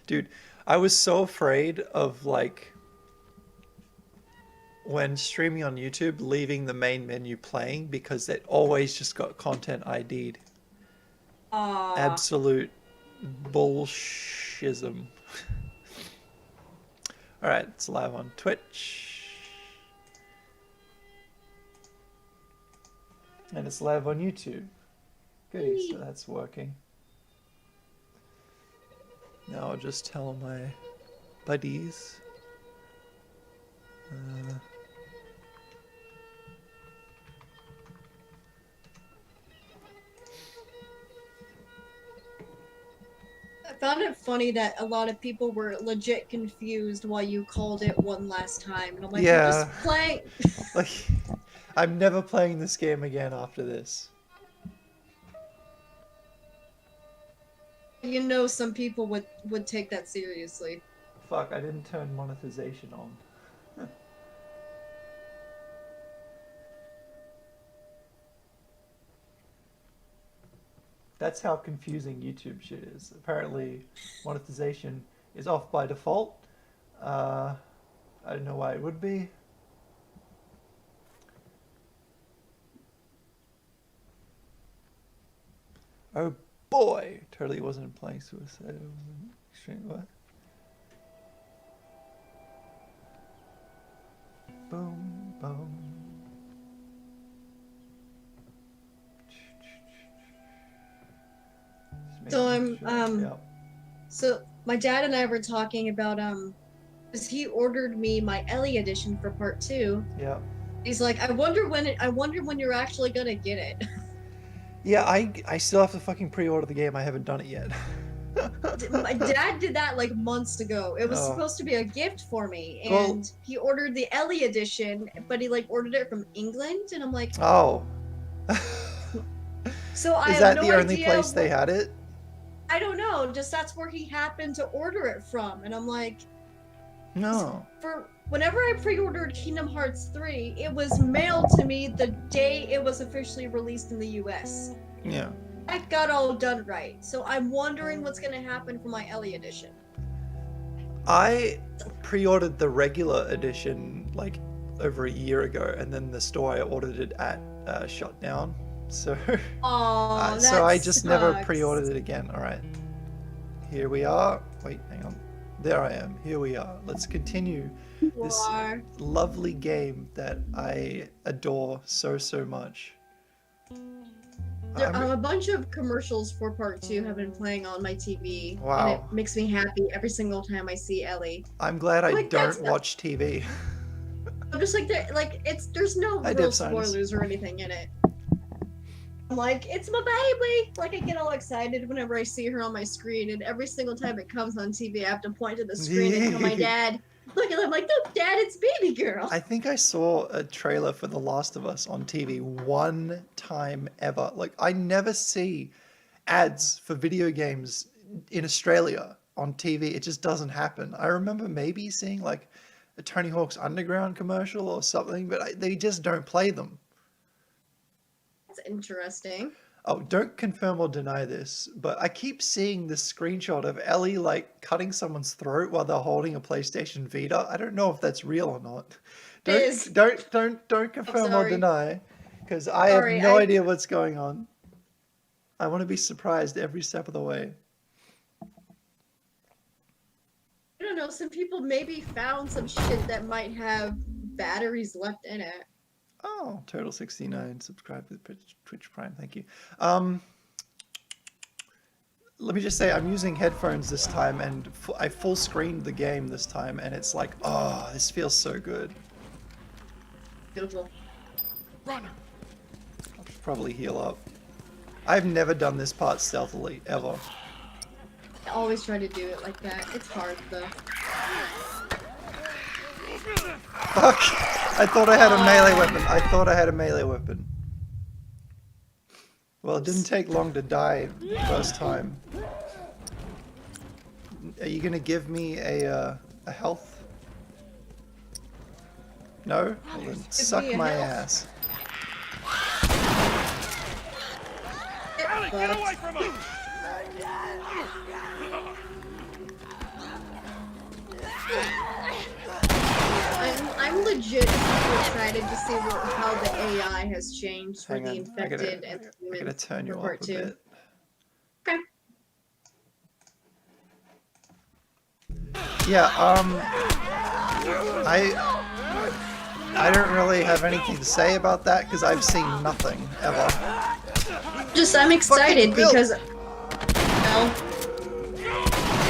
Dude, I was so afraid of like when streaming on YouTube leaving the main menu playing because it always just got content ID'd. Ah, Absolute bullshism. Alright, it's live on Twitch. And it's live on YouTube. Goody, so that's working. Now I'll just tell my buddies. I found it funny that a lot of people were legit confused why you called it one last time. And I'm like, we're Yeah. just playing. Like, I'm never playing this game again after this. You know, some people would take that seriously. Fuck, I didn't turn monetization on. That's how confusing YouTube shit is. Apparently, monetization is off by default. I don't know why it would be. Oh boy! Totally wasn't playing Suicide. It was an extreme. What? Boom, boom. So I'm Yeah. So my dad and I were talking about because he ordered me my Ellie edition for part 2. Yeah. He's like, I wonder when you're actually gonna get it. Yeah, I still have to fucking pre-order the game. I haven't done it yet. My dad did that like months ago. It was Oh. supposed to be a gift for me, and Well- he ordered the Ellie edition, but he like ordered it from England, and I'm like, Oh. so I Is have that no the only idea place they had it? I don't know. Just that's where he happened to order it from, and I'm like, No. for whenever I pre-ordered Kingdom Hearts 3, it was mailed to me the day it was officially released in the US. Yeah. I got all done right, so I'm wondering what's gonna happen for my Ellie edition. I pre-ordered the regular edition like over a year ago, and then the store I ordered it at shut down. So, Oh, so I just never pre-ordered it again. All right, here we are. Wait, hang on. There I am. Here we are. Let's continue this lovely game that I adore so much. A bunch of commercials for part 2 have been playing on my TV, Wow. and it makes me happy every single time I see Ellie. I'm glad I Like, don't watch TV. I'm just like, there's no real spoilers or anything in it. I'm like, it's my baby! Like, I get all excited whenever I see her on my screen, and every single time it comes on TV, I have to point to the screen and tell my dad, look, and I'm like, no, Dad, it's baby girl! I think I saw a trailer for The Last of Us on TV one time ever. Like, I never see ads for video games in Australia on TV. It just doesn't happen. I remember maybe seeing like a Tony Hawk's Underground commercial or something, but they just don't play them. That's interesting. Oh, don't confirm or deny this, but I keep seeing this screenshot of Ellie like cutting someone's throat while they're holding a PlayStation Vita. I don't know if that's real or not. Don't confirm or deny, because I have no idea what's going on. I want to be surprised every step of the way. I don't know, some people maybe found some shit that might have batteries left in it. Oh, Total 69, subscribe to Twitch Prime, thank you. Let me just say, I'm using headphones this time, and I full screened the game this time, and it's like, oh, this feels so good. Beautiful. I'll just probably heal up. I've never done this part stealthily, ever. I always try to do it like that. It's hard, though. Fuck! I thought I had a melee weapon. I thought I had a melee weapon. Well, it didn't take long to die first time. Are you gonna give me a health? No? Well, then suck my ass. fucked. I'm legit super excited to see how the AI has changed for the infected and the human. I gotta turn you up a bit. Okay. Yeah, I don't really have anything to say about that because I've seen nothing ever. I'm excited because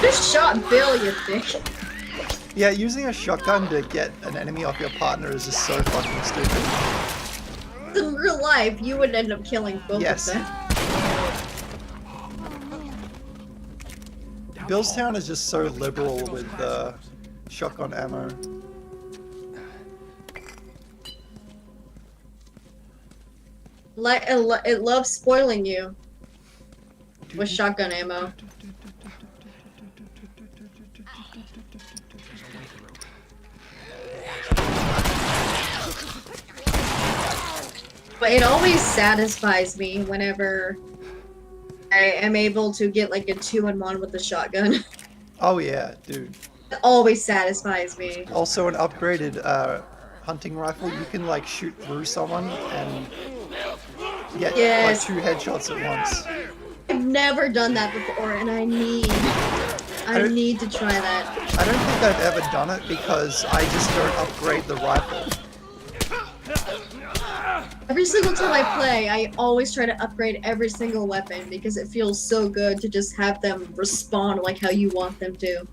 just shot Bill, you dick. Yeah, using a shotgun to get an enemy off your partner is just so fucking stupid. In real life, you would end up killing both of them. Billstown is just so liberal with shotgun ammo. It loves spoiling you with shotgun ammo. But it always satisfies me whenever I am able to get like a 2-in-1 with the shotgun. Oh yeah, dude. It always satisfies me. Also an upgraded hunting rifle, you can like shoot through someone and get like 2 headshots at once. I've never done that before and I need to try that. I don't think I've ever done it because I just don't upgrade the rifle. Every single time I play, I always try to upgrade every single weapon because it feels so good to just have them respond like how you want them to.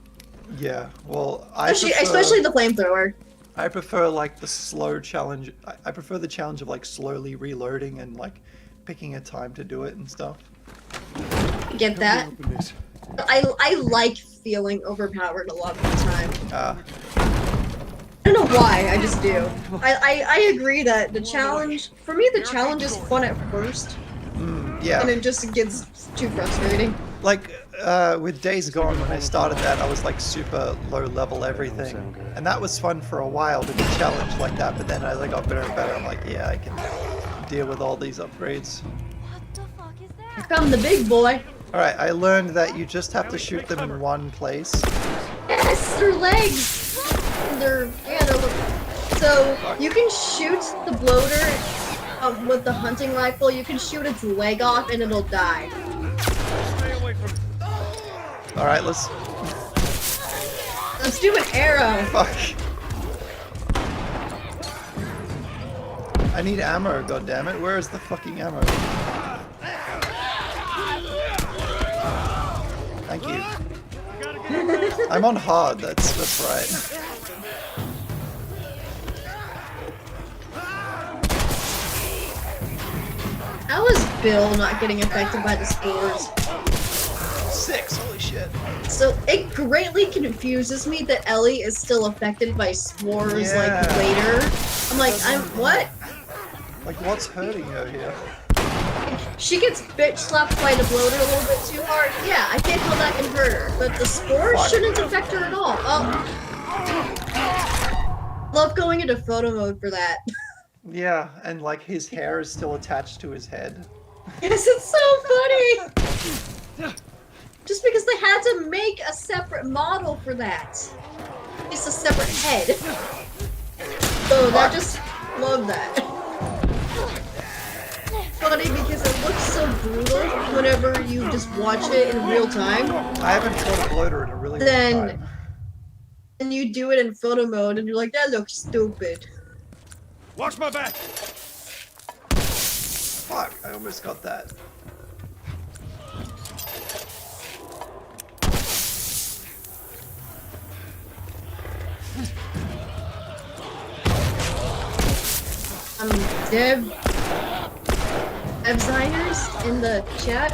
Yeah, well, especially the flamethrower. I prefer like the slow challenge. I prefer the challenge of like slowly reloading and like picking a time to do it and stuff. Get that? I like feeling overpowered a lot of the time. I don't know why, I just do. I agree that the challenge, for me the challenge is fun at first. Yeah. And it just gets too frustrating. Like, with Days Gone, when I started that, I was like super low level everything. And that was fun for a while to be challenged like that, but then as I got better and better, I'm like, yeah, I can deal with all these upgrades. Here come the big boy. Alright, I learned that you just have to shoot them in one place. Yes, their legs! So you can shoot the bloater with the hunting rifle, you can shoot its leg off and it'll die. Alright, let's do an arrow. Fuck. I need ammo, goddammit. Where is the fucking ammo? Thank you. I'm on hard, that's right. How is Bill not getting affected by the spores? 6, holy shit. So it greatly confuses me that Ellie is still affected by spores like later. I'm like, what? Like what's hurting her here? She gets bitch slapped by the bloater a little bit too hard. Yeah, I get how that can hurt her, but the spores shouldn't affect her at all. Love going into photo mode for that. Yeah, and like his hair is still attached to his head. Yes, it's so funny! Just because they had to make a separate model for that. It's a separate head. So I just love that. Funny because it looks so brutal whenever you just watch it in real time. I haven't fought a bloater in a really long time. And you do it in photo mode and you're like, that looks stupid. Watch my back! Fuck, I almost got that. Devziners in the chat.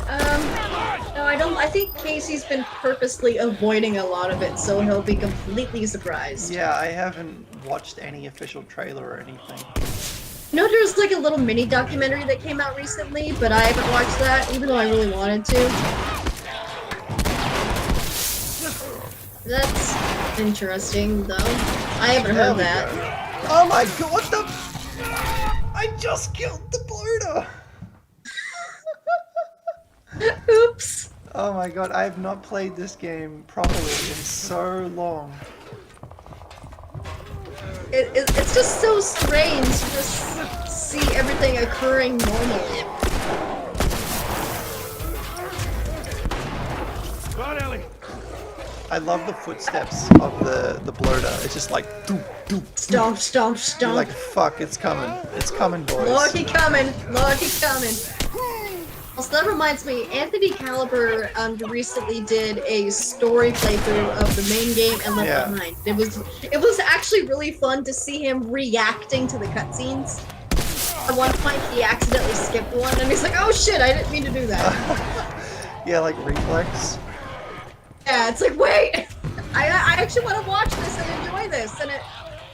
No, I don't. I think Casey's been purposely avoiding a lot of it, so he'll be completely surprised. Yeah, I haven't watched any official trailer or anything. You know, there's like a little mini documentary that came out recently, but I haven't watched that, even though I really wanted to. That's interesting, though. I haven't heard that. Oh my god, what the? I just killed the bloater! Oops. Oh my god, I have not played this game properly in so long. It's just so strange to just see everything occurring normally. Come on, Ellie. I love the footsteps of the bloater. It's just like doop doop. Stomp, stomp, stomp. You're like, fuck, it's coming. It's coming, boys. Lord, he coming. Lord, he coming. Also, that reminds me, Anthony Caliber recently did a story playthrough of the main game and Left Behind. It was actually really fun to see him reacting to the cutscenes. At one point, he accidentally skipped one, and he's like, "Oh shit, I didn't mean to do that." Yeah, like reflex. Yeah, it's like, wait, I actually want to watch this and enjoy this, and it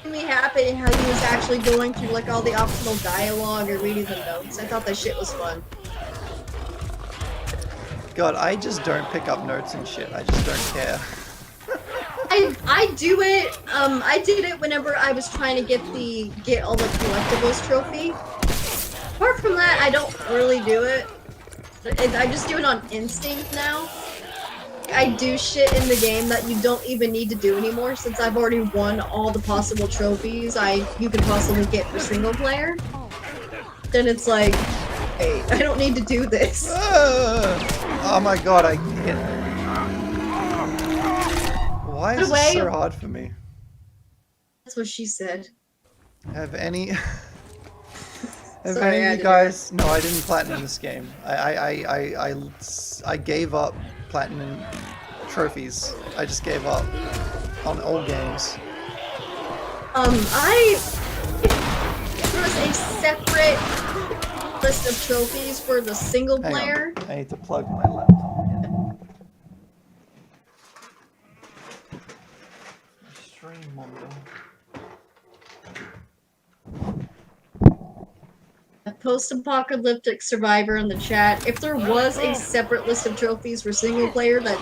made me happy how he was actually going through like all the optional dialogue or reading the notes. I thought that shit was fun. God, I just don't pick up notes and shit. I just don't care. I do it. I did it whenever I was trying to get all the collectibles trophy. Apart from that, I don't really do it. I just do it on instinct now. I do shit in the game that you don't even need to do anymore since I've already won all the possible trophies you could possibly get for single player. Then it's like, hey, I don't need to do this. Oh my god, I hit. Why is this so hard for me? That's what she said. Have any of you guys? No, I didn't platinum this game. I gave up platinum trophies. I just gave up on all games. There was a separate list of trophies for the single player. I need to plug my laptop in. Stream monitor. A post-apocalyptic survivor in the chat. If there was a separate list of trophies for single player that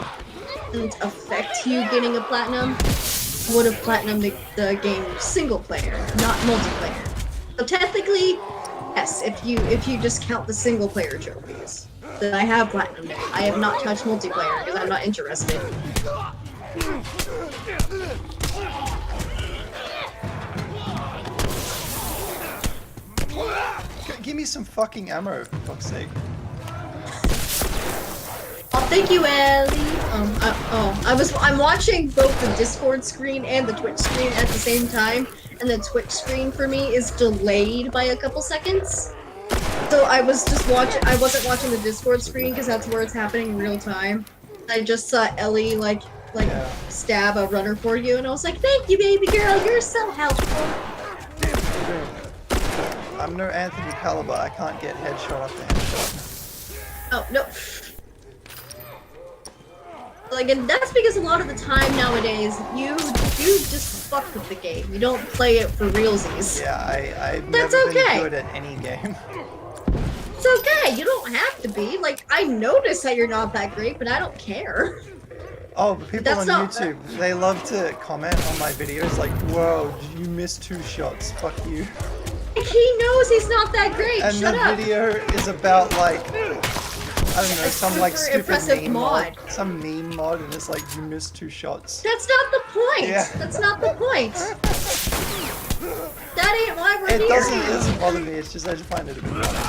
didn't affect you getting a platinum, I would have platinumed the game single player, not multiplayer. So technically, yes, if you just count the single player trophies, then I have platinumed it. I have not touched multiplayer because I'm not interested. Give me some fucking ammo, for fuck's sake. Oh, thank you, Ellie. I'm watching both the Discord screen and the Twitch screen at the same time, and the Twitch screen for me is delayed by a couple seconds. So I wasn't watching the Discord screen because that's where it's happening in real time. I just saw Ellie stab a runner for you, and I was like, "Thank you, baby girl. You're so helpful." I'm no Anthony Caliber. I can't get headshot after headshot. Oh no. Like, and that's because a lot of the time nowadays, you just fuck with the game. You don't play it for realsies. Yeah, I've never been good at any game. It's okay. You don't have to be. Like, I notice that you're not that great, but I don't care. Oh, but people on YouTube, they love to comment on my videos like, "Whoa, you missed 2 shots. Fuck you." He knows he's not that great. And Shut up. the video is about like, I don't know, some like stupid meme mod. Some meme mod, and it's like, "You missed 2 shots." That's not the point. Yeah. That's not the point. That ain't why we're here. It doesn't bother me. It's just I just find it a bit funny.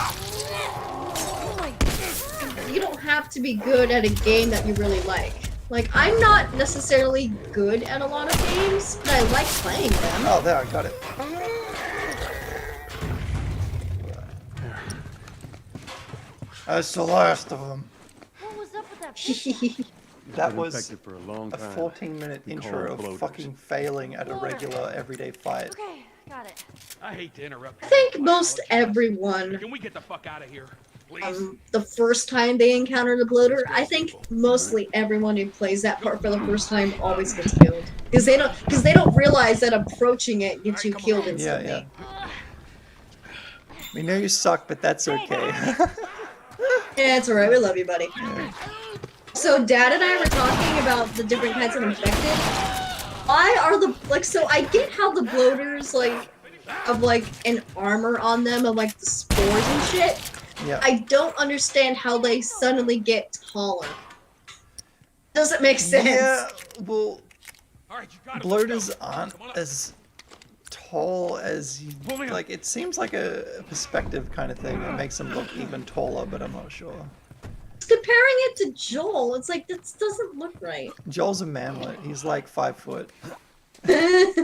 You don't have to be good at a game that you really like. Like, I'm not necessarily good at a lot of games, but I like playing them. Oh, there, I got it. That's the last of them. What was up with that? That was for a long a time. 14-minute intro of fucking failing at a regular everyday fight. Okay, got it. I hate to interrupt. I think most everyone, Can we get the fuck out of here, please? the first time they encounter the bloater, I think mostly everyone who plays that part for the first time always gets killed. Because they don't realize that approaching it gets you killed instantly. Yeah. We know you suck, but that's okay. Yeah, it's alright. We love you, buddy. So Dad and I were talking about the different kinds of infected. Why are so I get how the bloaters, have, an armor on them of, the spores and shit. Yeah. I don't understand how they suddenly get taller. Doesn't make sense. Yeah, well, All right, you got it. bloaters Let's go. aren't Come on up. as tall as you, Pull me up. like, it seems like a perspective kind of thing that makes them look even taller, but I'm not sure. Comparing it to Joel, it's like, this doesn't look right. Joel's a manlet. He's like 5 foot. This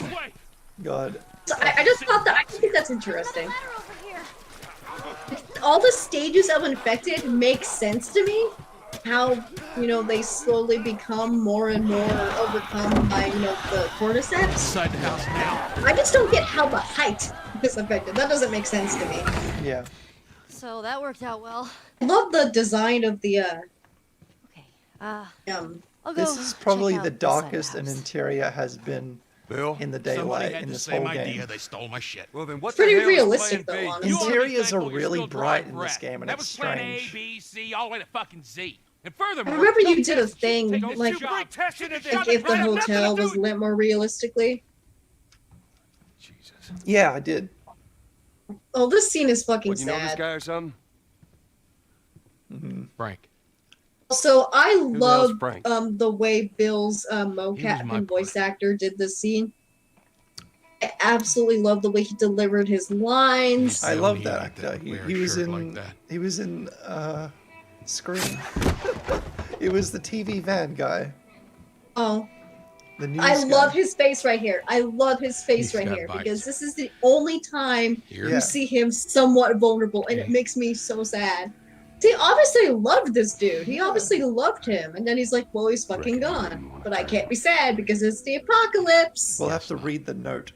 way. God. So I just thought that, I think that's interesting. Ladder over here. All the stages of infected make sense to me. How, you know, they slowly become more and more overcome by, you know, the cordyceps. Inside the house now. I just don't get how the height is affected. That doesn't make sense to me. Yeah. So that worked out well. I love the design of the Okay. I'll go. This is probably check the out this side of darkest the an house. interior has been Bill? in the Somebody daylight had in the this same whole idea. game. They stole my shit. Well, then what Pretty the hell realistic, is though, plan B? honestly. You ought to be Interiors are thankful you're really still bright drawing in this breath. game, and That it's was plan A, strange. B, C, all the way to fucking Z. And furthermore, I remember you don't did a test- thing, take a like, job testing it, like if the hotel was lit more realistically. Jesus. Yeah, I did. Oh, this scene is fucking What, you know this sad. guy or something? Frank. So I the hell's love Frank? the way Bill's He was mocap my and voice buddy. actor did this scene. I absolutely love the way he delivered his lines. I The love only that idiot that actor. would He, wear a he was shirt in. like that. He was in Scream. It was the TV van guy. Oh, The news I guy. love his face right here. I love his face He's right got here bites. because this is the only time Here. Yeah. you see him somewhat vulnerable, and it makes me so sad. See, obviously loved this dude. He obviously loved him, and then he's like, "Well, he's fucking gone." But I can't be sad because it's the apocalypse. We'll have to read the note.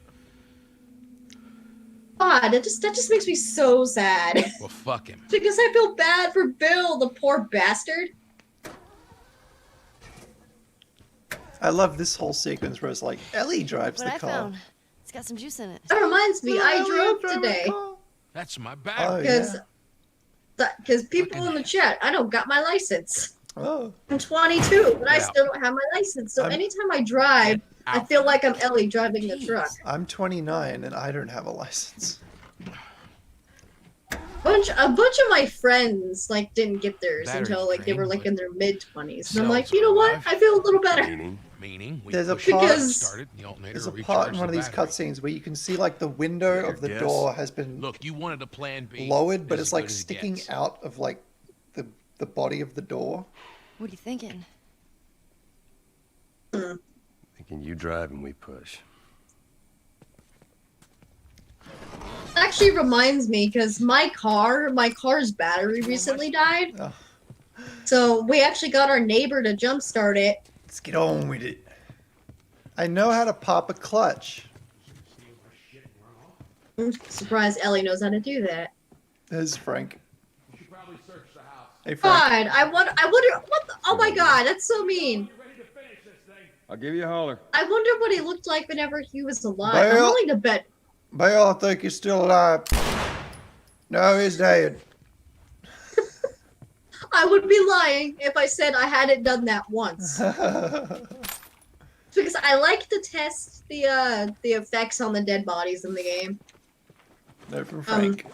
God, that just makes me so sad Well, fuck him. because I feel bad for Bill, the poor bastard. I love this whole sequence where it's like Ellie drives What the I car. found. It's got some juice in it. That reminds me, I Ellie, drove driving the today car. That's my Oh battery. yeah. because people in the chat, I don't got my license. Oh. I'm 22, but I Yeah. still don't have my license. So I'm- anytime I drive, I feel like I'm Ellie driving the truck. I'm 29 and I don't have a license. A bunch of my friends like didn't get theirs Battery's until like they were drained, like but in their mid-20s. And I'm like, cells you know what? alive. I feel a little better. Meaning, we There's a push it, part- Because- started the alternator, There's a recharged part in the one of these battery. cutscenes where you can see like the window of the Yes. door has been Look, you wanted a plan B. lowered, but This it's is like good as it sticking gets. out of like the body of the door. What are you thinking? Thinking you drive and we push. Actually reminds me because my car's battery recently died. Oh, So we actually got our neighbor to jumpstart it. let's get on with it. I know how to pop a clutch. I'm surprised Ellie knows how to do that. There's Frank. You should probably search the house. Hey Frank. God, I wonder what the, oh my god, that's so mean. Get ready to finish this thing. I'll give you a holler. I wonder what he looked like whenever he was alive. I'm Well- willing to bet. Bale, I think he's still alive. No, he's dead. I would be lying if I said I hadn't done that once. Because I like to test the effects on the dead bodies in the game. Note from Frank.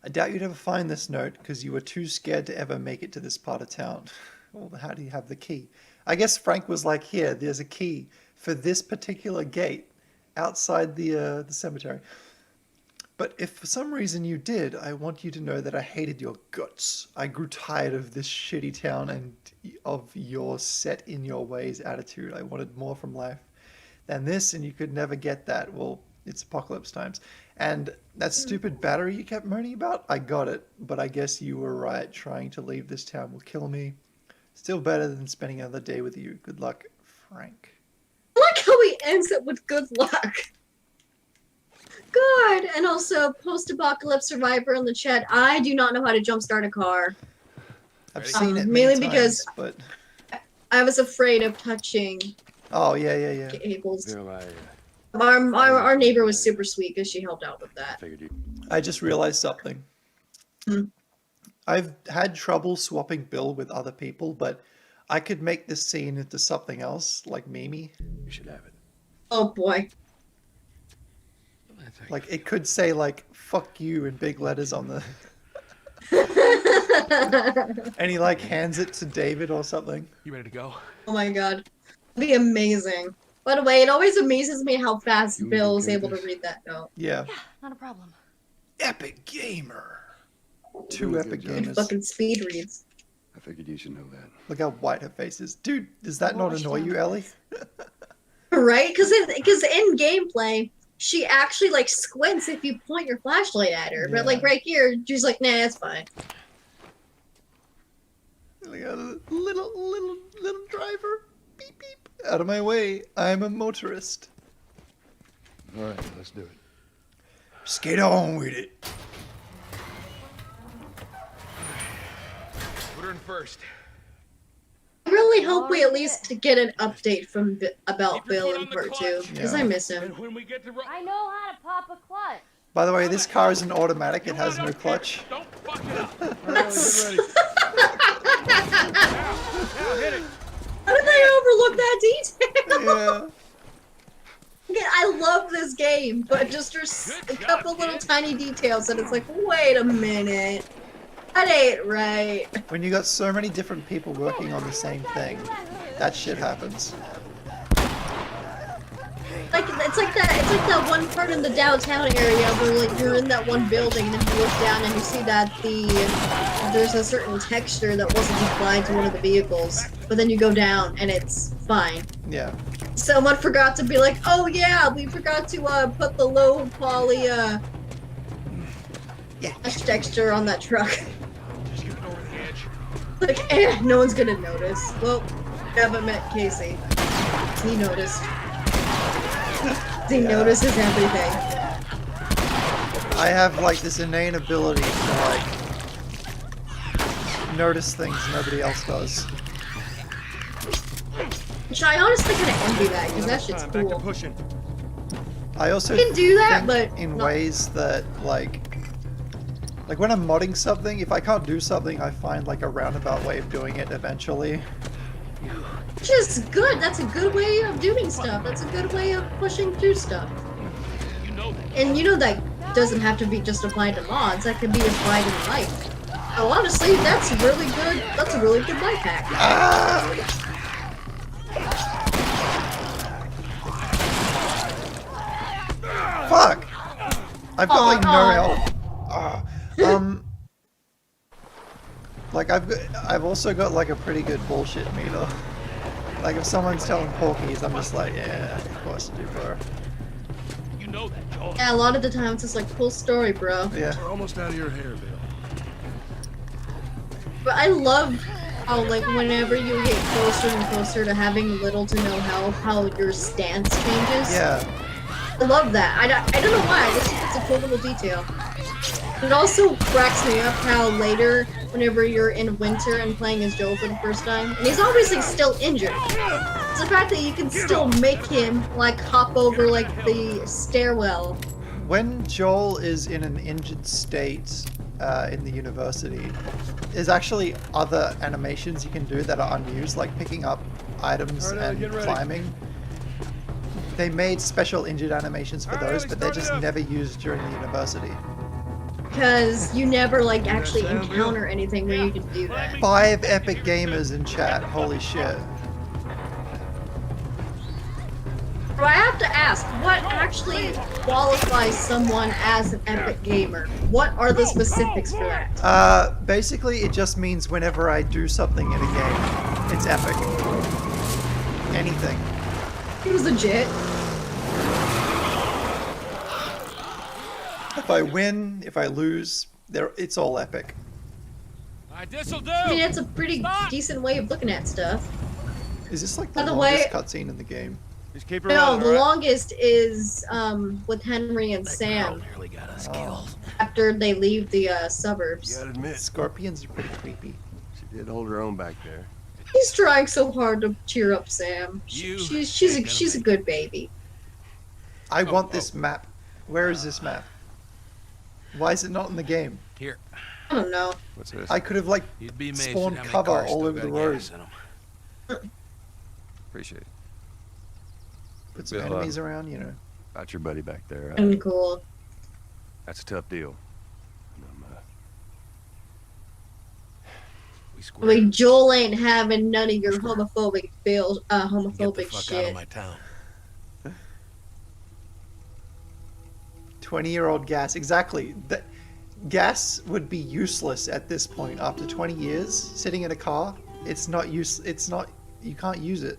I doubt you'd ever find this note because you were too scared to ever make it to this part of town. Well, how do you have the key? I guess Frank was like, here, there's a key for this particular gate outside the cemetery. But if for some reason you did, I want you to know that I hated your guts. I grew tired of this shitty town and of your set in your ways attitude. I wanted more from life than this, and you could never get that. Well, it's apocalypse times. And that stupid battery you kept moaning about, I got it. But I guess you were right. Trying to leave this town will kill me. Still better than spending another day with you. Good luck, Frank. I like how he ends it with good luck. Good. And also, post-apocalypse survivor in the chat. I do not know how to jumpstart a car. I've seen it mainly many because- times, but I was afraid of touching oh yeah. cables. Bill, I Our neighbor was super sweet because she helped out with that. figured you. I just realized something. Hmm. I've had trouble swapping Bill with other people, but I could make this scene into something else, like Mimi. You should have it. Oh boy. Like, it could say, like, fuck you in big letters on the... And he, like, hands it to David or something. You ready to go? Oh my god. That'd be amazing. By the way, it always amazes me how fast Bill is able to read that note. Yeah. Yeah, not a problem. Epic gamer. Two epic He gamers. fucking speed reads. I figured you should know that. Look how white her face is. Dude, does that not annoy you, Ellie? Right? Because in gameplay, she actually like squints if you point your flashlight at her. Yeah. But like right here, she's like, nah, it's fine. Look at a little driver. Beep beep. Out of my way. I'm a motorist. All right, let's do it. Just get on with it. Put her in first. I really hope we at least get an update from about Keep your Bill foot in on the part 2, clutch. because Yeah. I miss him. And when we get to I know how to pop a clutch. By the way, this car is an automatic. It has no clutch. Don't fuck it up. All right, get ready. Now hit it. How did they overlook that detail? Yeah. Again, I love this game, but just there's a couple little tiny details that it's like, wait a minute. That ain't right. When you got so many different people working on the same thing, that shit happens. Like it's like that one part in the downtown area where like you're in that one building and then you look down and you see that there's a certain texture that wasn't applied to one of the vehicles, but then you go down and it's fine. Yeah. Someone forgot to be like, oh yeah, we forgot to put the low poly texture on that truck. Just get it over the edge. Like, no one's gonna notice. Well, haven't met Casey. He noticed. He notices everything. I have like this innate ability to like notice things nobody else does. Which I honestly kind of envy that, because that shit's Back to cool. pushing. I also You can do that, think but in not- ways that like when I'm modding something, if I can't do something, I find like a roundabout way of doing it eventually. Which is good. That's a good way of doing stuff. That's a good way of pushing through stuff. You know that. And you know that doesn't have to be just applied to mods. That can be applied in life. Oh, honestly, that's really good. That's a really good life hack. Fuck! I've got like no Aw. help. Like I've also got like a pretty good bullshit meter. Like if someone's telling porkies, I'm just like, yeah, of course you do, bro. You know that, Joel. Yeah, a lot of the time it's just like, cool story, bro. Yeah. We're almost out of your hair, Bill. But I love how, like, whenever you get closer and closer to having little to no health, how your stance changes. Yeah. I love that. I don't know why. I just think it's a cool little detail. It also cracks me up how later, whenever you're in winter and playing as Joel for the first time, and he's obviously still injured. It's the fact that you can still make him, like, hop over, like, the stairwell. When Joel is in an injured state in the university, there's actually other animations you can do that are unused, like picking up items Alright, and get ready. climbing. They made special injured animations for Alright, those, but they're start it just up. never used during the university. Because you never, like, actually sound good? encounter anything where you can do that. 5 epic gamers in chat, holy shit. But I have to ask, what actually qualifies someone as an epic gamer? What are the specifics for that? Basically it just means whenever I do something in a game, it's epic. Anything. It was legit. If I win, if I lose, it's all epic. Alright, this'll do. I mean, it's a pretty decent way of looking at stuff. Is this like By the the longest way- cutscene in the game? Just keep her No, running, the all right? longest is with Henry and Sam Nearly got us Oh. killed. after they leave the You suburbs. gotta admit, Scorpions are pretty creepy. she did hold her own back there. He's trying so hard to cheer up Sam. You She's a good baby. I want this map. Where is this map? Why is it not in the game? Here. I don't know. What's this? I could have like You'd be amazed spawned at how many cover cars all still over the got road. gas in 'em. Appreciate it. Put some Bill, enemies around, you know. About your buddy back there. Cool. That's a tough deal. And we square. Like Joel ain't having none of your homophobic Get the homophobic fuck shit. out of my town. 20-year-old Gas. Exactly. Gas would be useless at this point after 20 years sitting in a car. It's not you can't use it.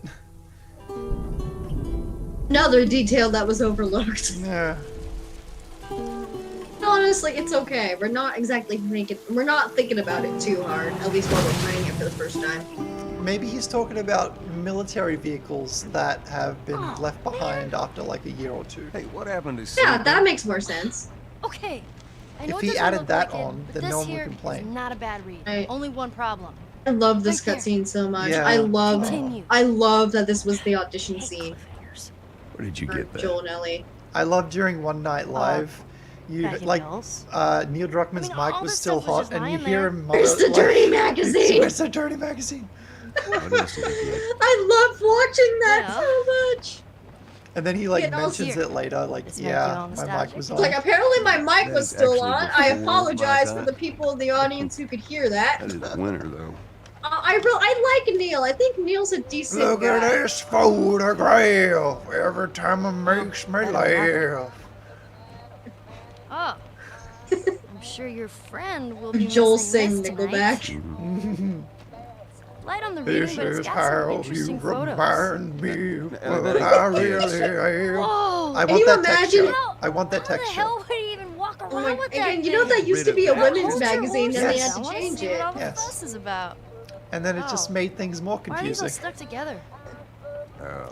Another detail that was overlooked. Yeah. Honestly, it's okay. We're not thinking about it too hard, at least while we're playing it for the first time. Maybe he's talking about military vehicles that have been left behind after like a year or two. Hey, what happened to Yeah, Satan? that makes more sense. Okay. I know If it he doesn't added look that like it, on, but then this no one here would complain. is not a bad read. Right. Only one problem. I love this Right there. cutscene so much. Yeah. I love Continue. that this was the audition Hate scene cliffhangers. Where did you for get that? Joel and Ellie. I love during One Night Live. You Back in like Hills. Neil Druckmann's I mean, mic all was this still stuff was hot, just and you lying hear there. him. Where's the dirty magazine? Where's the dirty magazine? What else did you get? I love watching that Yeah. so much. And then he like Get all mentions here. it later, like, This might be yeah, all my mic nostalgic. was It's on. like apparently my mic That was is still actually on. I before apologize my for time. the people in the audience who could hear that. That is winter, though. I like Neil. I think Neil's a decent Look guy. at this photograph. Every time it makes me laugh. Oh. I'm sure your friend will be Joel missing sang this Nickelback. tonight. Light on the reading, This but it's is got some how you interesting photos. remind me of Now, what that ain't I the case. really am. Whoa! I Can want you that imagine- texture. I want that How the texture. hell would he even walk around Oh my, with that again, you know thing? that used to be a Rid of women's Hold your magazine, then they had horses. to I wanna change see it. what all the Yes. fuss is about. And then it just Oh. made things more Why are these all confusing. stuck together?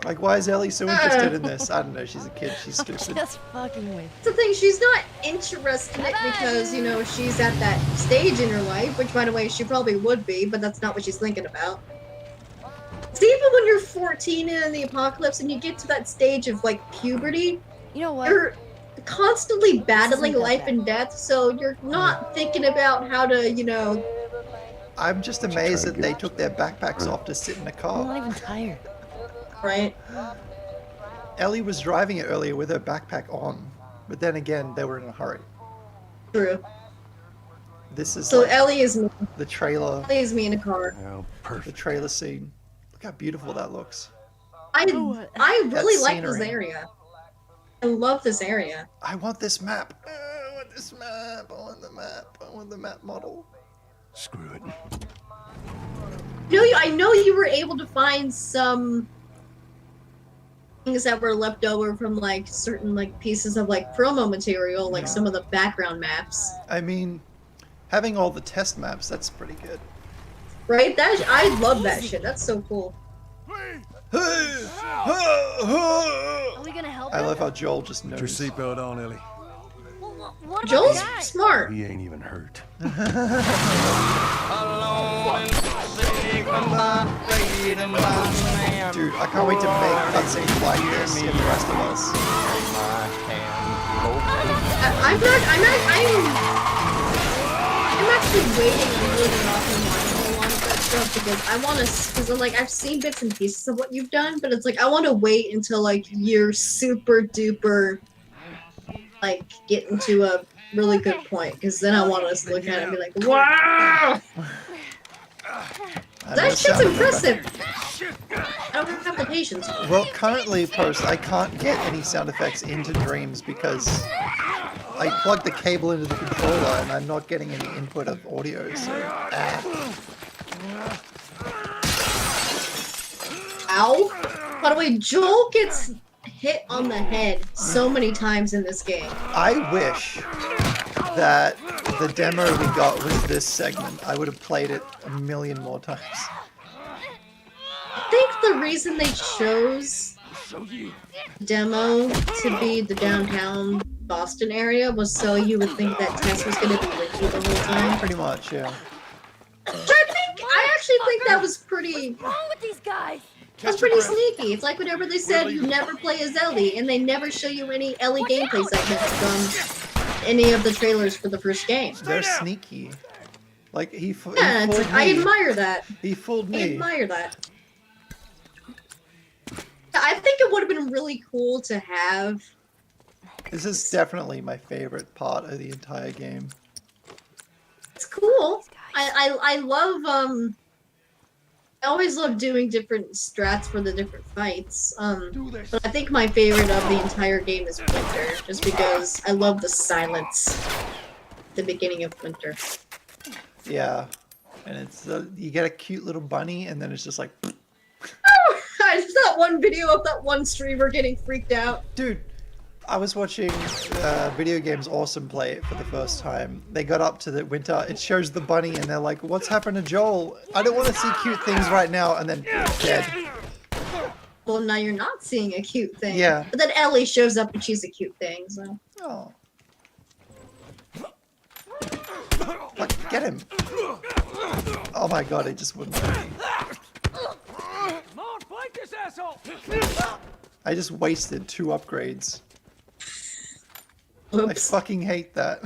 Like, why is Ellie so interested in this? I don't know. She's a kid. She's I'm stupid. just fucking with. That's the thing, she's not interested in it because, you know, she's at that stage in her life, which, by the way, she probably would be, but that's not what she's thinking about. See, even when you're 14 and in the apocalypse and you get to that stage of, like, puberty, You know what? you're constantly battling Isn't that life bad? and death, so you're not thinking about how to, you know... I'm just What you amazed trying that to they get? took their backpacks off to sit in a I'm car. not even tired. Right? Ellie was driving it earlier with her backpack on, but then again, they were in a hurry. True. This is So like Ellie is me in a car. Oh, the perfect. trailer scene. Look how beautiful that looks. I really That like this scenery. area. I love this area. I want this map. I want this map. I want the map. I want the map model. Screw it. I know you were able to find some things that were left over from like certain like pieces of like promo material, like some of the background maps. I mean, having all the test maps, that's pretty good. Right? I love that shit. That's so cool. Are we gonna help I him? love how Joel just Put your knows. seatbelt on, Ellie. What about Joel's the guy? smart. He ain't even hurt. Dude, I can't wait to make cutscenes like this in the rest of us. I'm actually waiting on moving off and watching a lot of that stuff because I want to, because like I've seen bits and pieces of what you've done, but it's like I want to wait until like you're super duper like get into a really good point, because then I want to look at it and be like, wow, that shit's impressive. I don't have the patience. Well, currently, Post, I can't get any sound effects into Dreams because I plugged the cable into the controller and I'm not getting any input of audio, so... Ow. By the way, Joel gets hit on the head so many times in this game. I wish that the demo we got was this segment. I would have played it a million more times. I think the reason they chose demo to be the downtown Boston area was so you would think that Tess was going to be with you the whole time. Pretty much, yeah. I actually think that was pretty... What's wrong with these guys? That's pretty sneaky. It's like whenever they said you never play as Ellie, and they never show you any Ellie gameplay segments from any of the trailers for the first game. They're sneaky. Like, he Yeah, fooled it's like, I me. admire that. He fooled I me. admire that. I think it would have been really cool to have This is definitely my favorite part of the entire game. It's cool. I love I always love doing different strats for the different fights. But I think my favorite of the entire game is Winter, just because I love the silence at the beginning of Winter. Yeah, and it's you get a cute little bunny, and then it's just like. I just that one video of that one streamer getting freaked out. Dude, I was watching Video Games Awesome play it for the first time. They got up to the winter, it shows the bunny, and they're like, what's happened to Joel? I don't want to see cute things right now, and then dead. Well, now you're not seeing a cute thing. Yeah. But then Ellie shows up and she's a cute thing, so. Oh. Like, get him. Oh my god, it just wouldn't let me. Come on, flank this asshole! I just wasted 2 upgrades. I Oops. fucking hate that.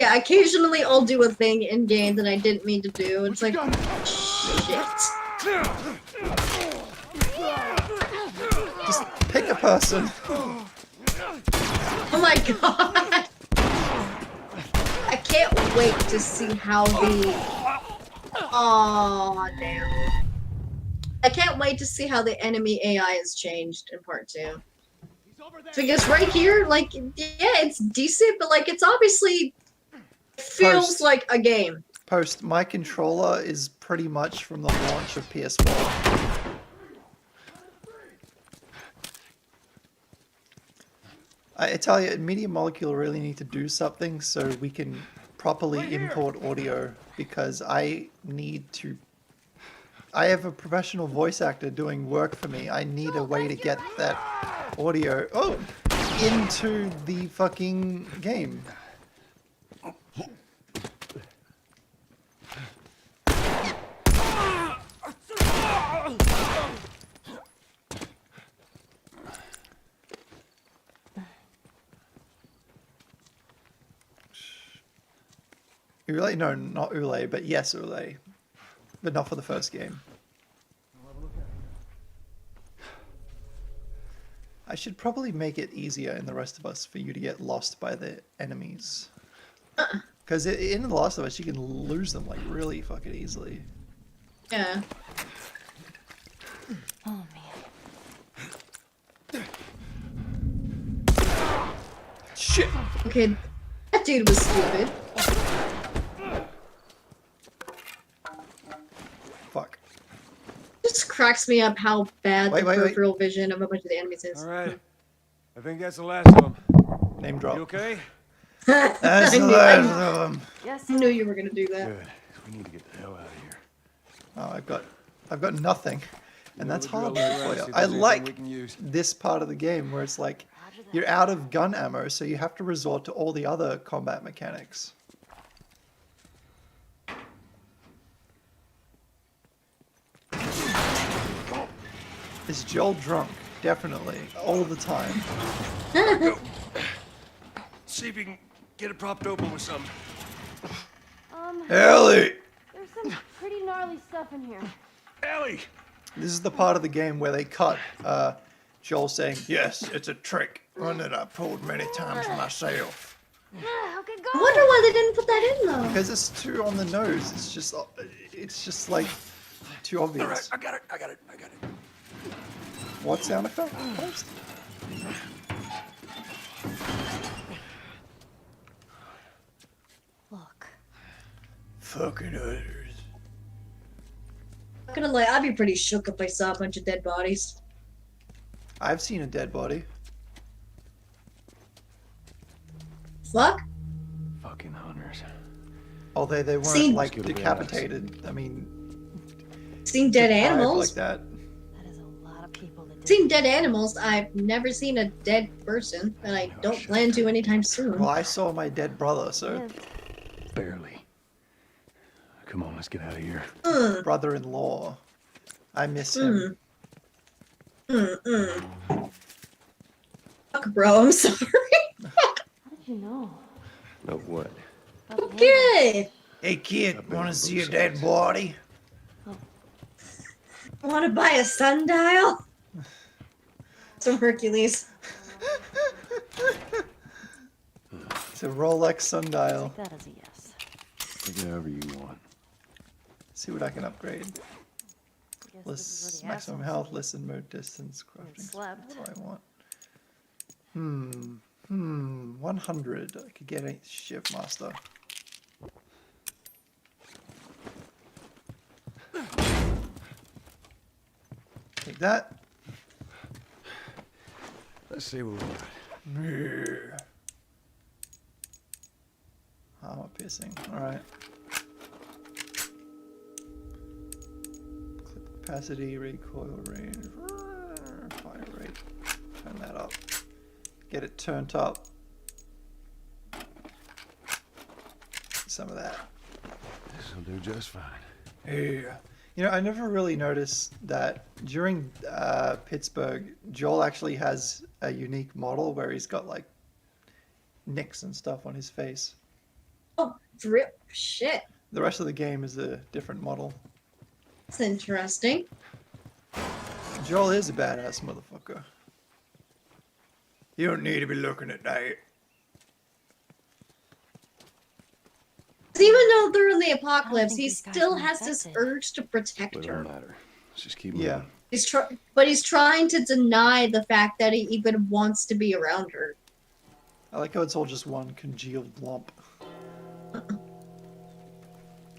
Yeah, occasionally I'll do a thing in game that I didn't mean to do. It's like, shit. Just pick a person. Oh my god! I can't wait to see how the... Aw, damn. I can't wait to see how the enemy AI has changed in part 2. Because right here, like, yeah, it's decent, but like, it's obviously feels like a game. My controller is pretty much from the launch of PS4. I tell you, Media Molecule really need to do something so we can properly import audio, because I have a professional voice actor doing work for me. I need a way to get that audio into the fucking game. Ule? No, not Ule, but yes, Ule. But not for the first game. I should probably make it easier in The Rest of Us for you to get lost by the enemies. Because in The Last of Us, you can lose them, like, really fucking easily. Yeah. Oh man. Shit! Okay, that dude was stupid. Fuck. It just cracks me up how bad the peripheral vision of a bunch of the enemies is. Alright. I think that's the last of them. Name drop. You okay? That's the last of them. Yes. I knew you were gonna do that. Good. We need to get the hell out of here. Oh, I've got nothing. And that's hard for you. See if I there's anything like we can use. this part of the game where it's like, you're out of gun ammo, so you have to resort to all the other combat mechanics. Is Joel drunk? Definitely. All the time. See if you can get it propped open with something. Ellie! There's some pretty gnarly stuff in here. Ellie! This is the part of the game where they cut Joel saying, yes, it's a trick. One that I pulled many times myself. Okay, go. I wonder why they didn't put that in though. Because it's too on the nose. It's just like too obvious. Alright, I got it. What sound effect? First? Look. Fucking others. Not gonna lie, I'd be pretty shook if I saw a bunch of dead bodies. I've seen a dead body. Fuck? Fucking hunters. Although they weren't Seen- like Let's go to the decapitated. I mean, Seen dead deprived animals. like that. That is a lot of people that did. Seen dead animals. I've never seen a dead person, and I don't plan to anytime soon. Well, I saw my dead brother, so Yes. Barely. Come on, let's get out of here. brother-in-law. I miss him. Fuck, bro, I'm sorry. How did you know? Know what? About the Okay. Hey kid, wanna see a dead body? Wanna buy a sundial? Some Hercules. It's a Rolex sundial. Take that as a yes. Take it however you want. See what I can upgrade. I guess this is List, where the maximum assholes health, sleep. listen, mode, distance, crafting. slept. What do I want? 100. I could get a shift master. Take that. Let's see what we got. Armor piercing. Alright. Clip capacity, recoil range, fire rate. Turn that up. Get it turned up. Some of that. This'll do just fine. Yeah. You know, I never really noticed that during Pittsburgh, Joel actually has a unique model where he's got like nicks and stuff on his face. Oh, drip. Shit. The rest of the game is a different model. That's interesting. Joel is a badass motherfucker. You don't need to be looking at that. Even though they're in the apocalypse, think he these guys still are has this infected. urge to protect It her. don't matter. Let's just keep moving. Yeah. He's trying to deny the fact that he even wants to be around her. I like how it's all just one congealed lump.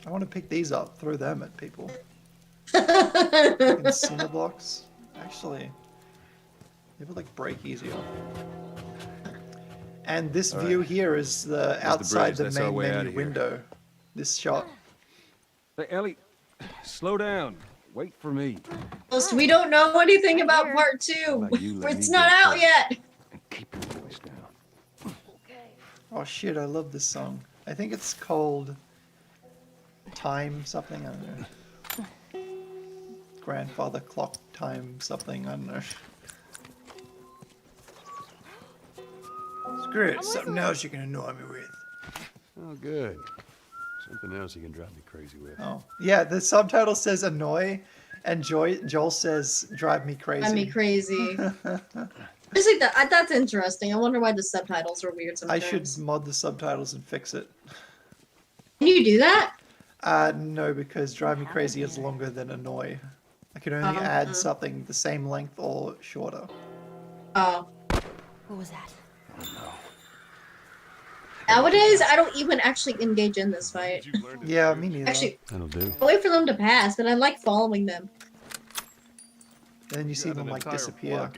I want to pick these up, throw them at people. Fucking cinder blocks. Actually, they would like break easier. And this All view right. here is the the outside bridge. the That's our main way outta menu here. window. This shot. Hey, Ellie, slow down. Wait for me. We don't know anything about Here. part 2. How about you let It's me not go out first? yet. And keep your voice down. Okay. Oh shit, I love this song. I think it's called Time something, I don't know. Grandfather Clock Time something, I don't know. Screw it, something else you can annoy me with. Oh, good. Something else you can drive me crazy with. Oh, yeah, the subtitle says annoy, and Joel says drive me crazy. Drive me crazy. Just like that. That's interesting. I wonder why the subtitles are weird I sometimes. should mod the subtitles and fix it. Can you do that? No, because drive me crazy is longer than annoy. I can only add something the same length or shorter. Oh. What was that? Nowadays, I don't even actually engage in this fight. Yeah, me neither. Actually, That'll do. I wait for them to pass, but I like following them. And then you see them like disappear.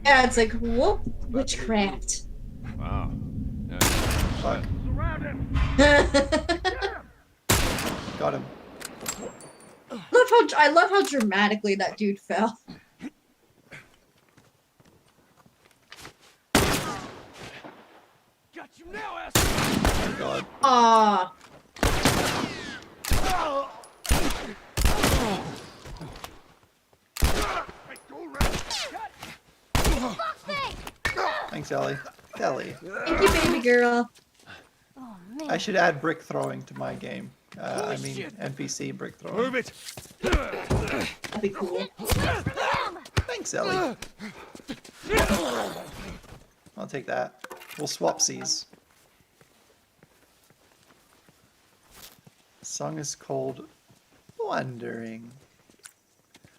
Yeah, it's like, whoop, witchcraft. Wow. Fuck, Surrounded. got him. I love how dramatically that dude fell. Got you now, asshole. Oh my god. Aw. Hey, go around. Thanks, Ellie. Ellie. Thank you, baby girl. Oh man. I should add brick throwing to my game. I mean, NPC brick throwing. Move it. That'd be cool. Thanks, Ellie. I'll take that. We'll swapsies. The song is called Wandering.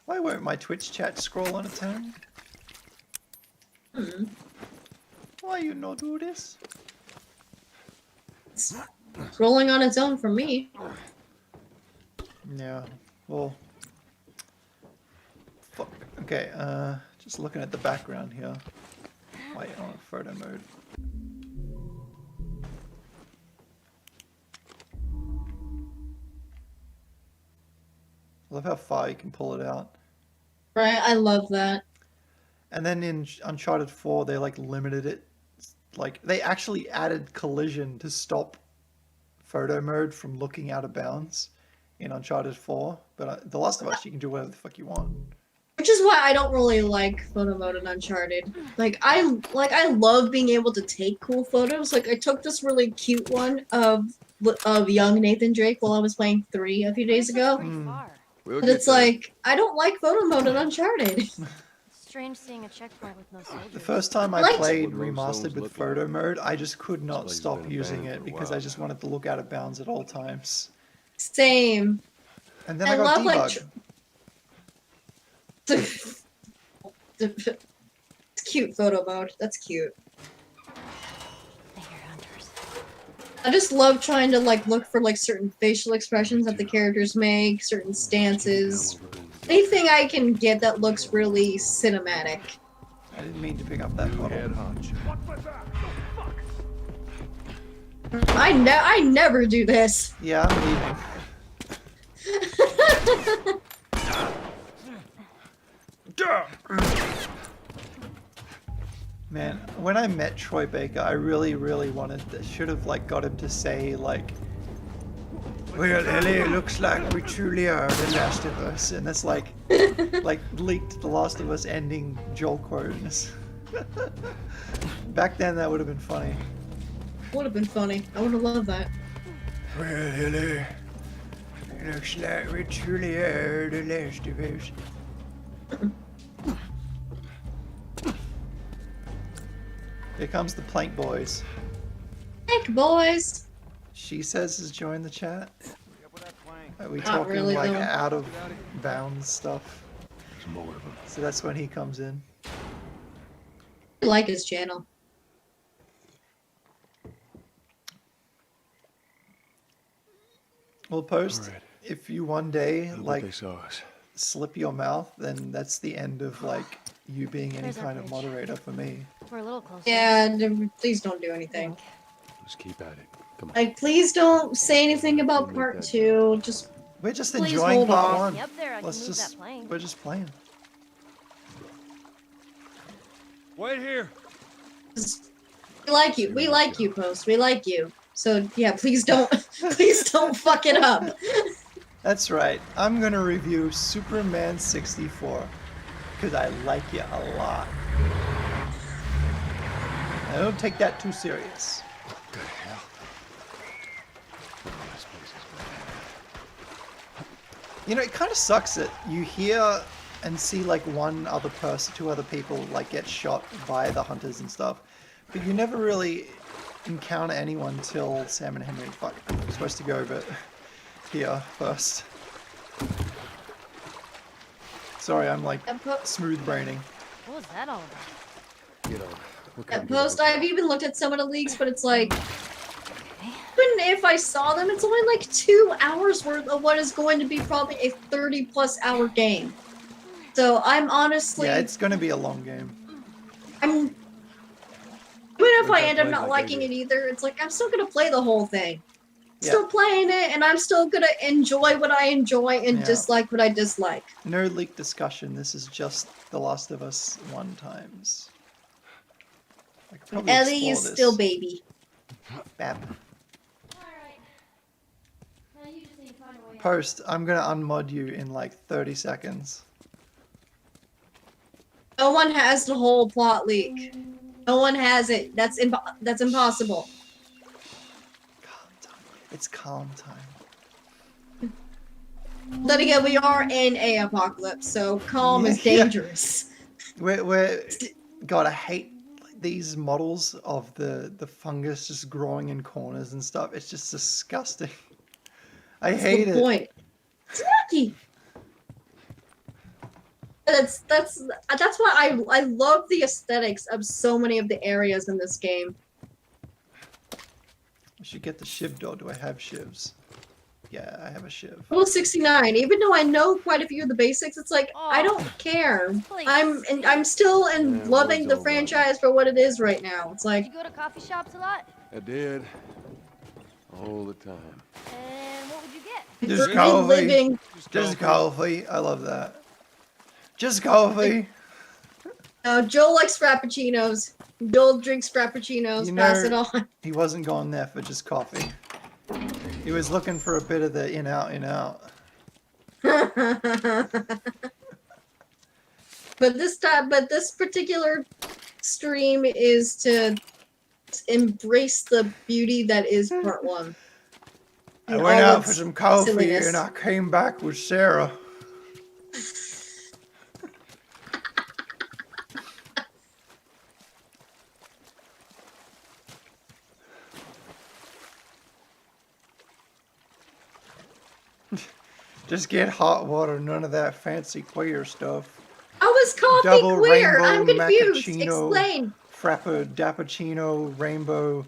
Why won't my Twitch chat scroll on its own? Why you not do this? It's rolling on its own for me. Yeah, well... Fuck. Okay, just looking at the background here. Wait, on photo mode. I love how far you can pull it out. Right? I love that. And then in Uncharted 4, they like limited it. Like, they actually added collision to stop photo mode from looking out of bounds in Uncharted 4. But The Last of Us, you can do whatever the fuck you want. Which is why I don't really like photo mode in Uncharted. I love being able to take cool photos. Like I took this really cute one of young Nathan Drake while I was playing 3 a few days ago. Pretty far. We'll But get it's there. like I don't like photo mode in Uncharted. It's strange seeing a checkpoint with no soldiers. The first time I Like- played What those remastered zones with look photo like. mode, I just could not place has stop been using abandoned it for a because while I just now. wanted to look out of bounds at all times. Same. And then I got love like. debug. It's cute photo mode. That's cute. I hear hunters. I just love trying to like look for like certain facial expressions that the characters make, certain stances. Anything I can get that looks really cinematic. I didn't mean to pick up that New bottle. head honcho. What was that? Oh, fuck! I never do this. Yeah, I'm leaving. Man, when I met Troy Baker, I really should have like got him to say like, "Well, Ellie, it looks like we truly are the Last of Us," and that's like leaked The Last of Us ending Joel quote. Back then, that would have been funny. Would have been funny. I would have loved that. Well, Ellie, it looks like we truly are the Last of Us. Here comes the Plank Boys. Heck, boys. She says has joined the chat. Are we Not talking really, like though. out of bounds stuff? There's more of them. So that's when he comes in. I like his channel. Well, Post, Alright. if you one day I bet like they saw us. slip your mouth, then that's the end of like you being any There's our kind of bridge. moderator for me. We're a little closer. Yeah, please don't do anything. Let's keep at it. Come on. Like, please don't say anything about part 2. Just We're just Please enjoying hold part off. one. Up there, I can Let's move just that plane. we're just playing. Wait here. we like you. We like you, Post. We like you. So yeah, please don't please don't fuck it up. That's right. I'm gonna review Superman 64 because I like you a lot. I don't take that too serious. What the hell? Oh, this place is bad. You know, it kind of sucks that you hear and see like two other people like get shot by the hunters and stuff, but you never really encounter anyone till Sam and Henry. Fuck, I'm supposed to go over here first. Sorry, I'm like smooth braining. What was that all about? Get on. We're At coming to Post, the hotel. I've even looked at some of the leaks, but it's like, even if I saw them, it's only like 2 hours worth of what is going to be probably a 30+ hour game. So I'm honestly, Yeah, it's gonna be a long game. even if We're I gonna end up play not like liking they it do. either, it's like I'm still gonna play the whole thing. Yeah. Still playing it, and I'm still gonna enjoy what I enjoy and Yeah. dislike what I dislike. No leak discussion. This is just The Last of Us 1 times. I could probably Ellie explore is this. still baby. Bab. Post, I'm gonna unmod you in like 30 seconds. No one has the whole plot leak. No one has it. That's impossible. Calm time. It's calm time. Then again, we are in a apocalypse, so calm is Yeah. dangerous. God, I hate these models of the fungus just growing in corners and stuff. It's just disgusting. I That's hate the it. point. It's yucky. That's why I love the aesthetics of so many of the areas in this game. I should get the shiv door. Do I have shivs? Yeah, I have a shiv. Rule 69. Even though I know quite a few of the basics, it's like I don't care. Please. I'm still Yeah, loving boys the all franchise for what it is right now. It's Did like you go to coffee shops a lot? I did. All the time. And what would you get? Just for coffee. living. Just coffee. I love that. Just coffee. Joel likes frappuccinos. Joel drinks frappuccinos. You Pass it know- on. He wasn't going there for just coffee. He was looking for a bit of the in out, in out. But this particular stream is to embrace the beauty that is part 1. I And went all out for its some coffee silliness. and I came back with Sarah. Just get hot water, none of that fancy queer stuff. How is coffee Double queer? rainbow I'm confused. macchiato, Explain. frappo, dappuccino, rainbow,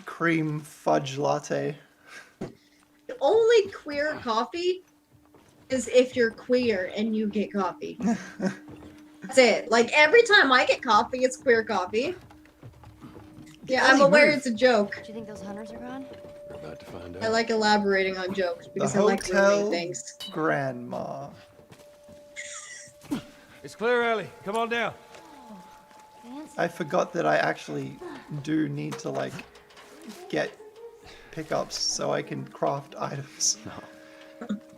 cream fudge latte. The only queer coffee is if you're queer and you get coffee. That's it. Like every time I get coffee, it's queer coffee. Yeah, I'm aware it's a joke. Do you think those hunters are gone? We're about to find out. I like elaborating on jokes because The I like ruining hotel things. grandma. It's clear, Ellie. Come on down. Fancy. I forgot that I actually do need to like get pickups so I can craft items.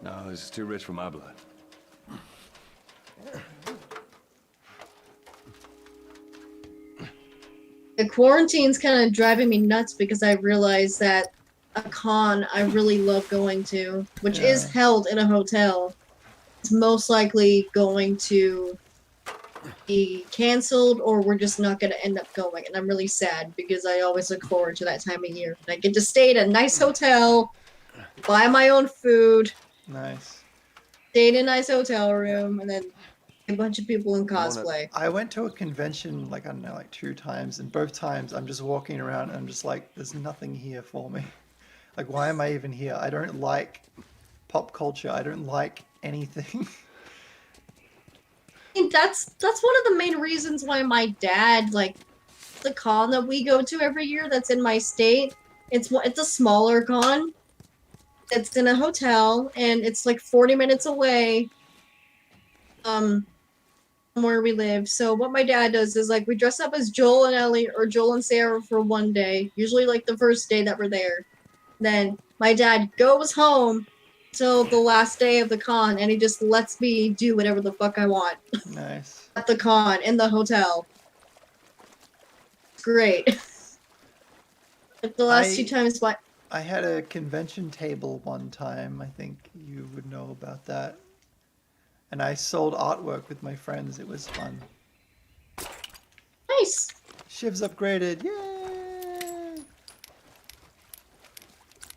No, this is too rich for my blood. The quarantine's kind of driving me nuts because I realized that a con I really love going to, which is held in a hotel, is most likely going to be canceled or we're just not going to end up going. And I'm really sad because I always look forward to that time of year. I get to stay at a nice hotel, buy my own food, Nice. stay in a nice hotel room, and then a bunch of people in cosplay. I went to a convention like, I don't know, like 2 times, and both times I'm just walking around and I'm just like, there's nothing here for me. Like, why am I even here? I don't like pop culture. I don't like anything. I think that's one of the main reasons why my dad, like, the con that we go to every year that's in my state, it's a smaller con. It's in a hotel, and it's like 40 minutes away from where we live. So what my dad does is, like, we dress up as Joel and Ellie or Joel and Sarah for one day, usually like the first day that we're there. Then my dad goes home till the last day of the con, and he just lets me do whatever the fuck I want Nice. at the con in the hotel. It's great. Like the last 2 times, what? I had a convention table one time. I think you would know about that. And I sold artwork with my friends. It was fun. Nice. Shiv's upgraded.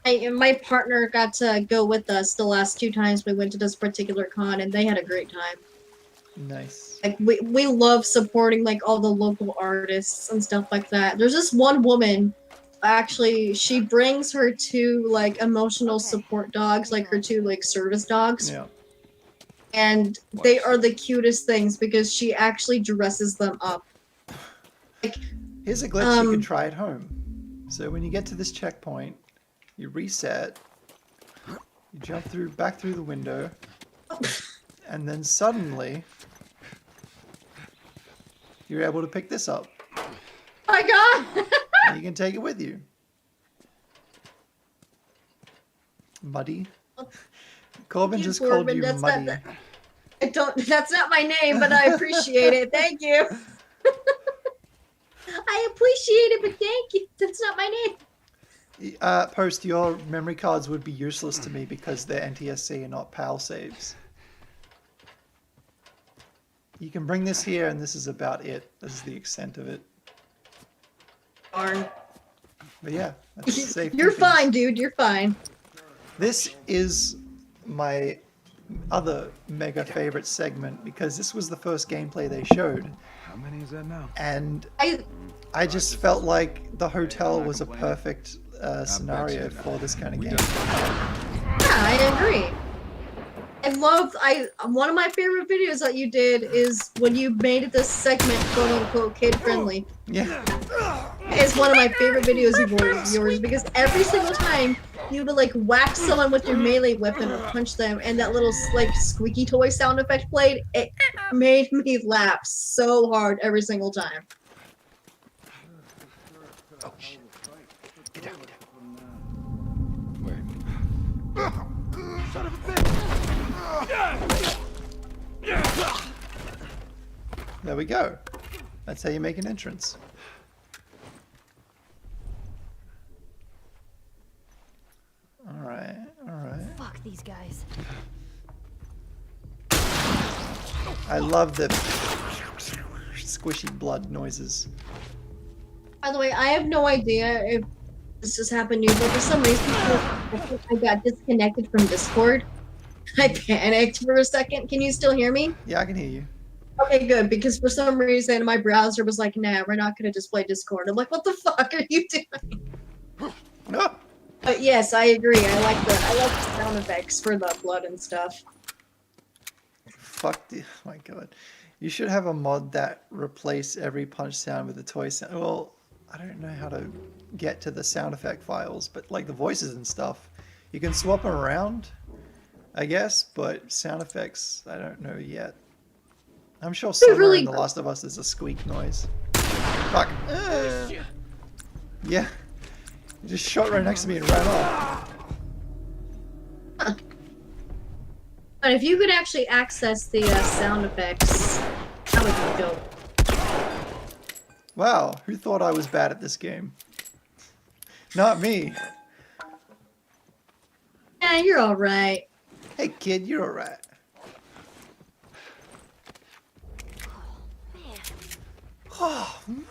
Yay! My partner got to go with us the last 2 times we went to this particular con, and they had a great time. Nice. Like we love supporting like all the local artists and stuff like that. There's this one woman, actually, she brings her 2 like emotional support dogs, like her 2 like service dogs. Yeah. And they are the cutest things because she actually dresses them up. Like, Here's a glitch you can try at home. So when you get to this checkpoint, you reset, you jump back through the window, and then suddenly you're able to pick this up. oh my god! And you can take it with you. Muddy. Corbin just called you Muddy. That's not my name, but I appreciate it. Thank you. I appreciate it, but thank you. That's not my name. Post, your memory cards would be useless to me because they're NTSC and not PAL saves. You can bring this here, and this is about it. This is the extent of it. Darn. But yeah, that's safe. You're pickings. fine, dude. You're fine. This is my other mega favorite segment because this was the first gameplay they showed. How many is that now? And I just felt like the hotel was a perfect scenario for this kind of game. Yeah, I agree. One of my favorite videos that you did is when you made this segment quote unquote kid friendly. Yeah. It's one of my favorite videos of yours because every single time you would like whack someone with your melee weapon or punch them and that little like squeaky toy sound effect played, it made me laugh so hard every single time. Oh shit. Get down, Wait. Son of a bitch! There we go. That's how you make an entrance. Alright, alright. Fuck these guys. I love the squishy blood noises. By the way, I have no idea if this has happened to you, but for some reason I got disconnected from Discord. I panicked for a second. Can you still hear me? Yeah, I can hear you. Okay, good, because for some reason my browser was like, nah, we're not going to display Discord. I'm like, what the fuck are you doing? No. But yes, I agree. I like the sound effects for the blood and stuff. Fuck the, oh my god. You should have a mod that replace every punch sound with a toy sound. Well, I don't know how to get to the sound effect files, but like the voices and stuff, you can swap them around, I guess, but sound effects, I don't know yet. I'm sure somewhere in The Last of Us there's a squeak noise. Fuck. Yeah. You just shot right next to me and ran off. Huh. But if you could actually access the sound effects, that would be dope. Wow, who thought I was bad at this game? Not me. Yeah, you're alright. Hey kid, you're alright. Oh man.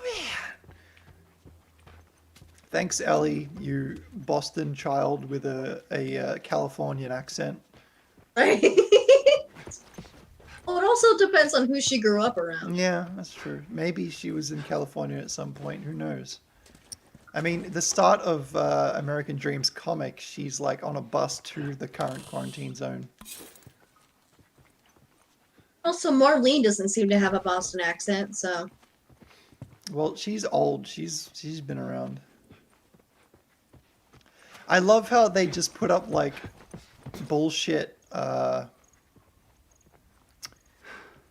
Thanks, Ellie, you Boston child with a Californian accent. Right? Well, it also depends on who she grew up around. Yeah, that's true. Maybe she was in California at some point. Who knows? I mean, the start of American Dreams comic, she's like on a bus to the current quarantine zone. Also, Marlene doesn't seem to have a Boston accent, so... Well, she's old. She's been around. I love how they just put up like bullshit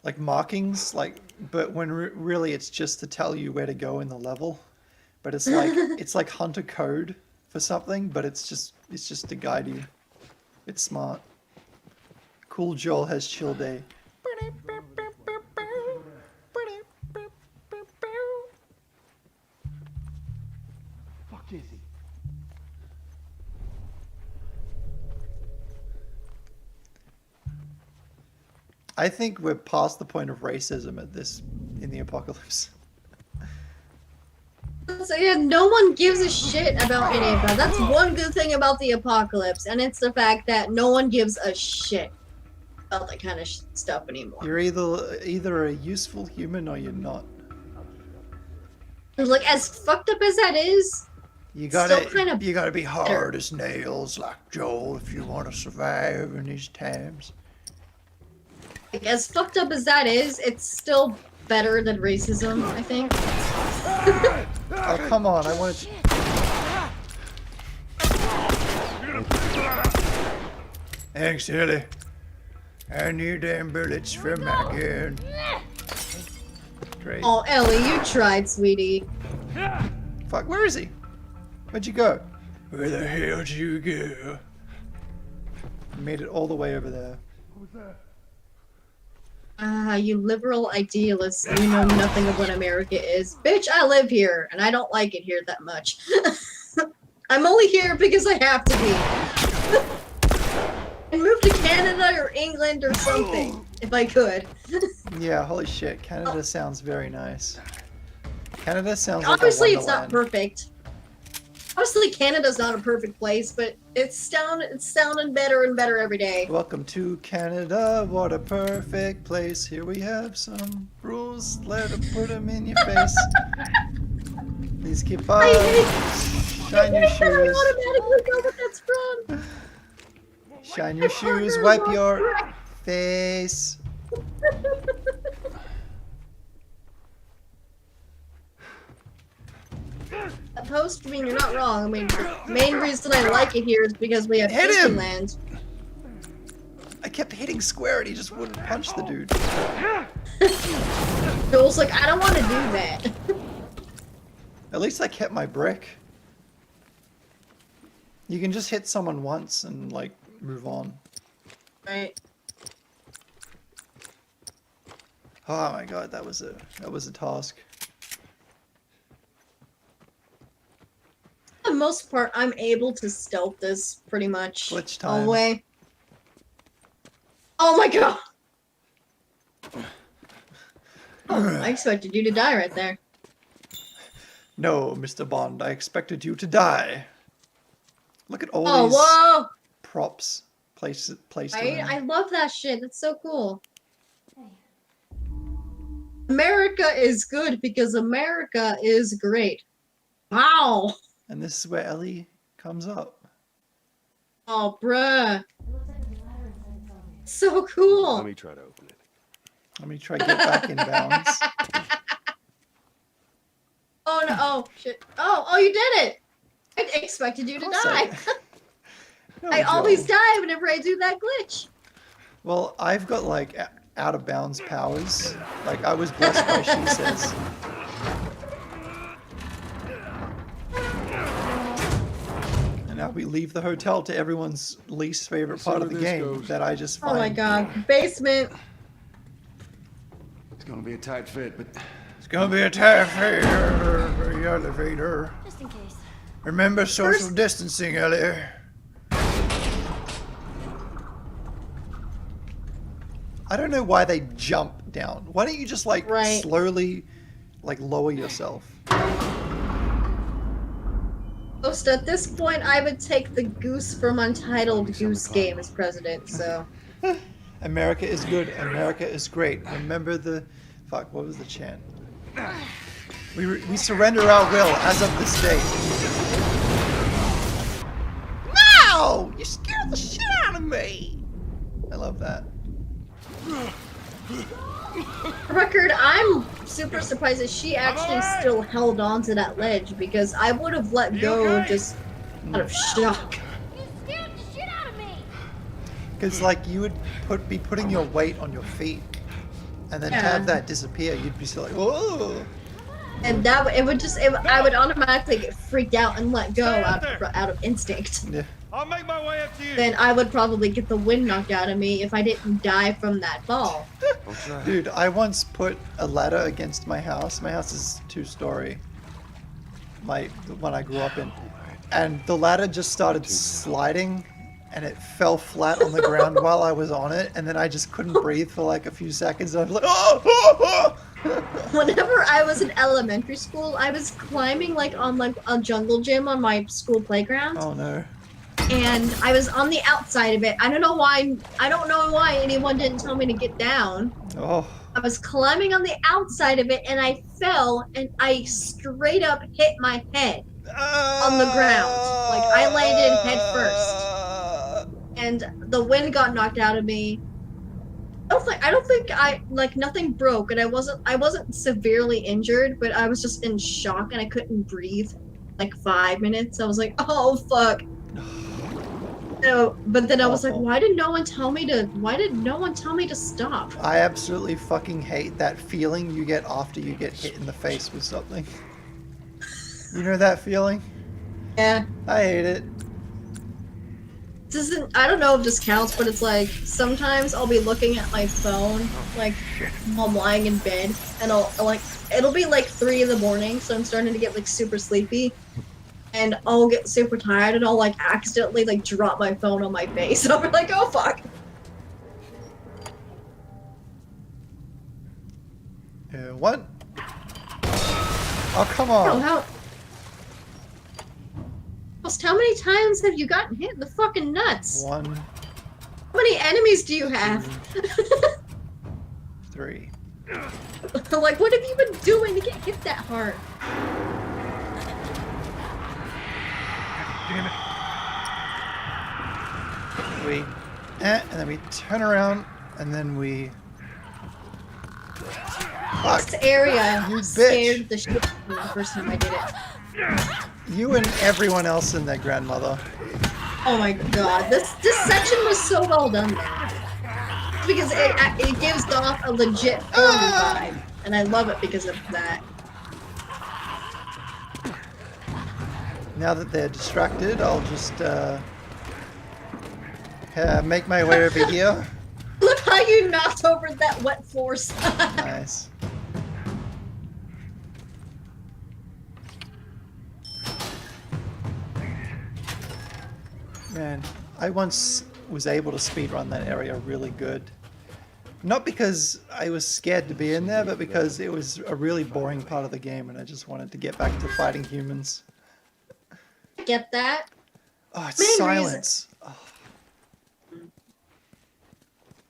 like markings, like, but when really it's just to tell you where to go in the level. But it's like it's like hunter code for something, but it's just to guide you. It's smart. Cool Joel has chill day. Fuck is he? I think we're past the point of racism in the apocalypse. So yeah, no one gives a shit about any of that. That's one good thing about the apocalypse, and it's the fact that no one gives a shit about that kind of stuff anymore. You're either a useful human or you're not. Like, as fucked up as that is, You gotta be hard as nails like Joel if you want to survive in these times. like, as fucked up as that is, it's still better than racism, I think. Oh, come on, I wanted to... Thanks, Ellie. I need them bullets from my gun. Great. Oh, Ellie, you tried, sweetie. Fuck, where is he? Where'd you go? Where the hell did you go? You made it all the way over there. Ah, you liberal idealists, you know nothing of what America is. Bitch, I live here, and I don't like it here that much. I'm only here because I have to be. And move to Canada or England or something, if I could. Yeah, holy shit, Canada sounds very nice. Canada sounds like Obviously, a it's not wonderland. perfect. Obviously, Canada's not a perfect place, but it's sounding better and better every day. Welcome to Canada, what a perfect place. Here we have some rules, put them in your face. Please keep on. Shine your I shoes. automatically know what that's from. Shine your shoes, wipe your face. Post, I mean, you're not wrong. I mean, the main reason I like it here is because we have Hit him! Disneyland. I kept hitting square and he just wouldn't punch the dude. Joel's like, I don't want to do that. At least I kept my brick. You can just hit someone once and, like, move on. Right. Oh my god, that was a task. For the most part, I'm able to stealth this pretty much Glitch all time. the way. Oh my god! Oh, I expected you to die right there. No, Mr. Bond, I expected you to die. Look at all Oh, these whoa! props placed I in. love that shit. That's so cool. America is good because America is great. Wow. And this is where Ellie comes up. Oh, bruh. So cool. Let me try to open it. Let me try to get back in bounds. Oh no! Oh shit! Oh, you did it! I expected you to die. No, I Joel. always die whenever I do that glitch. Well, I've got like out of bounds powers. Like I was blessed by she says. And now we leave the hotel to everyone's least favorite part of the game that I just find. Oh my god! Basement. It's gonna be a tight fit, but It's gonna be a tight fit for the elevator. Just in case. Remember social distancing, Ellie. I don't know why they jump down. Why don't you just like slowly like lower yourself? Most at this point, I would take the goose from Untitled Goose Game as president. So. America is good. America is great. Remember the fuck. What was the chant? We surrender our will as of this day. No! You scared the shit out of me. I love that. Record, I'm super surprised that she actually still held on to that ledge because I would have let go just out of shock. You scared the shit out of me! Because like you would be putting your weight on your feet, and then to have that disappear, you'd be so like, whoa. And that I would automatically get freaked out and let go out of instinct. Yeah. I'll make my way up to you. Then I would probably get the wind knocked out of me if I didn't die from that fall. Dude, I once put a ladder against my house. My house is 2-story. The one I grew up in. And the ladder just started sliding and it fell flat on the ground while I was on it, and then I just couldn't breathe for like a few seconds. I was like, oh! Whenever I was in elementary school, I was climbing like on like a jungle gym on my school playground. Oh no. And I was on the outside of it. I don't know why anyone didn't tell me to get down. Oh. I was climbing on the outside of it and I fell and I straight up hit my head on the ground. Like I landed head first. And the wind got knocked out of me. I don't think nothing broke, and I wasn't severely injured, but I was just in shock and I couldn't breathe like 5 minutes. I was like, oh fuck. So, but then I was like, why did no one tell me to stop? I absolutely fucking hate that feeling you get after you get hit in the face with something. You know that feeling? Yeah. I hate it. I don't know if this counts, but it's like sometimes I'll be looking at my phone like while I'm lying in bed, and it'll be like 3 in the morning, so I'm starting to get like super sleepy, and I'll get super tired and I'll like accidentally like drop my phone on my face, and I'll be like, oh fuck. What? Oh come on! How many times have you gotten hit in the fucking nuts? 1. How many enemies do you have? 3. Like, what have you been doing to get hit that hard? And then we turn around, and then we... This area you scared bitch. the shit out of me the first time I did it. You and everyone else and their grandmother. Oh my god, this section was so well done because it gives off a legit horror vibe, and I love it because of that. Now that they're distracted, I'll just make my way over here. Look how you knocked over that wet floor slide. Nice. Man, I once was able to speedrun that area really good. Not because I was scared to be in there, but because it was a really boring part of the game and I just wanted to get back to fighting humans. Get that? Oh, it's silence. Oh.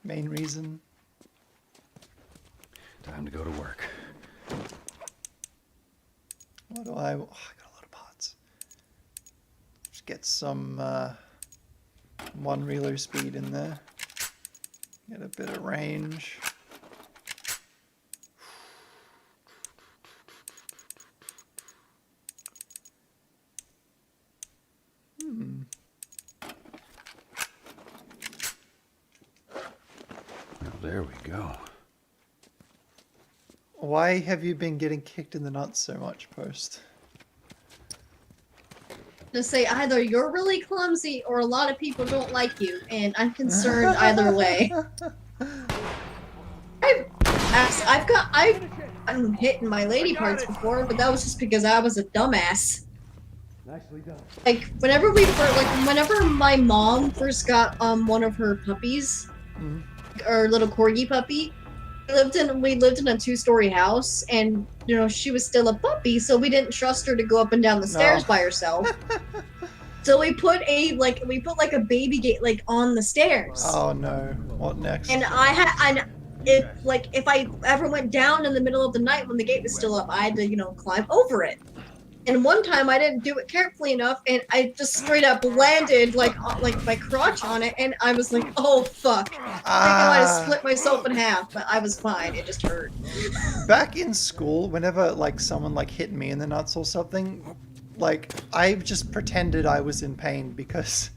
main reason. Time to go to work. What do I... Oh, I got a lot of pots. Just get some 1 reload speed in there. Get a bit of range. Well, there we go. Why have you been getting kicked in the nuts so much, Post? To say either you're really clumsy or a lot of people don't like you, and I'm concerned either way. I've hit my lady parts before, but that was just because I was a dumbass. Nicely done. Like whenever my mom first got one of her puppies, our little corgi puppy, we lived in a 2-story house, and you know she was still a puppy, so we didn't trust her to go up and down the stairs by herself. So we put a baby gate like on the stairs. Oh no! What next? And if I ever went down in the middle of the night when the gate was still up, I had to climb over it. And one time I didn't do it carefully enough, and I just straight up landed like my crotch on it, and I was like, oh fuck! I think I might have split myself in half, but I was fine. It just hurt. Back in school, whenever like someone like hit me in the nuts or something, like I just pretended I was in pain because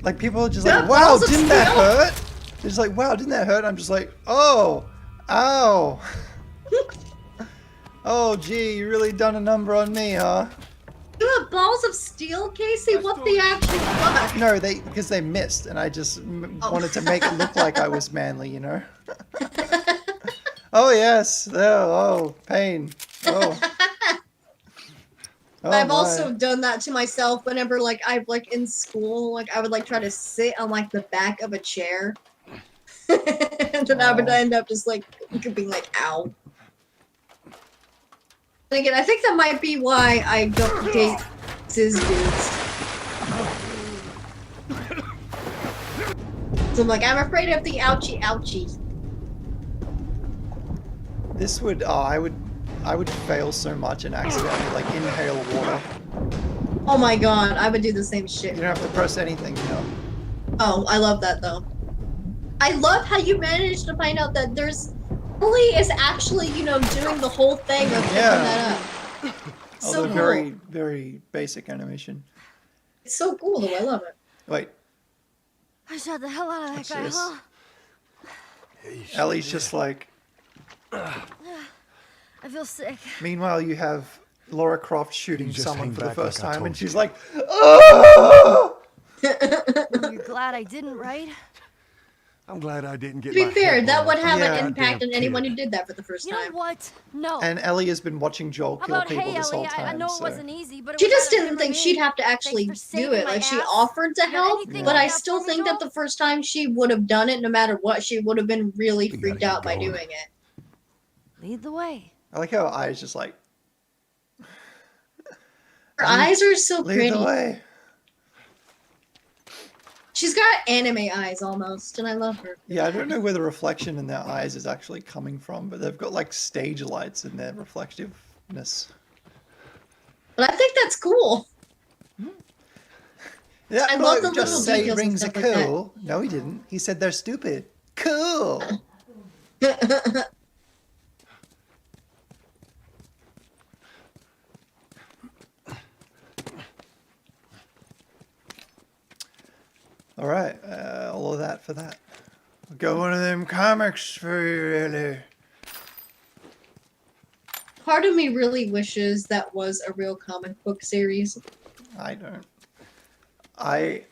like people are just like, wow, didn't that hurt? They're just like, wow, didn't that hurt? I'm just like, oh, ow. Oh, gee, you really done a number on me, huh? You have balls of steel, Casey? What the actual fuck? No, because they missed, and I just wanted to make it look like I was manly, you know? Oh, yes. Oh, pain. Oh. Oh, I've also done that to myself whenever, like, in school, like, I would, like, try to sit on, like, the back of a chair. And then I would end up just, like, being like, ow. And again, I think that might be why I don't date cis dudes. So I'm like, I'm afraid of the ouchie ouchie. This would, I would fail so much and accidentally, like, inhale water. Oh my god, I would do the same shit. You don't have to press anything, you know? Oh, I love that, though. I love how you managed to find out that Ellie is actually, doing the whole thing of picking that up. So Although cool. very, very basic animation. It's so cool, though. I love it. Wait, I shot the hell out of that what's guy, this? huh? Ellie's just like... I feel sick. Meanwhile, you have Laura Croft shooting just someone hang for the back like first I time, told and she's you. like, "Oh!" You're glad I didn't, right? I'm glad I didn't get To be my fair, head that blown would off have Yeah. an impact on Goddamn anyone kid. who did that for the first You know time. what? No. And Ellie has been watching Joel How kill about, people hey, this whole Ellie, time. I know so. it wasn't easy, but it She was just out of didn't good think she'd revenge. have to actually Thanks for do saving it. my Like, she ass. offered to Got help, anything but lined I up still for me, think that Joel? the first time she would have done it, no matter what, she would have been really We freaked gotta out get by going. doing it. Lead the way. I like how her eyes just like, Her eyes are so lead pretty. the way. She's got anime eyes almost, and I love her. Yeah, I don't know where the reflection in their eyes is actually coming from, but they've got like stage lights in their reflectiveness. But I think that's cool. That I love bloke the just little say details and rings are stuff like that. cool. No, he didn't. He said they're stupid. Cool. All right, all of that for that. We'll go one of them comics for you, really. Part of me really wishes that was a real comic book series. I don't. I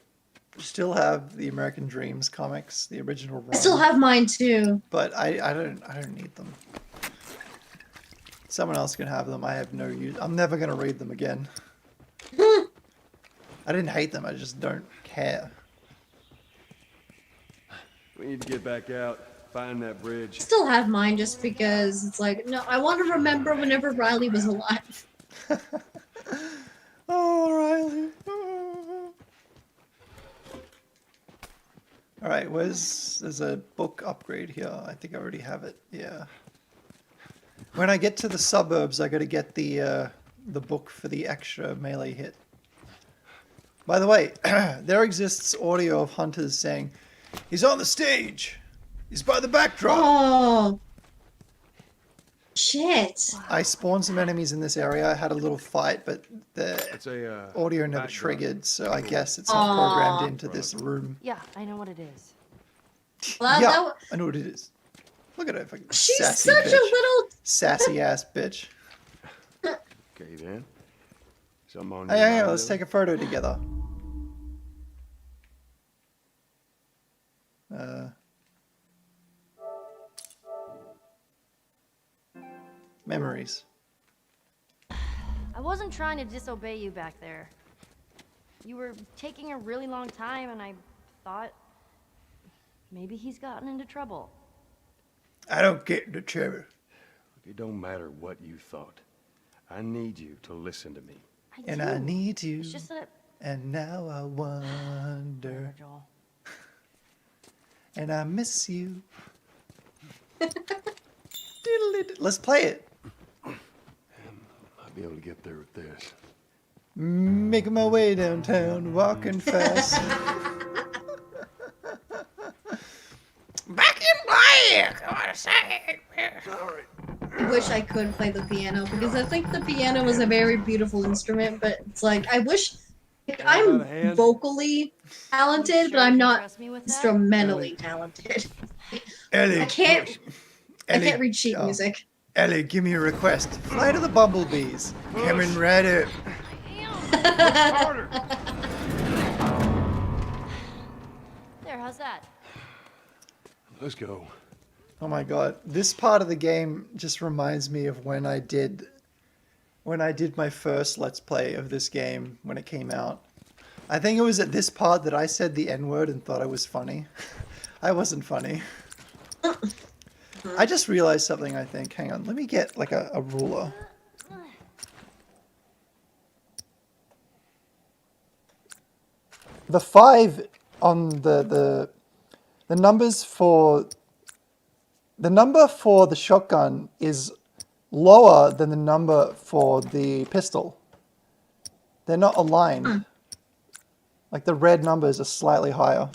still have the American Dreams comics, the original run. I still have mine too. But I don't need them. Someone else can have them. I have no use. I'm never gonna read them again. I didn't hate them. I just don't care. We need to get back out, find that bridge. I still have mine just because it's like, no, I want to remember whenever Riley was alive. Oh, Riley. Alright, there's a book upgrade here. I think I already have it. Yeah. When I get to the suburbs, I gotta get the book for the extra melee hit. By the way, there exists audio of hunters saying, "He's on the stage! He's by the backdrop!" Oh. Shit. I spawned some enemies in this area. I had a little fight, but the It's a audio never backdrop. triggered, so I guess it's not programmed into this room. Yeah, I know what it is. Well, Yeah, that, I know what it is. Look at her, fucking she's sassy such bitch. a little. Sassy ass bitch. Okay then. Something on Hey, your hang on, mind, let's though? take a photo together. Memories. I wasn't trying to disobey you back there. You were taking a really long time, and I thought maybe he's gotten into trouble. I don't get the trouble. It don't matter what you thought. I need you to listen to me. And do. I need you. It's just that. And now I wonder. Joel. And I miss you. Diddle-did. Let's play it. I'll be able to get there with this. Making my way downtown, walking fast. Back in black, I want to say. I wish I could play the piano because I think the piano is a very beautiful instrument, but it's like I wish like, How about a I'm hand? vocally talented, but Sure you I'm can not trust me with that? instrumentally talented. Ellie, I can't read sheet oh, music. Ellie, give me a request. Fly to the bumblebees. Coming right up. Harder! There, how's that? Let's go. Oh my god, this part of the game just reminds me of when I did my first Let's Play of this game when it came out. I think it was at this part that I said the N-word and thought I was funny. I wasn't funny. I just realized something, I think. Hang on, let me get like a ruler. The 5 on the numbers for the number for the shotgun is lower than the number for the pistol. They're not aligned. Like the red numbers are slightly higher.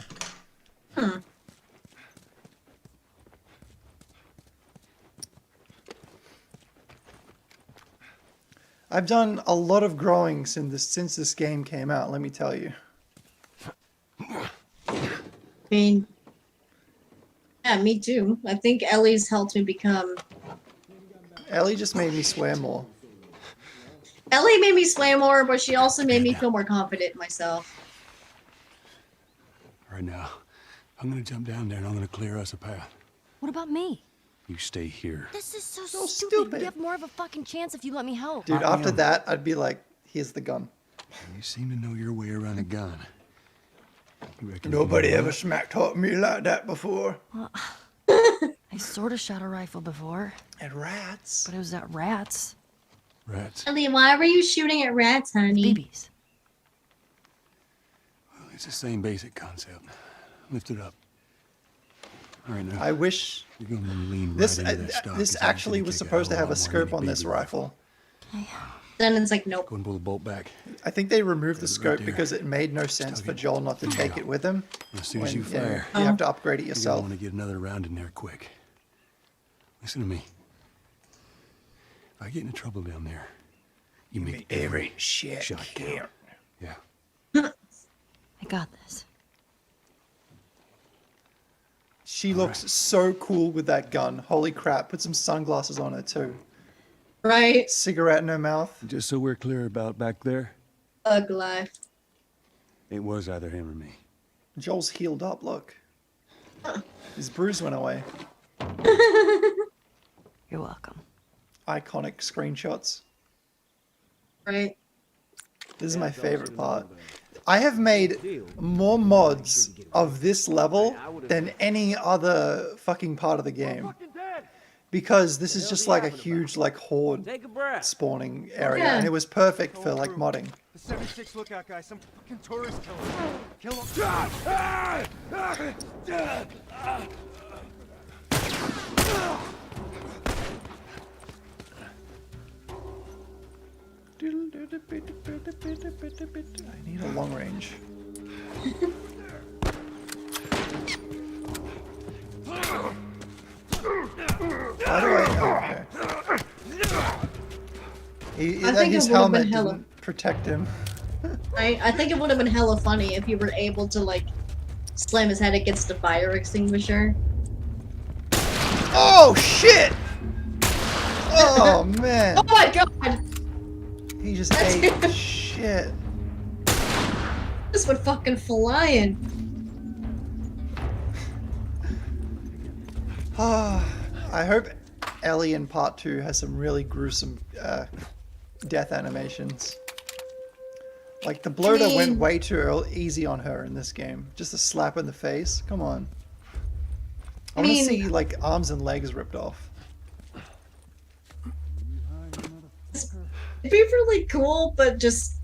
I've done a lot of growing since this game came out, let me tell you. I mean, yeah, me too. I think Ellie's helped me become. Ellie just made me swear more. Ellie made me sway more, but she also made me feel more confident in myself. Right now, I'm gonna jump down there and I'm gonna clear us a path. What about me? You stay here. This is so So stupid. stupid. You have more of a fucking chance if you let me help. Dude, I after am. that, I'd be like, here's the gun. You seem to know your way around a gun. You reckon Nobody you know ever what? smack talked me like that before. I sort of shot a rifle before, And rats. but it was at rats. Rats. Ellie, why were you shooting at rats, honey? Babies. Well, it's the same basic concept. Lift it up. All right, now. I wish You're gonna lean this right into that stock. this 'cause I'm actually gonna was kick out supposed to a have a lot more scope than on this baby rifle. Then it's like, nope. Go and pull the bolt back. I think they removed the Right scope there. because it made no sense for Joel not to take it with him. As soon When, as you you know, fire, you have to upgrade it you're gonna yourself. want to get another round in there quick. Listen to me. If I get into trouble down there, you make every shit shot count. Yeah. I got this. She looks so cool with that gun. Holy crap. Put some sunglasses on her too. Right? Cigarette in her mouth. Just so we're clear about back there, Bug life. it was either him or me. Joel's healed up, look. His bruise went away. You're welcome. Iconic screenshots. Right? This is my favorite part. I have made more mods of this level than any other fucking part of the game. Fucking dead! because this is just like a huge like horde Take a breath. spawning area, Yeah. and it was perfect for like modding. The 76 lookout guy, some fucking tourist killer. Kill him. I need a long range. How do I? Oh, okay. I think His it would've been helmet hella- didn't protect him. I think it would have been hella funny if you were able to like slam his head against the fire extinguisher. Oh shit! Oh man! Oh my god! He just ate shit. This went fucking flying. I hope Ellie in part 2 has some really gruesome death animations. Like the bloater went way too easy on her in this game. Just a slap in the face. Come on. I want to see like arms and legs ripped off. It'd be really cool, but just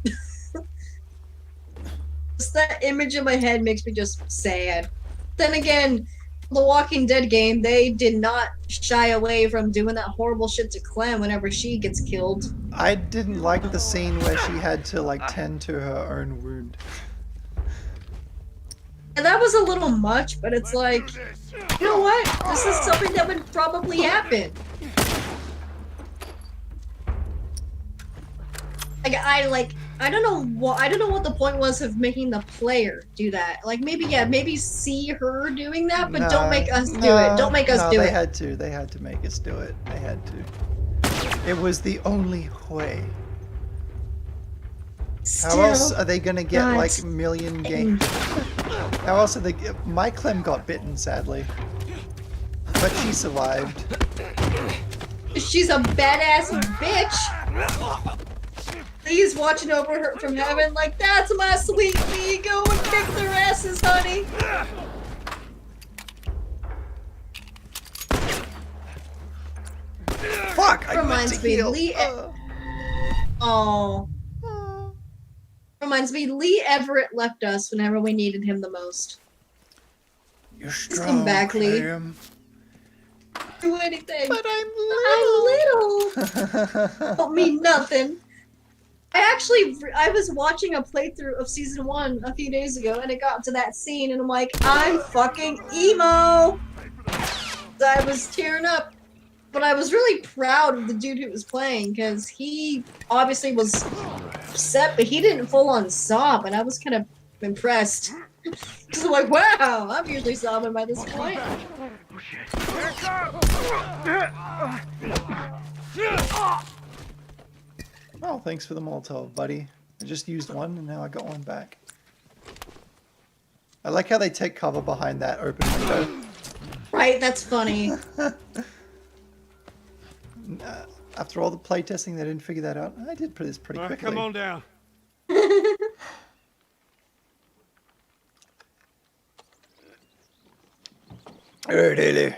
just that image in my head makes me just sad. Then again, the Walking Dead game, they did not shy away from doing that horrible shit to Clem whenever she gets killed. I didn't like the scene where she had to like tend to her own wound. And that was a little much, but it's like, you know what? This is something that would probably happen. I don't know what the point was of making the player do that. Like maybe see her doing that, but don't make us do it. Don't make us do they it. they had to make us do it. They had to. It was the only way. How else are they gonna get like a million games? How else are they? My Clem got bitten, sadly, but she survived. She's a badass bitch. He's watching over her from heaven like, that's my sweet pea, go and kick their asses, honey. Fuck! I meant Reminds to me, heal. Lee. Oh. Reminds me, Lee Everett left us whenever we needed him the most. You're come strong, back, Lee. Clem. Do anything. But I'm little. Don't mean nothing. I was watching a playthrough of season 1 a few days ago, and it got to that scene, and I'm like, I'm fucking emo. I was tearing up, but I was really proud of the dude who was playing because he obviously was upset, but he didn't full on sob, and I was kind of impressed. Because I'm like, wow, I'm usually sobbing by this point. Oh, thanks for the Molotov, buddy. I just used one and now I got one back. I like how they take cover behind that open window. Right, that's funny. After all the playtesting, they didn't figure that out. I did this pretty All right, quickly. come on down. Hey, Daily.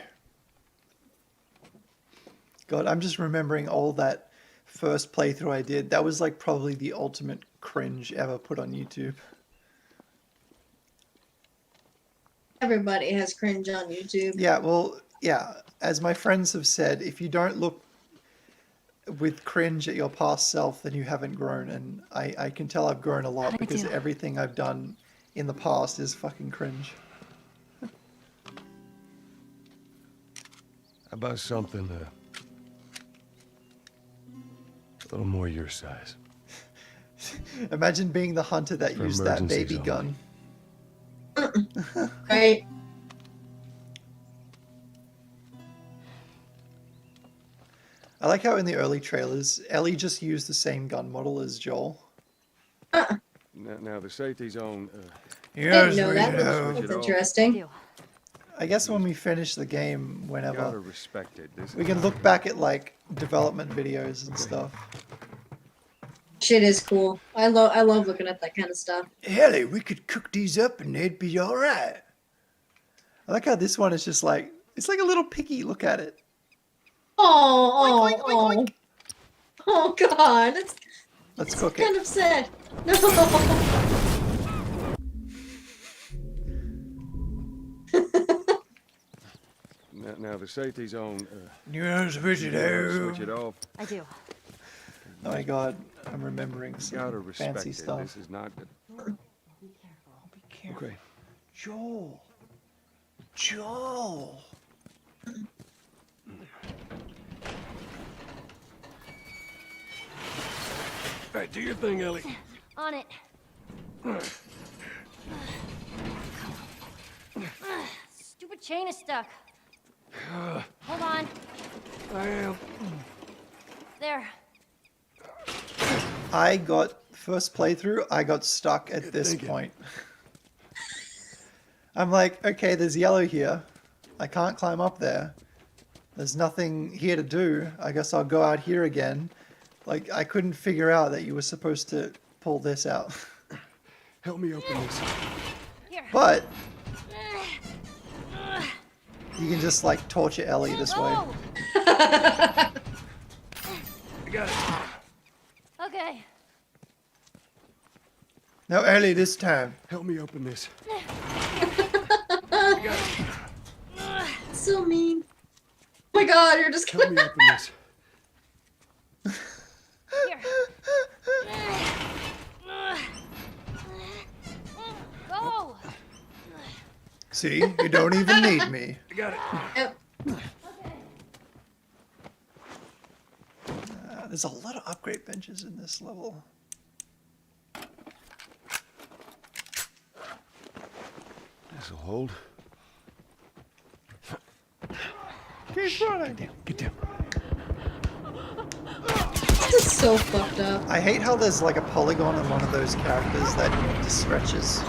God, I'm just remembering all that first playthrough I did. That was like probably the ultimate cringe ever put on YouTube. Everybody has cringe on YouTube. Yeah, well, yeah. As my friends have said, if you don't look with cringe at your past self, then you haven't grown. And I can tell I've grown a lot because everything I've done in the past is fucking cringe. How about something a little more your size? Imagine being the hunter that For used that emergencies baby only. gun. Right. I like how in the early trailers, Ellie just used the same gun model as Joel. Now the safety zone. Didn't know that. know. That's interesting. I guess when we finish the game, Gotta whenever, respect it. This we can look back at like development videos and stuff. Shit is cool. I love looking at that kind of stuff. Ellie, we could cook these up and they'd be alright. I like how this one is just like, it's like a little piggy, look at it. Oh, Oink, oink, oink, oink. Oh God, Let's it's cook kind it. of sad. No. Now the safety's on. You know, switch it You know how to switch out. it off. I do. Oh my god, I'm remembering Gotta some respect fancy it. stuff. This is not. Be careful. Okay. Joel. Joel. All right, do your thing, Ellie. On it. Stupid chain is stuck. Hold on. I am. There. I got first playthrough. I got stuck at this thinking. point. I'm like, okay, there's yellow here. I can't climb up there. There's nothing here to do. I guess I'll go out here again. Like, I couldn't figure out that you were supposed to pull this out. Help me open this. Here. But you can just like torture Ellie this way. Oh! I got it. Okay. No, Ellie, this time. Help me open this. So mean. Oh my God, you're just Help me open this. Here. Go! See, you don't even need me. I got it. Yep. There's a lot of upgrade benches in this level. This'll hold. Keep running. Get down. This is so fucked up. I hate how there's like a polygon on one of those characters that just stretches.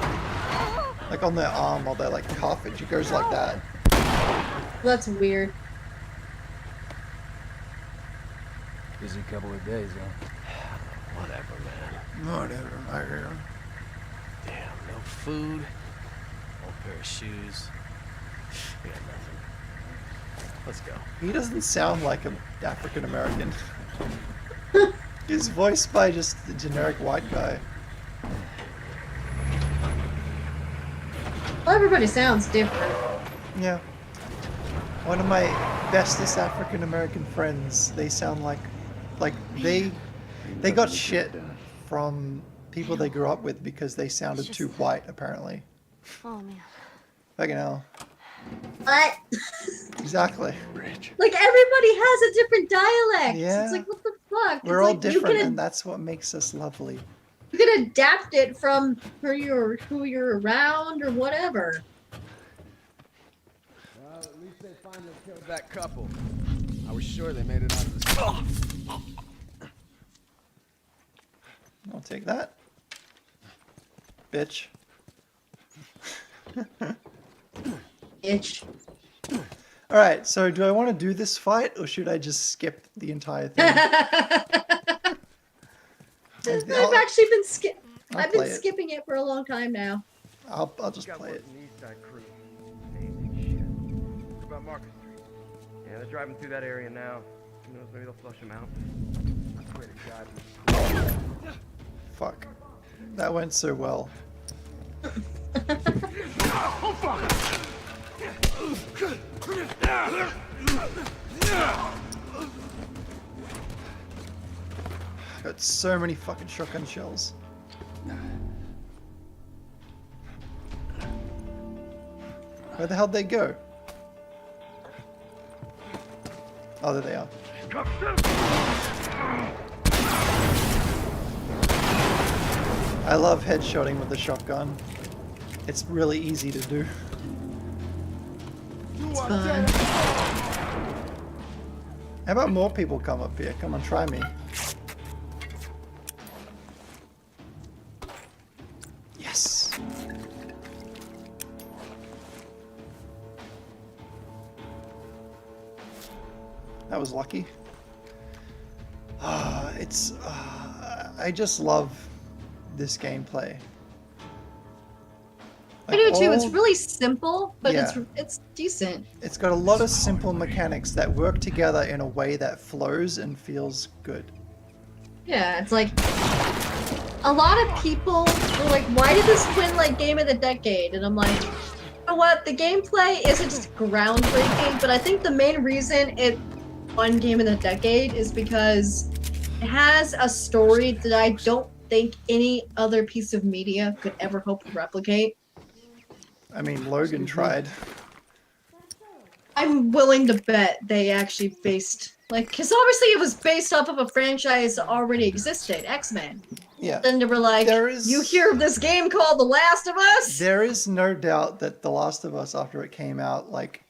Like on their arm or their like cuff, it goes like that. That's weird. Busy couple of days, huh? Whatever, man. Whatever, I hear. Damn, no food, old pair of shoes. We got nothing. Let's go. He doesn't sound like an African American. He's voiced by just a generic white guy. Well, everybody sounds different. Yeah. One of my bestest African American friends, they sound like they got shit from people they grew up with because they sounded too white, apparently. Oh man. Fucking hell. What? Exactly. Like everybody has a different dialect. Yeah. It's like what the fuck? We're It's all like, different, You can, and that's what makes us lovely. you can adapt it from who you're around or whatever. Well, at least they finally killed that couple. I was sure they made it out of the stuff. I'll take that. Bitch. Bitch. Alright, so do I want to do this fight, or should I just skip the entire thing? I've actually been I've been play it. skipping it for a long time now. I'll just play it. East Side crew. Amazing shit. What about Market Street? Yeah, they're driving through that area now. Who knows, maybe they'll flush them out. I swear to God. Fuck. That went so well. Got so many fucking shotgun shells. Where the hell'd they go? Oh, there they are. I love headshotting with the shotgun. It's really easy to do. It's fun. How about more people come up here? Come on, try me. Yes. That was lucky. I just love this gameplay. I do too. It's really simple, but Yeah. it's decent. It's got a lot of simple mechanics that work together in a way that flows and feels good. Yeah, it's like a lot of people were like, "Why did this win like Game of the Decade?" And I'm like, you know what? The gameplay isn't just groundbreaking, but I think the main reason it won Game of the Decade is because it has a story that I don't think any other piece of media could ever hope to replicate. I mean, Logan tried. I'm willing to bet they actually based, like, because obviously it was based off of a franchise that already existed, X-Men. Yeah. Then they were like, you hear of this game called The Last of Us? There is no doubt that The Last of Us, after it came out, like,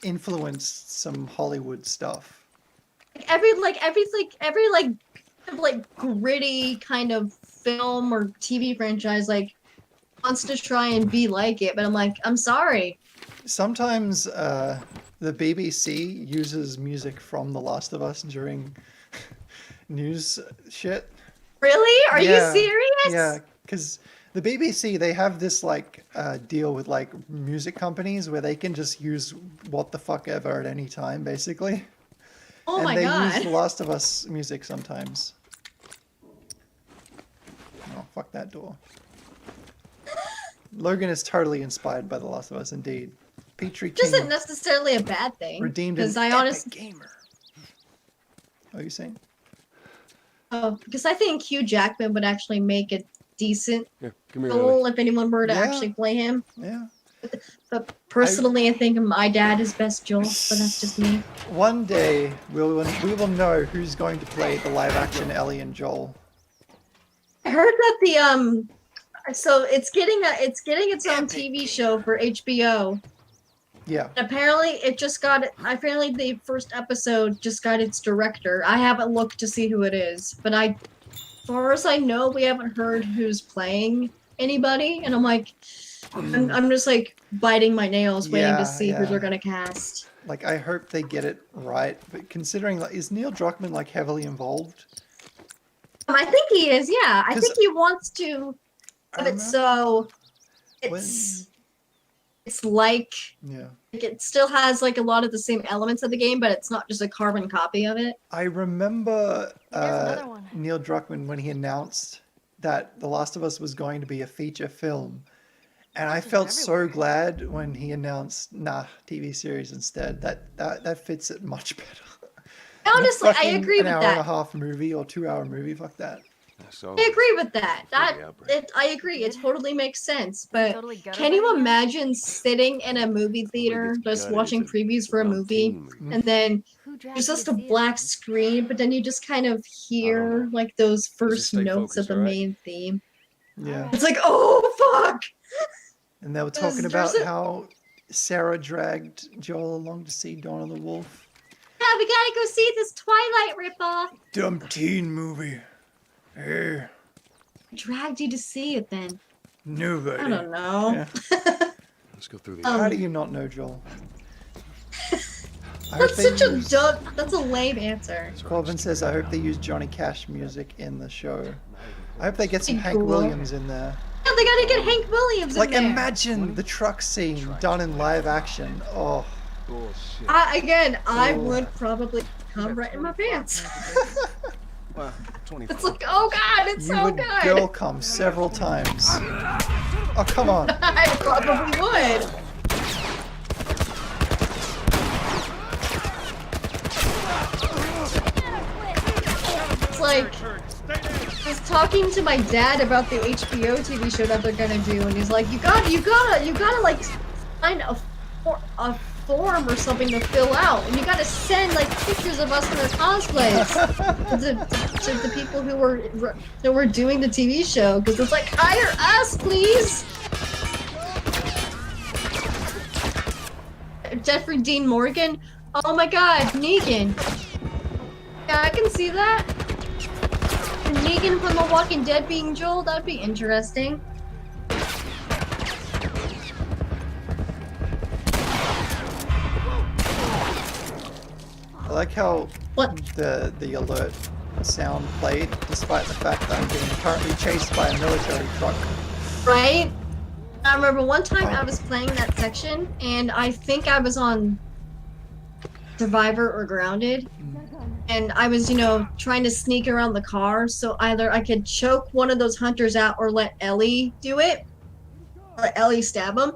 influenced some Hollywood stuff. Every gritty kind of film or TV franchise, like, wants to try and be like it, but I'm like, I'm sorry. Sometimes the BBC uses music from The Last of Us during news shit. Really? Are you serious? Yeah, because the BBC, they have this like deal with like music companies where they can just use what the fuck ever at any time, basically. Oh my god. And they use The Last of Us music sometimes. Oh, fuck that door. Logan is totally inspired by The Last of Us, indeed. Petrie King isn't necessarily a bad thing. redeemed an epic gamer. What are you saying? Oh, because I think Hugh Jackman would actually make a decent Here, come here, role if anyone were to actually play him. Yeah. But personally, I think my dad is best Joel, but that's just me. One day we will know who's going to play the live action Ellie and Joel. I heard that so it's getting its own TV show for HBO. Yeah. And apparently apparently the first episode just got its director. I haven't looked to see who it is, but as far as I know, we haven't heard who's playing anybody, and I'm like, I'm just like biting my nails waiting to see who they're gonna cast. Like, I hope they get it right, but considering, like, is Neil Druckmann like heavily involved? I think he is, yeah. I think he wants to have it so it's like it still has like a lot of the same elements of the game, but it's not just a carbon copy of it. I remember Neil Druckmann when he announced that The Last of Us was going to be a feature film. And I felt so glad when he announced, TV series instead. That fits it much better. Honestly, I agree with that. An hour and a half movie or 2 hour movie, fuck that. I agree with that. I agree. It totally makes sense. But can you imagine sitting in a movie theater just watching previews for a movie, and then there's just a black screen, but then you just kind of hear like those first notes of the main theme. Yeah. It's like, oh fuck. And they were talking about how Sarah dragged Joel along to see Dawn of the Wolf. Yeah, we gotta go see this Twilight ripoff. Dumb teen movie. Hey. Dragged you to see it then? Nobody. I don't know. Yeah. Let's go through the. How do you not know Joel? That's such a dumb. That's a lame answer. Corbin says, "I hope they use Johnny Cash music in the show. I hope they get some Hank Williams in there." Yeah, they gotta get Hank Williams in there. Like, imagine the truck scene done in live action. Oh. I would probably come right in my pants. It's like, oh god, it's so good. You would girl come several times. Oh, come on. I probably would. It's like, I was talking to my dad about the HBO TV show that they're gonna do, and he's like, you gotta like find a form or something to fill out, and you gotta send like pictures of us in our cosplays to the people who were doing the TV show, because it's like, hire us, please. Jeffrey Dean Morgan. Oh my God, Negan. Yeah, I can see that. And Negan from The Walking Dead being Joel, that'd be interesting. I like how the alert sound played, despite the fact that I'm being currently chased by a military truck. Right? I remember one time I was playing that section, and I think I was on Survivor or Grounded, and I was, trying to sneak around the car, so either I could choke one of those hunters out or let Ellie do it, let Ellie stab him.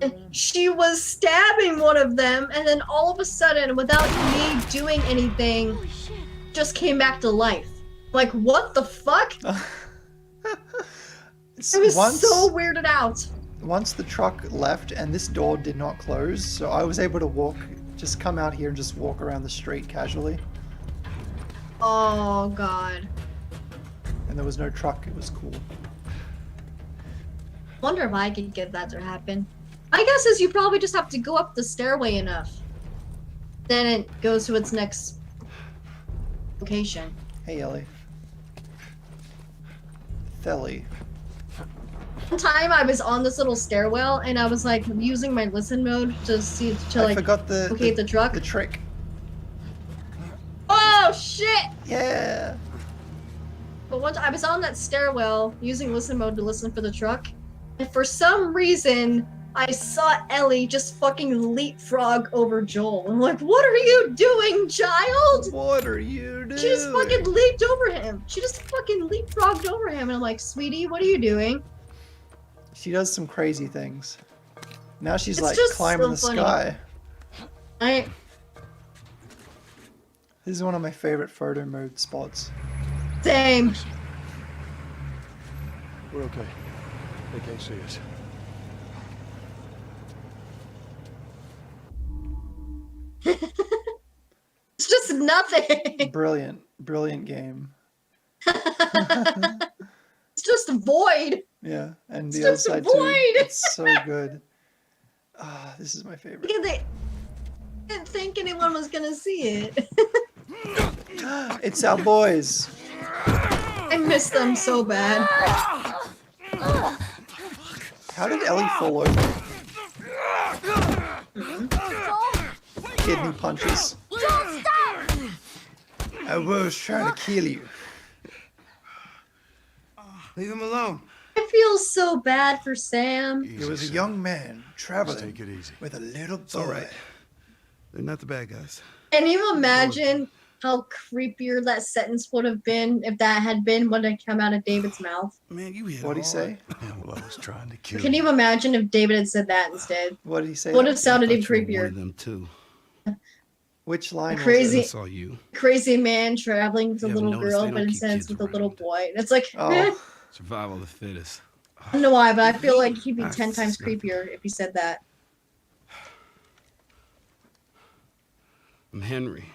And she was stabbing one of them, and then all of a sudden, without me doing anything, just came back to life. Like, what the fuck? I was so weirded out. Once the truck left and this door did not close, so I was able to just come out here and just walk around the street casually. Oh, God. And there was no truck, it was cool. Wonder if I could get that to happen. My guess is you probably just have to go up the stairway enough. Then it goes to its next location. Hey, Ellie. Thelly. One time I was on this little stairwell and I was like using my listen mode to see I forgot locate the truck. The trick. Oh shit! Yeah. But once I was on that stairwell using listen mode to listen for the truck, and for some reason I saw Ellie just fucking leapfrog over Joel. I'm like, what are you doing, child? What are you doing? She just fucking leaped over him. She just fucking leapfrogged over him, and I'm like, sweetie, what are you doing? She does some crazy things. Now she's It's like just climbing so the funny. sky. This is one of my favorite photo mode spots. Same. We're okay. They can't see us. It's just nothing. Brilliant game. It's just a void. Yeah, and It's the other just a side void. too. It's so good. Ah, this is my favorite. Yeah, they didn't think anyone was gonna see it. It's our boys. I miss them so bad. How did Ellie fall over? Kidney punches. Joel, stop! I was trying to kill you. Leave him alone. I feel so bad for Sam. He was a young man traveling Just take it easy. with a little boy. It's all right. They're not the bad guys. Can you imagine how creepier that sentence would have been if that had been what had come out of David's mouth? Man, you hit What'd he say? Yeah, well, I was trying to kill Can you imagine if David had said that instead? What did he say? Would have sounded even One of creepier. them too. Which line? was Crazy- it? I saw you. Crazy man traveling with a You haven't little noticed girl, they but don't keep instead it's kids with a little around. boy. And it's like, Oh, Survival of the fittest. I don't know why, but I feel like he'd be Ah, 10 times it's nothing. creepier if he said that. I'm Henry.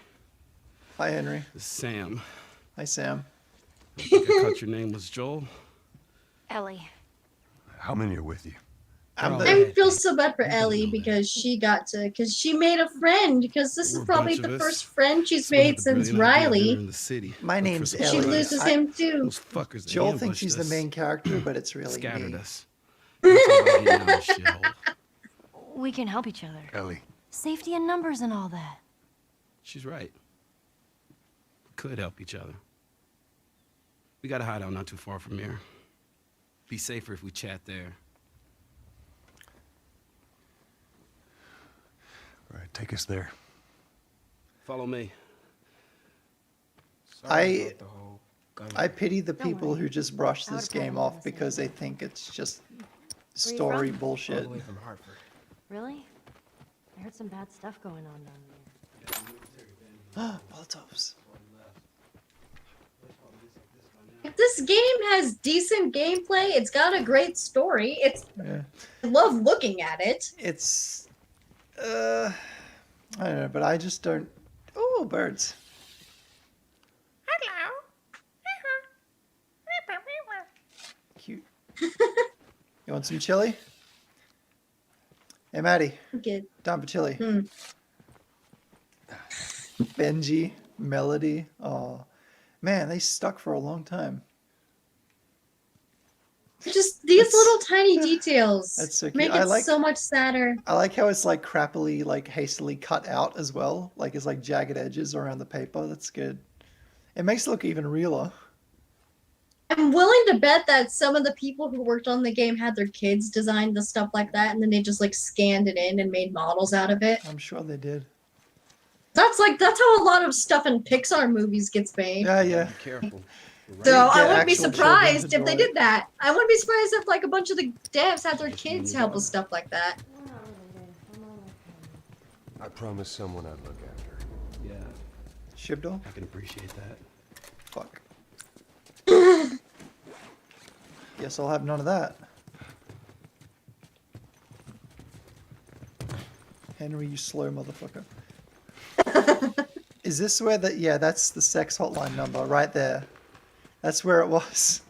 hi Henry. This is Sam. Hi Sam. I think I caught your name was Joel. Ellie. How many are with you? I'm Oh, the, I feel so bad for You didn't Ellie know that. because she made a friend, because this We're is a probably bunch of the us. first friend she's We had made the since brilliant idea of Riley. entering the city. My Look for name's some She Ellie. surprise. loses I- him too. Those fuckers that Joel thinks ambushed he's the us main character, but it's really scattered me. us. That's all about getting out of this shithole. We can help each other. Ellie. Safety in numbers and all that. She's right. We could help each other. We got a hideout not too far from here. Be safer if we chat there. All right, take us there. Follow me. I pity the Don't people worry. who just brush I this would've probably game done off the same because they thing. think it's just Where you story from? bullshit. from Hartford. Really? I heard some bad stuff going on down there. Molotovs. If this game has decent gameplay, it's got a great story. Yeah. I love looking at it. It's I don't know, but I just don't. Oh, birds. Cute. You want some chili? Hey, Maddie, Good. down for chili. Hmm. Benji, Melody. Oh, man, they stuck for a long time. Just these It's- little tiny details That's so cute. make I it like- so much sadder. I like how it's like crappily, like hastily cut out as well. Like it's like jagged edges around the paper. That's good. It makes it look even realer. I'm willing to bet that some of the people who worked on the game had their kids design the stuff like that, and then they just like scanned it in and made models out of it. I'm sure they did. That's how a lot of stuff in Pixar movies gets made. Yeah. Be careful. Right. So I Get wouldn't be actual surprised children if to they draw it. did that. I wouldn't be surprised if like a bunch of the devs had their kids help with stuff like that. I promised someone I'd look after. Yeah, Shibdol? I can appreciate that. Fuck. Guess I'll have none of that. Henry, you slow motherfucker. Is this where the... Yeah, that's the sex hotline number, right there. That's where it was.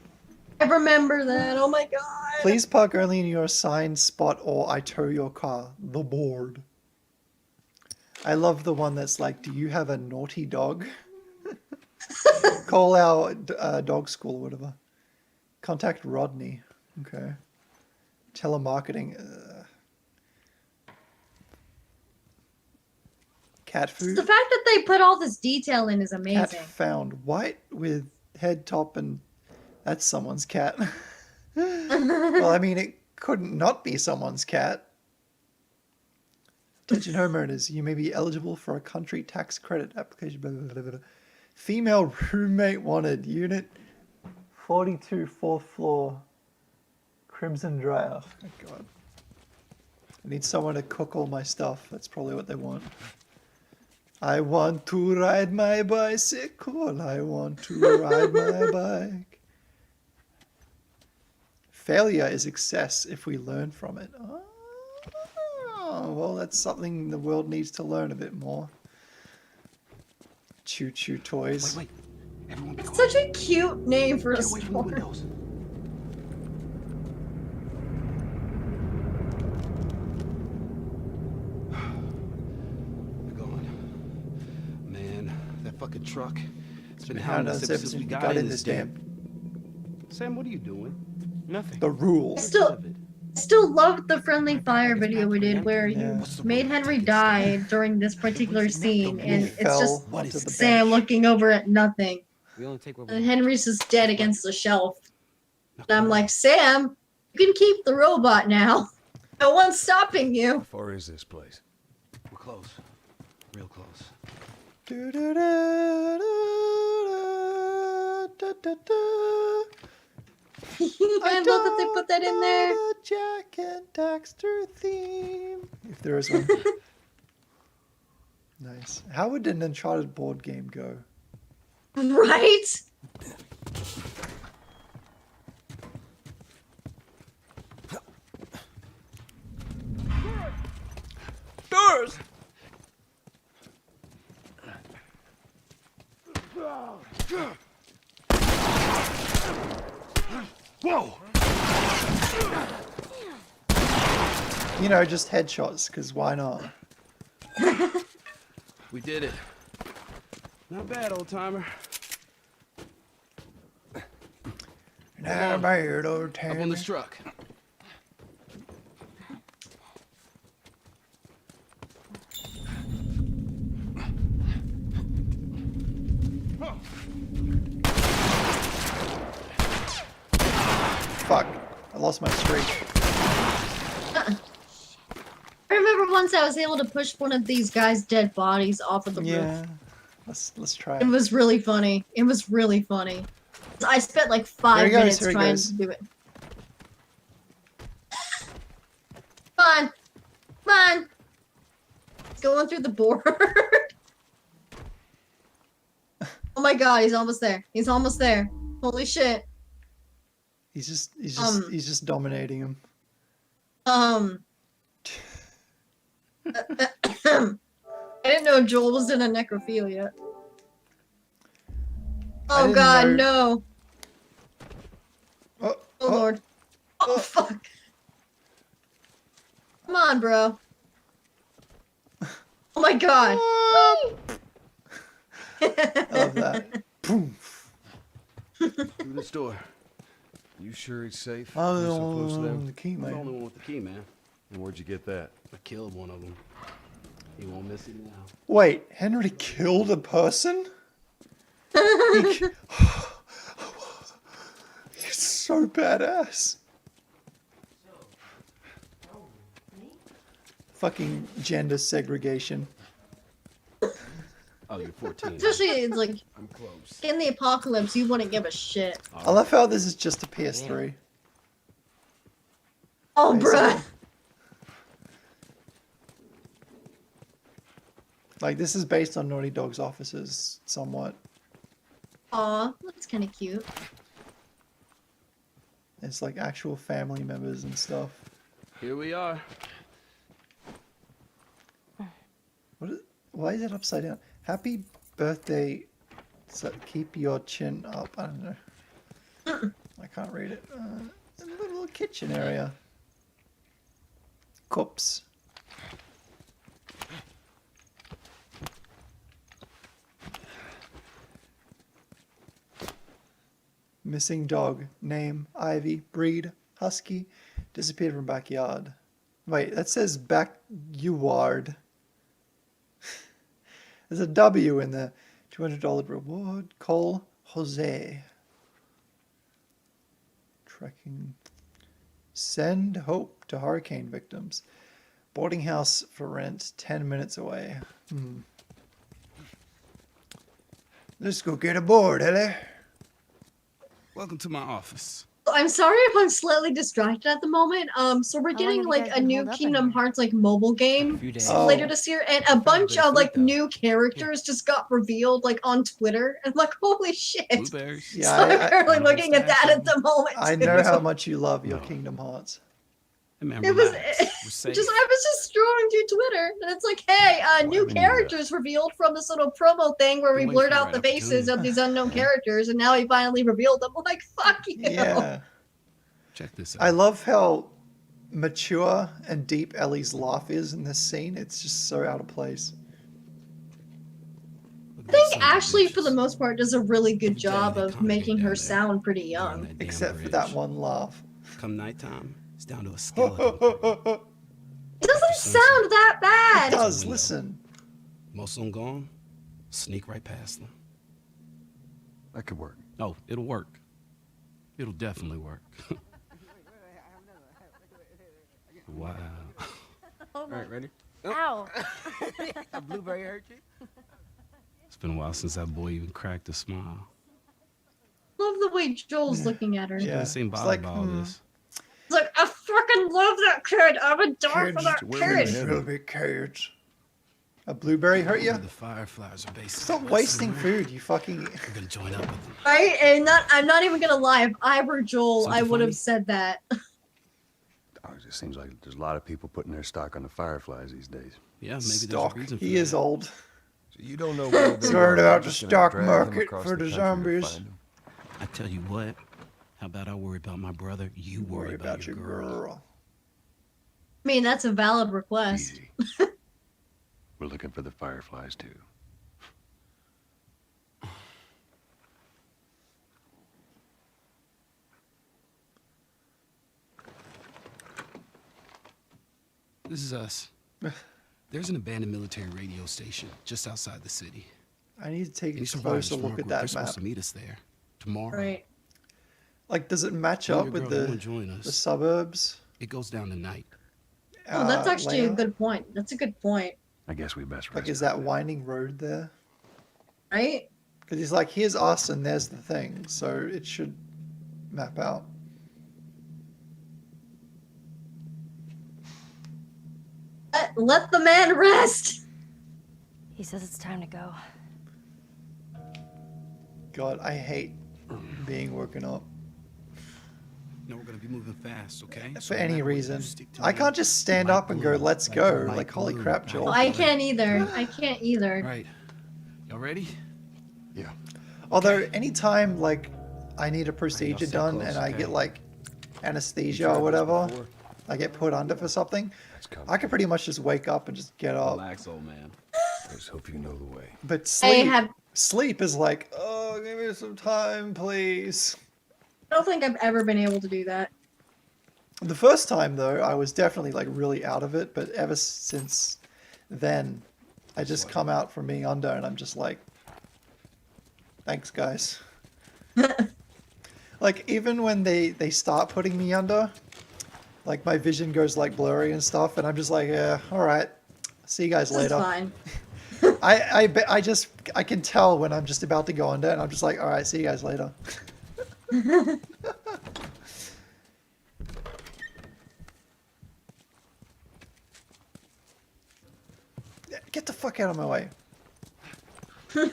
I remember that. Oh my god. Please park only in your assigned spot or I tow your car. The board. I love the one that's like, do you have a naughty dog? Call our dog school or whatever. Contact Rodney. Okay. Telemarketing. Cat food. The fact that they put all this detail in is Cat amazing. found. White with head top and... That's someone's cat. Well, I mean, it couldn't not be someone's cat. Attention homeowners, you may be eligible for a country tax credit application. Blah, blah, blah, blah. Female roommate wanted. Unit 42, 4th floor. Crimson dryer. Oh, God. I need someone to cook all my stuff. That's probably what they want. I want to ride my bicycle. I want to ride my bike. Failure is success if we learn from it. Oh, well, that's something the world needs to learn a bit more. Choo Choo Toys. Wait. Everyone be It's quiet. such a cute name for a Get away from the store. windows. We're going. Man, that fucking truck. It's been Hound hounding us us ever since we got in this damn... Sam, what are you doing? Nothing. The rules. Still loved the friendly fire video we did where you Yeah. made Henry die during this particular scene, and He it's fell just onto the Sam bench. looking over at nothing. We only take what And we Henry's just dead against the shelf. And I'm like, Sam, you can keep the robot now. No one's stopping you. How far is this place? We're close. Real close. I love that they put that in there. Jack and Daxter theme. If there is one. Nice. How would an Uncharted board game go? Right? Doors! Whoa! You know, just headshots, because why not? We did it. Not bad, old timer. Now, bad old Up on timer. this truck. Fuck. I lost my streak. I remember once I was able to push one of these guys' dead bodies off of the roof. Yeah. Let's try It it. was really funny. It was really funny. I spent like 5 Here he goes, minutes here he trying goes. to do it. Come on. Come on. It's going through the board. Oh my god, he's almost there. He's almost there. Holy shit. He's just Um, he's just dominating him. I didn't know Joel was in a necrophilia. I Oh didn't god, know- no. Oh, Oh lord. Oh fuck. Come on, bro. Oh my god. I love that. Boom. Through this door. You sure it's safe? Oh, You're so close to them. the key, I'm the only man. one with the key, man. And where'd you get that? I killed one of them. He won't miss it now. Wait, Henry killed a person? He ki- so badass. Fucking gender segregation. Oh, you're 14. Especially, it's like, I'm close. in the apocalypse, you wouldn't give a shit. I love how this is just a PS3. Oh, Basically. bruh. Like, this is based on Naughty Dog's offices, somewhat. Aw, that's kind of cute. It's like actual family members and stuff. Here we are. Why is it upside down? Happy birthday. So keep your chin up. I don't know. I can't read it. A little kitchen area. Cups. Missing dog. Name, Ivy. Breed, husky. Disappeared from backyard. Wait, that says backyard. There's a W in there. $200 reward. Cole Jose. Trekking. Send hope to hurricane victims. Boarding house for rent 10 minutes away. Let's go get aboard, Ellie. Welcome to my office. I'm sorry if I'm slightly distracted at the moment. So we're long getting have you like guys a been new holed up in Kingdom here? Hearts like mobile game few days. Oh. later this year, and a bunch been of like fruit, though. new characters just got revealed like on Twitter, and I'm like, holy shit! Blueberries. Yeah, So I'm currently I looking at that at the moment. I too. know how much you love your Kingdom Hearts. Hey, man, It was relax. We're safe. I was just scrolling through Twitter, and it's like, hey, new haven't you, characters revealed from this little promo thing where we Been waiting blurred for the out right the faces opportunity. of these unknown characters, and now he finally revealed them. I'm like, fuck you. Yeah. Check this out. I love how mature and deep Ellie's laugh is in this scene. It's just so out of place. Look I at think those sons of Ashley, for the bitches. most part, does a really good Every day job they of congregate making down her there. sound pretty They're on young. that damn Except for bridge. that one laugh. Come nighttime, it's down to a skeleton. It doesn't sound that It bad. does, window. listen. Most of them gone. Sneak right past them. That could work. Oh, it'll work. It'll definitely work. Wow. Oh my. Alright, ready? Ow. A blueberry hurt you? It's been a while since that boy even cracked a smile. Love the way Joel's looking at her. Yeah. Doesn't seem It's bothered like, by all this. It's like, I fucking love that kid. I would die for that where kid. we- Really kids. A blueberry hurt you? Where the fireflies are based. Stop wasting food, you fucking... We're gonna join up with them. Right? And I'm not even gonna lie. If I were Joel, I Something would funny? have said that. Oh, it just seems like there's a lot of people putting their stock on the Fireflies these days. Yeah, maybe Stock. there's a reason for He that. is old. So you don't know where they Heard are. about You're the just gonna stock drag them market across for the the country to zombies. find 'em. I tell you what. How about I worry about my brother? You worry about your girl. I mean, that's a valid request. Easy. We're looking for the Fireflies too. This is us. There's an abandoned military radio station just outside the city. I need to take a Any survivors closer from our look at group, they're that supposed map. to meet us there tomorrow. Right. Like, does it match You and up your with girl, you the wanna join us? the suburbs? It goes down tonight. Oh, that's actually a layout? good point. That's a good point. I guess we best Like, rest is up. that winding road there? Right? Because he's like, here's us and there's the thing, so it should map out. Let the man rest. He says it's time to go. God, I hate being woken up No, we're gonna be moving fast, okay? for any reason. Stick to I me. can't just stand Light up and go, blue. let's go. Light Like, holy blue. crap, Joel. I can't either. I can't either. Right. Y'all ready? Yeah. Although, anytime, like, I need a procedure stay done close, and I okay? get, like, You anesthesia tried or this whatever, before? I get put under for something, That's coming. I can pretty much just wake up and just get up. Relax, old man. Just hope you know the way. But I sleep, have. sleep is like, oh, give me some time, please. I don't think I've ever been able to do that. The first time, though, I was definitely, like, really out of it, but ever since then, I just come out from being under and I'm just like, thanks, guys. Like, even when they start putting me under, like, my vision goes, like, blurry and stuff, and I'm just like, yeah, alright. See you guys later. It's fine. I can tell when I'm just about to go under, and I'm just like, alright, see you guys later. Get the fuck out of my way. Okay.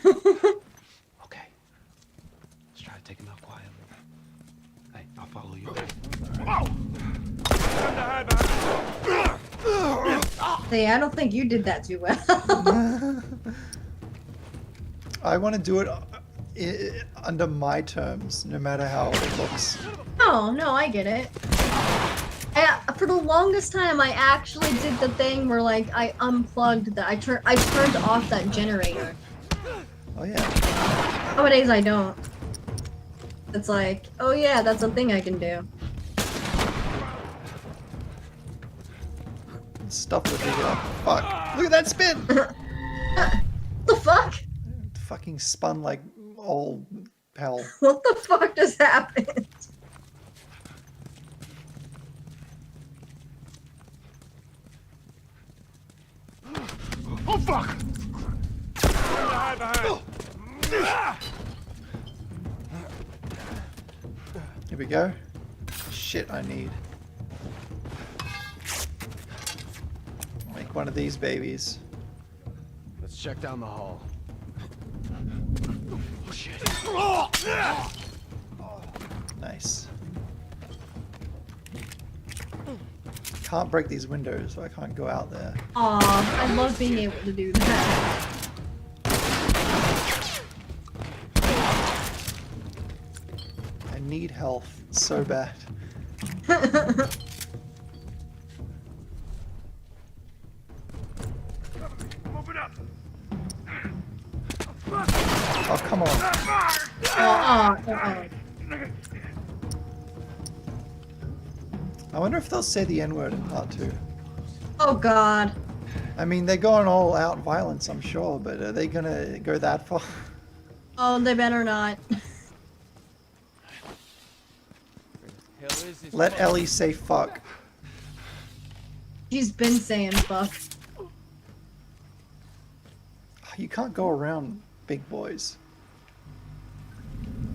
Let's try to take him out quietly. Hey, I'll follow you. See, I don't think you did that too well. I want to do it under my terms, no matter how it looks. Oh, no, I get it. For the longest time, I actually did the thing where, like, I unplugged I turned off that generator. Oh, yeah. Nowadays, I don't. It's like, oh yeah, that's a thing I can do. Stuff with me up. Fuck. Look at that spin! The fuck? Fucking spun like all hell. What the fuck just happened? Oh, fuck! Here we go. Shit, I need. Make one of these babies. Let's check down the hall. Oh, shit. Nice. Can't break these windows, so I can't go out there. Aw, I love being able to do that. I need health so bad. Oh, come on. I wonder if they'll say the N-word in part 2. Oh god. I mean, they're going all out violence, I'm sure, but are they gonna go that far? Oh, they better not. Let Ellie say fuck. She's been saying fuck. You can't go around big boys.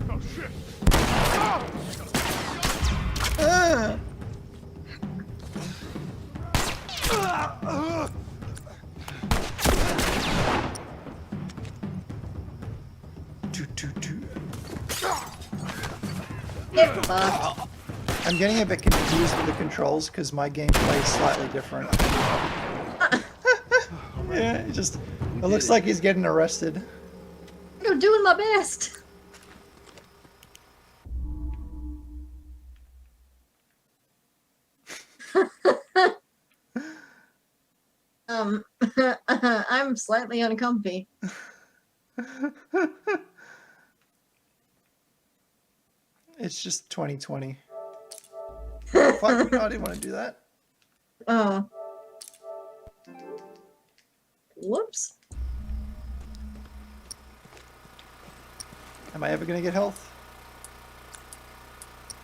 Oh, shit. Ah! Get fucked. I'm getting a bit confused with the controls because my gameplay is slightly different. Yeah, it looks like he's getting arrested. I'm doing my best. I'm slightly uncomfy. It's just 2020. Fuck, no, I didn't want to do that. Oh. Whoops. Am I ever gonna get health?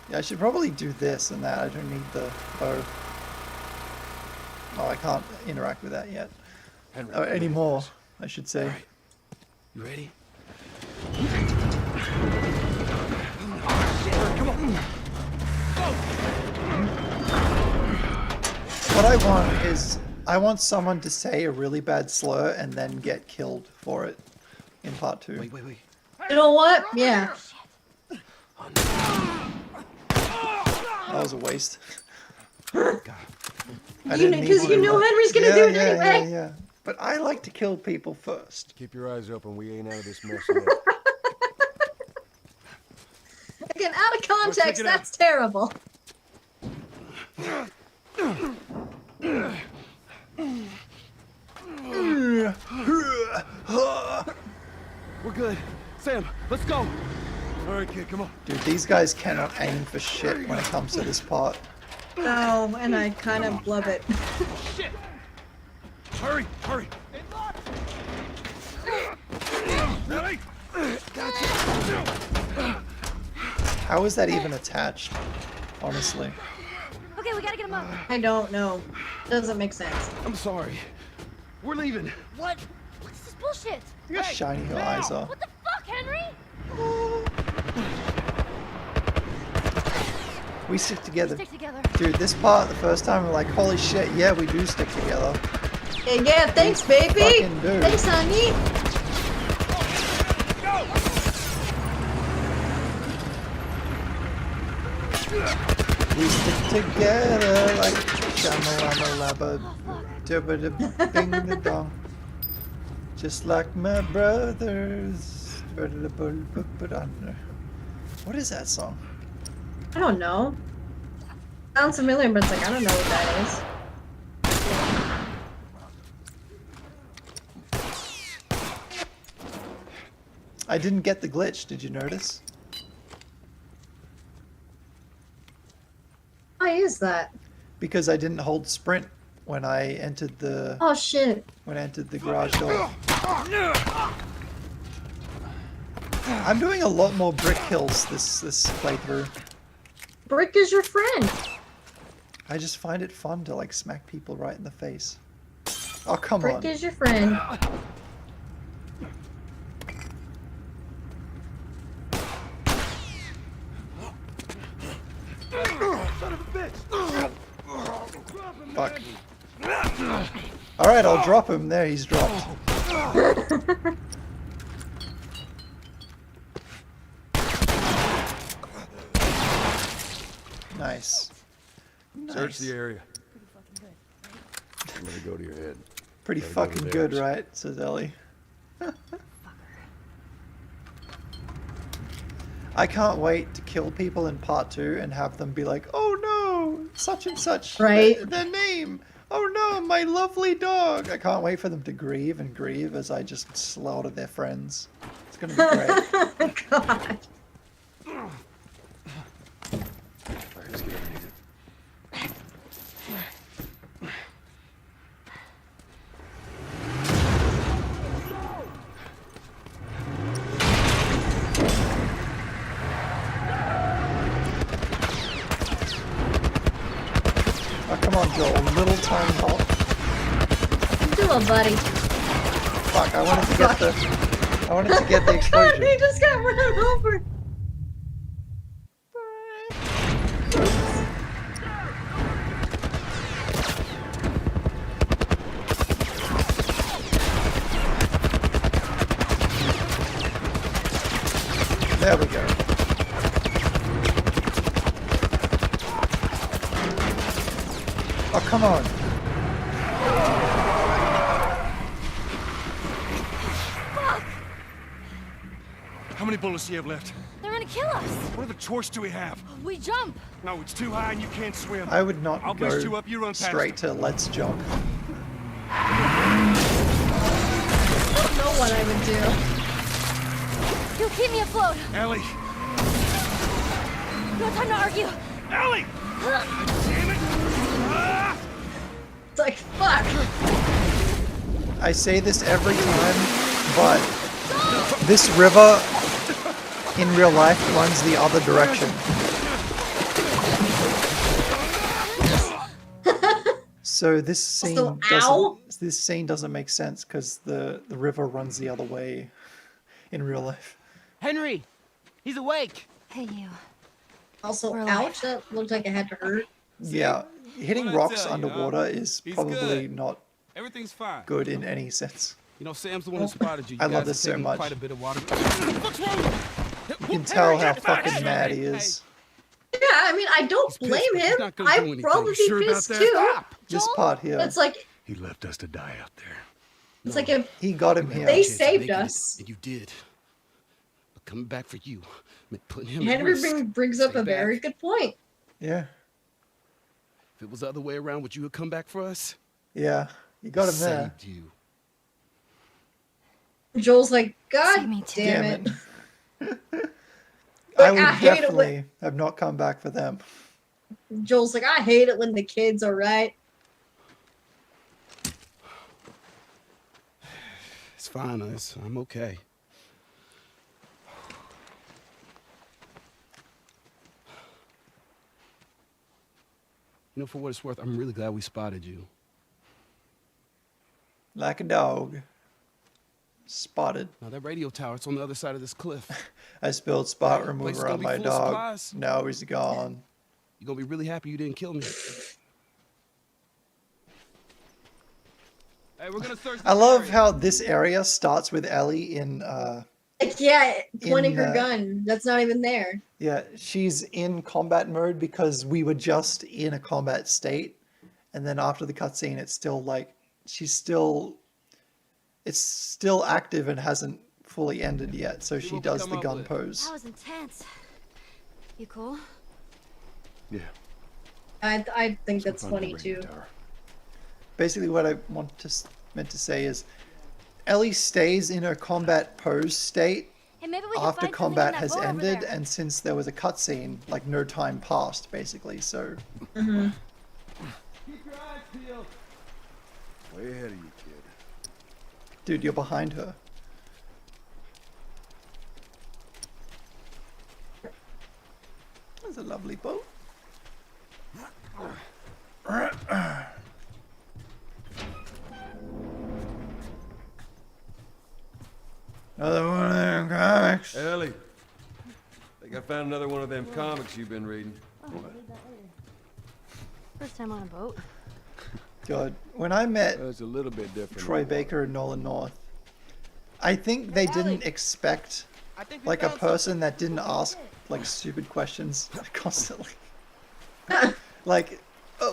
Yeah, I should probably do this and that. I don't need the bow. Oh, I can't interact with that yet. Henry, Anymore, I should say. All right. You ready? Come on. What I want is, I want someone to say a really bad slur and then get killed for it in part 2. Wait. You know what? Yeah. That was a waste. God. Because you know Henry's gonna do it anyway. Yeah. But I like to kill people first. keep your eyes open. We ain't out of this mess yet. Again, out of context, that's terrible. We're good. Sam, let's go. All right, kid, come on. Dude, these guys cannot aim for shit when it comes to this part. No, and I kind of love it. Hurry. Ready? How is that even attached? Honestly. Okay, we gotta get him up. I don't know. Doesn't make sense. I'm sorry. We're leaving. What? What's this bullshit? Look how shiny her eyes are. What the fuck, Henry? We stick together. Stick together. Dude, this part, the first time, we're like, holy shit, yeah, we do stick together. Yeah, thanks, baby. Fucking do. Thanks, honey. We stick together like shamalama ding the dong. Just like my brothers. What is that song? I don't know. Sounds familiar, but it's like, I don't know what that is. I didn't get the glitch, did you notice? Why is that? Because I didn't hold sprint when I entered the Oh shit. Garage door. I'm doing a lot more brick kills this playthrough. Brick is your friend. I just find it fun to like smack people right in the face. Oh come Brick on. is your friend. Fuck. Alright, I'll drop him. There, he's dropped. Nice. Search the area. Let it go to your head. Pretty Gotta go to fucking theirs. good, right? Says Ellie. I can't wait to kill people in part 2 and have them be like, oh no, such and such, Right. their name. Oh no, my lovely dog. I can't wait for them to grieve and grieve as I just slaughter their friends. It's gonna be great. God. Let's get underneath it. Oh, come on, Joel. Little tiny hole. Do a buddy. Fuck, I wanted to get the explosion. He just got run over. There we go. Oh, come on. How many bullets do you have left? They're gonna kill us. What other choice do we have? We jump. No, it's too high and you can't swim. I would not I'll go boost you up, you run past straight to let's jump. I don't know what I would do. You keep me afloat. Ellie! No time to argue. Ellie! Damn it! Ah! It's like, fuck. I say this every time, but this river in real life runs the other direction. So this scene Also, ow. doesn't make sense because the river runs the other way in real life. Henry! He's awake! Hey, you. Also, We're alive. ouch, that looked like it had to hurt. Yeah, hitting What'd I rocks tell you, huh? underwater is He's probably good. not Everything's fine. good in any sense. You know, Sam's the one who spotted you. I You love guys this are so taking much. Quite a bit of water. You can tell how fucking mad he is. Yeah, I mean, I don't He's pissed, blame but he's him. not gonna do I anything. probably You sure be about pissed that? too. Stop! This part here, It's like, He left us to die out there. it's like if he got him here. they Chance of saved making it, us. and you did. But coming back for you meant putting him at Henry risk. brings up Stay a very back. good point. Yeah, If it was the other way around, would you have come back for us? yeah, you got him there. Saved you. Joel's like, God See me too. damn Damn it. it. I would I hate it when- definitely have not come back for them. Joel's like, I hate it when the kids are right. It's fine, I'm okay. You know, for what it's worth, I'm really glad we spotted you. Like a dog. Spotted. Now, that radio tower, it's on the other side of this cliff. I spilled spot Right, place is remover gonna on be my full of dog. supplies. Now he's gone. You're gonna be really happy you didn't kill me. Hey, we're gonna search I this love area. how this area starts with Ellie in Like, yeah, pointing her the- gun. That's not even there. yeah, she's in combat mode because we were just in a combat state, and then after the cutscene it's still like it's still active and hasn't fully ended yet, so See she what we does come the up gun with. pose. That was intense. You cool? Yeah. I think that's Find the funny radio too. tower. Basically what I meant to say is Ellie stays in her combat pose state Hey, maybe we can after find something in combat that has boat over ended, there. and since there was a cutscene, like no time passed, basically. So, Keep your eyes peeled. Way ahead of you, kid. dude, you're behind her. That's a lovely boat. Another one of them comics. Ellie, I think I found another one of them comics you've been reading. First time on a boat. God, when I met It's a little bit different. Troy Baker and Nolan North, I think they didn't expect like a person that didn't ask like stupid questions constantly. Like,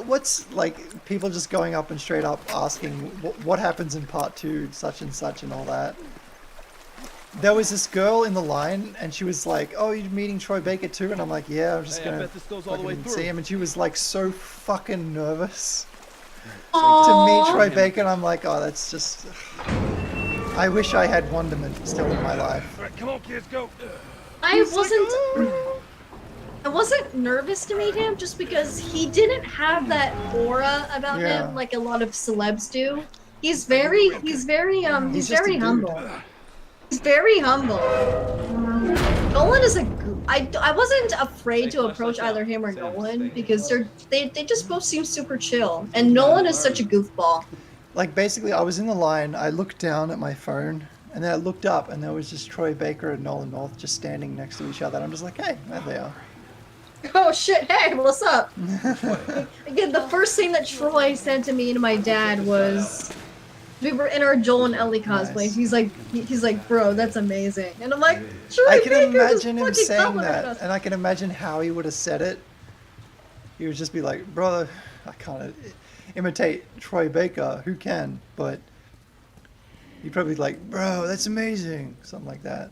what's like people just going up and straight up asking what happens in part 2, such and such, and all that. There was this girl in the line, and she was like, "Oh, you're meeting Troy Baker too?" And I'm like, "Yeah, I'm just Hey, I gonna bet this goes all the way fucking through. see him." And she was like so fucking nervous to Aw. meet Troy Baker, and I'm like, "Oh, that's just." I wish I had Wonderman still in my life. All right, come on, kids, go. I wasn't nervous to meet him just because he didn't have that aura about Yeah. him like a lot of celebs do. He's very He's just a very dude. humble. He's very humble. Nolan is a I wasn't afraid to approach either him or Nolan because they just both seem super chill. And Nolan is such a goofball. Like, basically, I was in the line, I looked down at my phone, and then I looked up, and there was just Troy Baker and Nolan North just standing next to each other, and I'm just like, hey, there they are. Oh shit, hey, what's up? Again, the first thing that Troy sent to me and my dad was we were in our Joel and Ellie cosplays. Nice. He's like, bro, that's amazing. And I'm like, Troy I can Baker just imagine him fucking saying complimented that, us. and I can imagine how he would have said it. He would just be like, brother, I can't imitate Troy Baker, who can, but he'd probably be like, bro, that's amazing, something like that.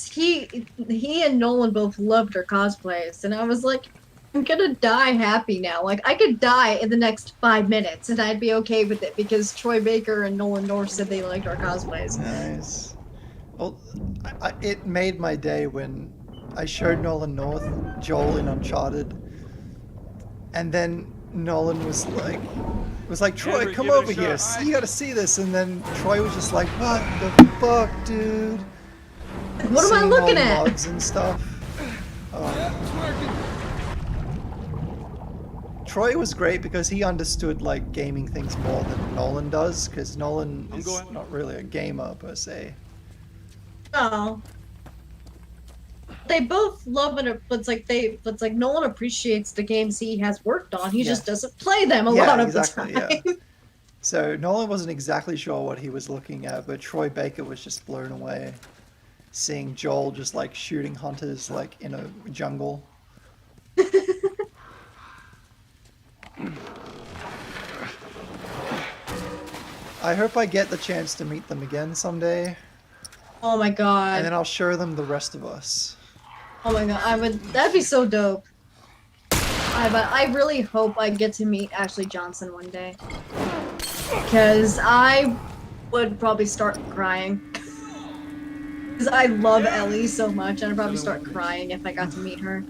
He and Nolan both loved her cosplays, and I was like, I'm gonna die happy now. Like, I could die in the next 5 minutes, and I'd be okay with it because Troy Baker and Nolan North said they liked our cosplays. Nice. Well, it made my day when I showed Nolan North Joel in Uncharted, and then Nolan was like, Troy, Henry, come give it a over here. shot. You gotta see this. And then Troy was just like, what the fuck, dude? What am I Seeing looking all at? mugs and stuff. Troy was great because he understood like gaming things more than Nolan does, because Nolan is not really a gamer per se. Oh. They both love it, but it's like Nolan appreciates the games he has worked on. He just doesn't play them a lot of the time. Yeah. So Nolan wasn't exactly sure what he was looking at, but Troy Baker was just blown away, seeing Joel just like shooting hunters like in a jungle. I hope I get the chance to meet them again someday, Oh my god. and then I'll show them the rest of us. Oh my god, that'd be so dope. I really hope I get to meet Ashley Johnson one day. Because I would probably start crying. Because I love Ellie so much, and I'd probably start crying if I got to meet her.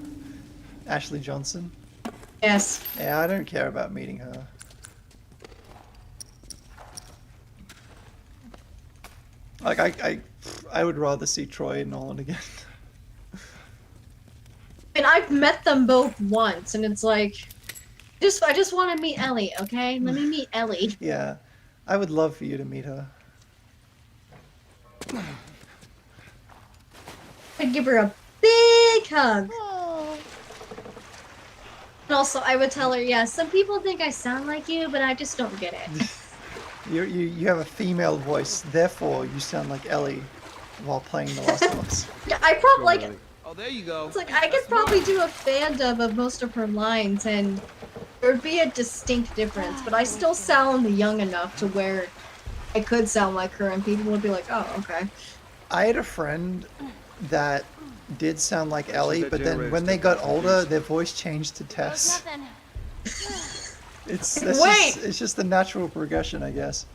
Ashley Johnson. Yes. Yeah, I don't care about meeting her. Like I would rather see Troy and Nolan again. And I've met them both once, and it's like, I just want to meet Ellie, okay? Let me meet Ellie. Yeah, I would love for you to meet her. I'd give her a big hug. And also, I would tell her, yeah, some people think I sound like you, but I just don't get it. You have a female voice, therefore you sound like Ellie while playing The Last of Us. Yeah, I probably like. Oh, there you go. It's like I could probably do a fan dub of most of her lines, and there'd be a distinct difference. But I still sound young enough to where I could sound like her, and people would be like, "Oh, okay." I had a friend that did sound like Ellie, but then when they got older, their voice changed to Tess. It's just the natural progression, I guess.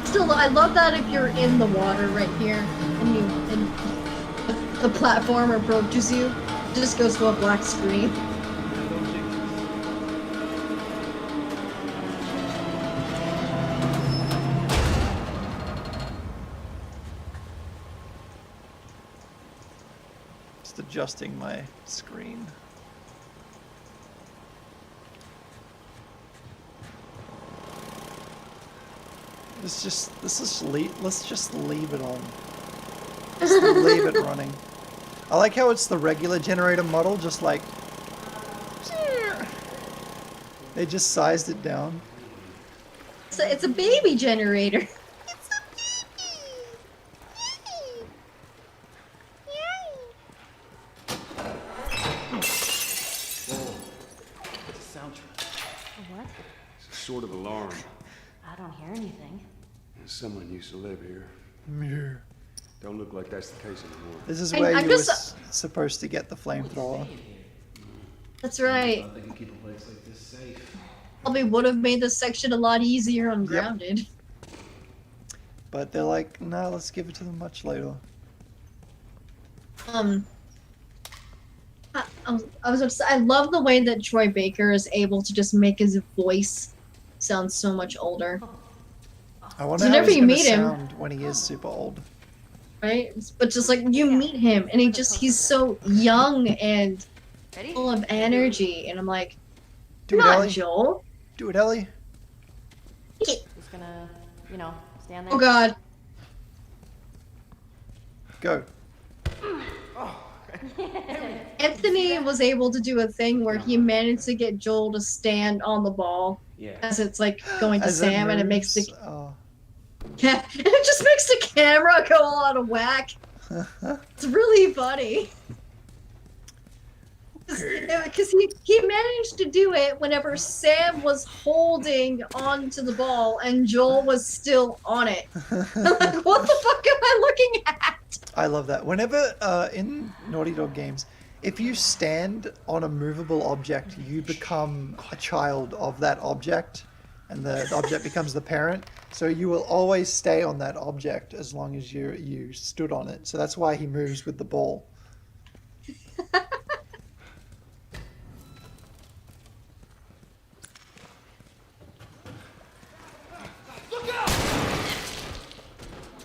Still, I love that if you're in the water right here, and the platform approaches you, it just goes to a black screen. Just adjusting my screen. Let's just leave it on. Just leave it running. I like how it's the regular generator model, just like they just sized it down. So it's a baby generator. What? Sort of alarm. I don't hear anything. Someone used to live here. Mirror. Don't look like that's the case anymore. This is And where I'm you were just- supposed to get the flamethrower. That's right. They can keep a place like this safe. Probably would have made this section a lot easier on Grounded. But they're like, nah, let's give it to them much later. I was upset. I love the way that Troy Baker is able to just make his voice sound so much older. I wonder So how whenever he's you gonna meet him- sound when he is super old. Right? But just like you meet him and he's so young and Ready? full of energy, and I'm like, Do you're it, not Ellie. Joel. Do it, Ellie. Just gonna, stand there. Oh god. Go. Anthony was able to do a thing where he managed to get Joel to stand on the ball Yeah. as it's like going to As it Sam, and it makes the moves, oh. it just makes the camera go all out of whack. It's really funny. Because he managed to do it whenever Sam was holding onto the ball and Joel was still on it. I'm like, what the fuck am I looking at? I love that. Whenever in Naughty Dog games, if you stand on a movable object, you become a child of that object, and the object becomes the parent. So you will always stay on that object as long as you stood on it. So that's why he moves with the ball.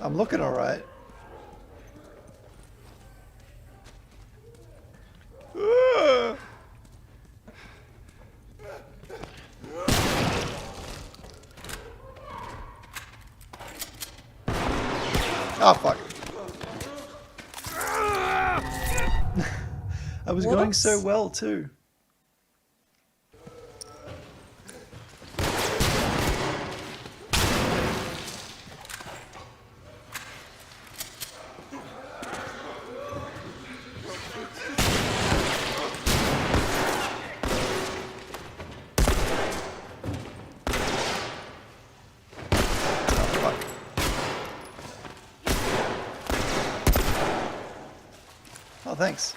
I'm looking all right. Oh, fuck. I was going so Whoops. well, too. Oh, thanks.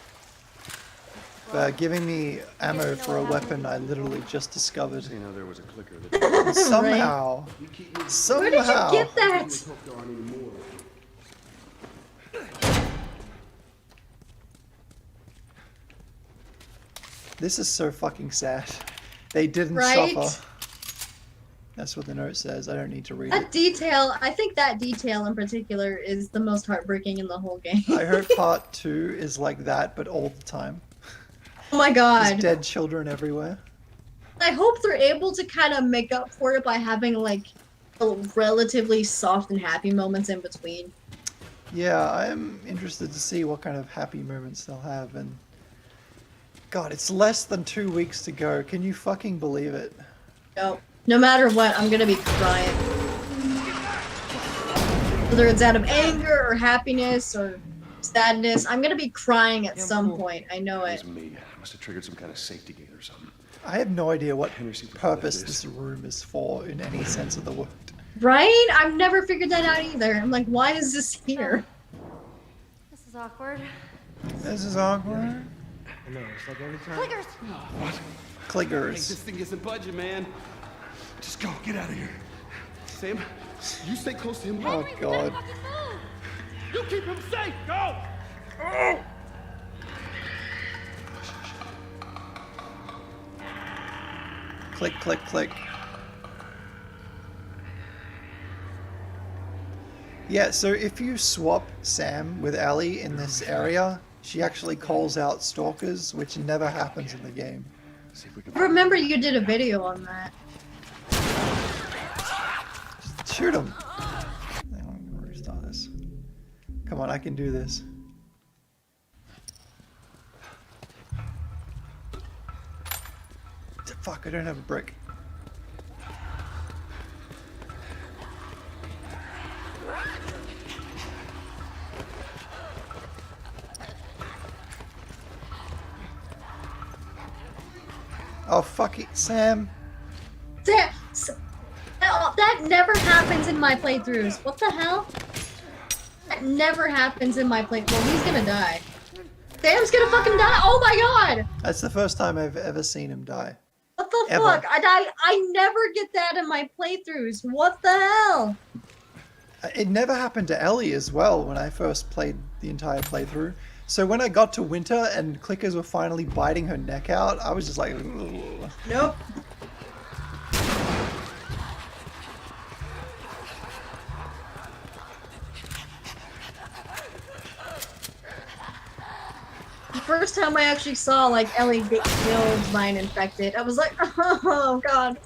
Giving me ammo for a weapon I literally just discovered. You know, there was a clicker that Somehow. Where did you Somehow. get that? This is so fucking sad. They didn't Right? suffer. That's what the note says. I don't need to read That it. detail, I think that detail in particular is the most heartbreaking in the whole game. I hope part 2 is like that, but all the time. Oh my There's god. dead children everywhere. I hope they're able to kind of make up for it by having like relatively soft and happy moments in between. Yeah, I am interested to see what kind of happy moments they'll have. And God, it's less than 2 weeks to go. Can you fucking believe it? No matter what, I'm gonna be crying. Whether it's out of anger or happiness or sadness, I'm gonna be crying at some point. I know it. It was me. I must have triggered some kind of safety gate or something. I have no idea what Henry, see if we can purpose lift this. this room is for in any sense of the word. Right? I've never figured that out either. I'm like, why is this here? This is awkward. This is awkward. I know, it's like every time. Clickers! Hey, Cliggers. this thing isn't budging, man. Just go. Get out of here. Sam, you stay close to him. Oh God. You keep him safe. Go. Click, click, click. Yeah, so if you swap Sam with Ellie in this area, she actually calls out stalkers, which never happens in the game. See if we can. Remember you did a video on that. Shoot him! I'm gonna restart this. Come on, I can do this. Fuck, I don't have a brick. Oh, fuck it, Sam. That never happens in my playthroughs. What the hell? That never happens in my playthrough. Well, he's gonna die. Sam's gonna fucking die. Oh my god! That's the first time I've ever seen him die. What the Ever. fuck? I never get that in my playthroughs. What the hell? It never happened to Ellie as well when I first played the entire playthrough. So when I got to Winter and clickers were finally biting her neck out, I was just like, ugh. Nope. The first time I actually saw like Ellie get killed by an infected, I was like, oh god.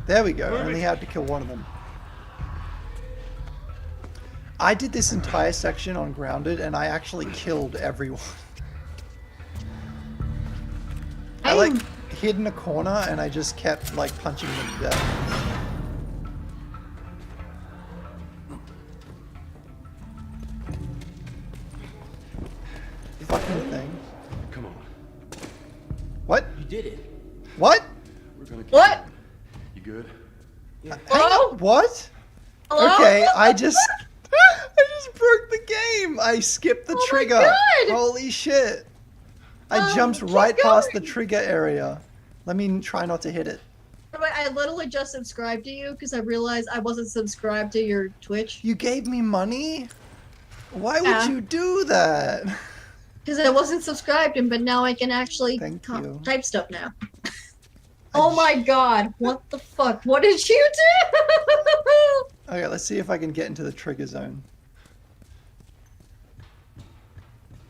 There we go. I only had to kill one of them. I did this entire section on Grounded and I actually killed everyone. I like hid in a corner and I just kept like punching them to death. Fucking thing. Come on. What? You did it. What? We're gonna keep What? going. You good? Hello? What? Hello? Okay, I just broke the game. I skipped the Oh my trigger. God. Holy shit. I jumped keep right past the going. trigger area. Let me try not to hit it. I literally just subscribed to you because I realized I wasn't subscribed to your Twitch. You gave me money? Why Yeah. would you do that? Because I wasn't subscribed, but now I can actually Thank you. type stuff now. Oh my god, what the fuck? What did you do? Okay, let's see if I can get into the trigger zone.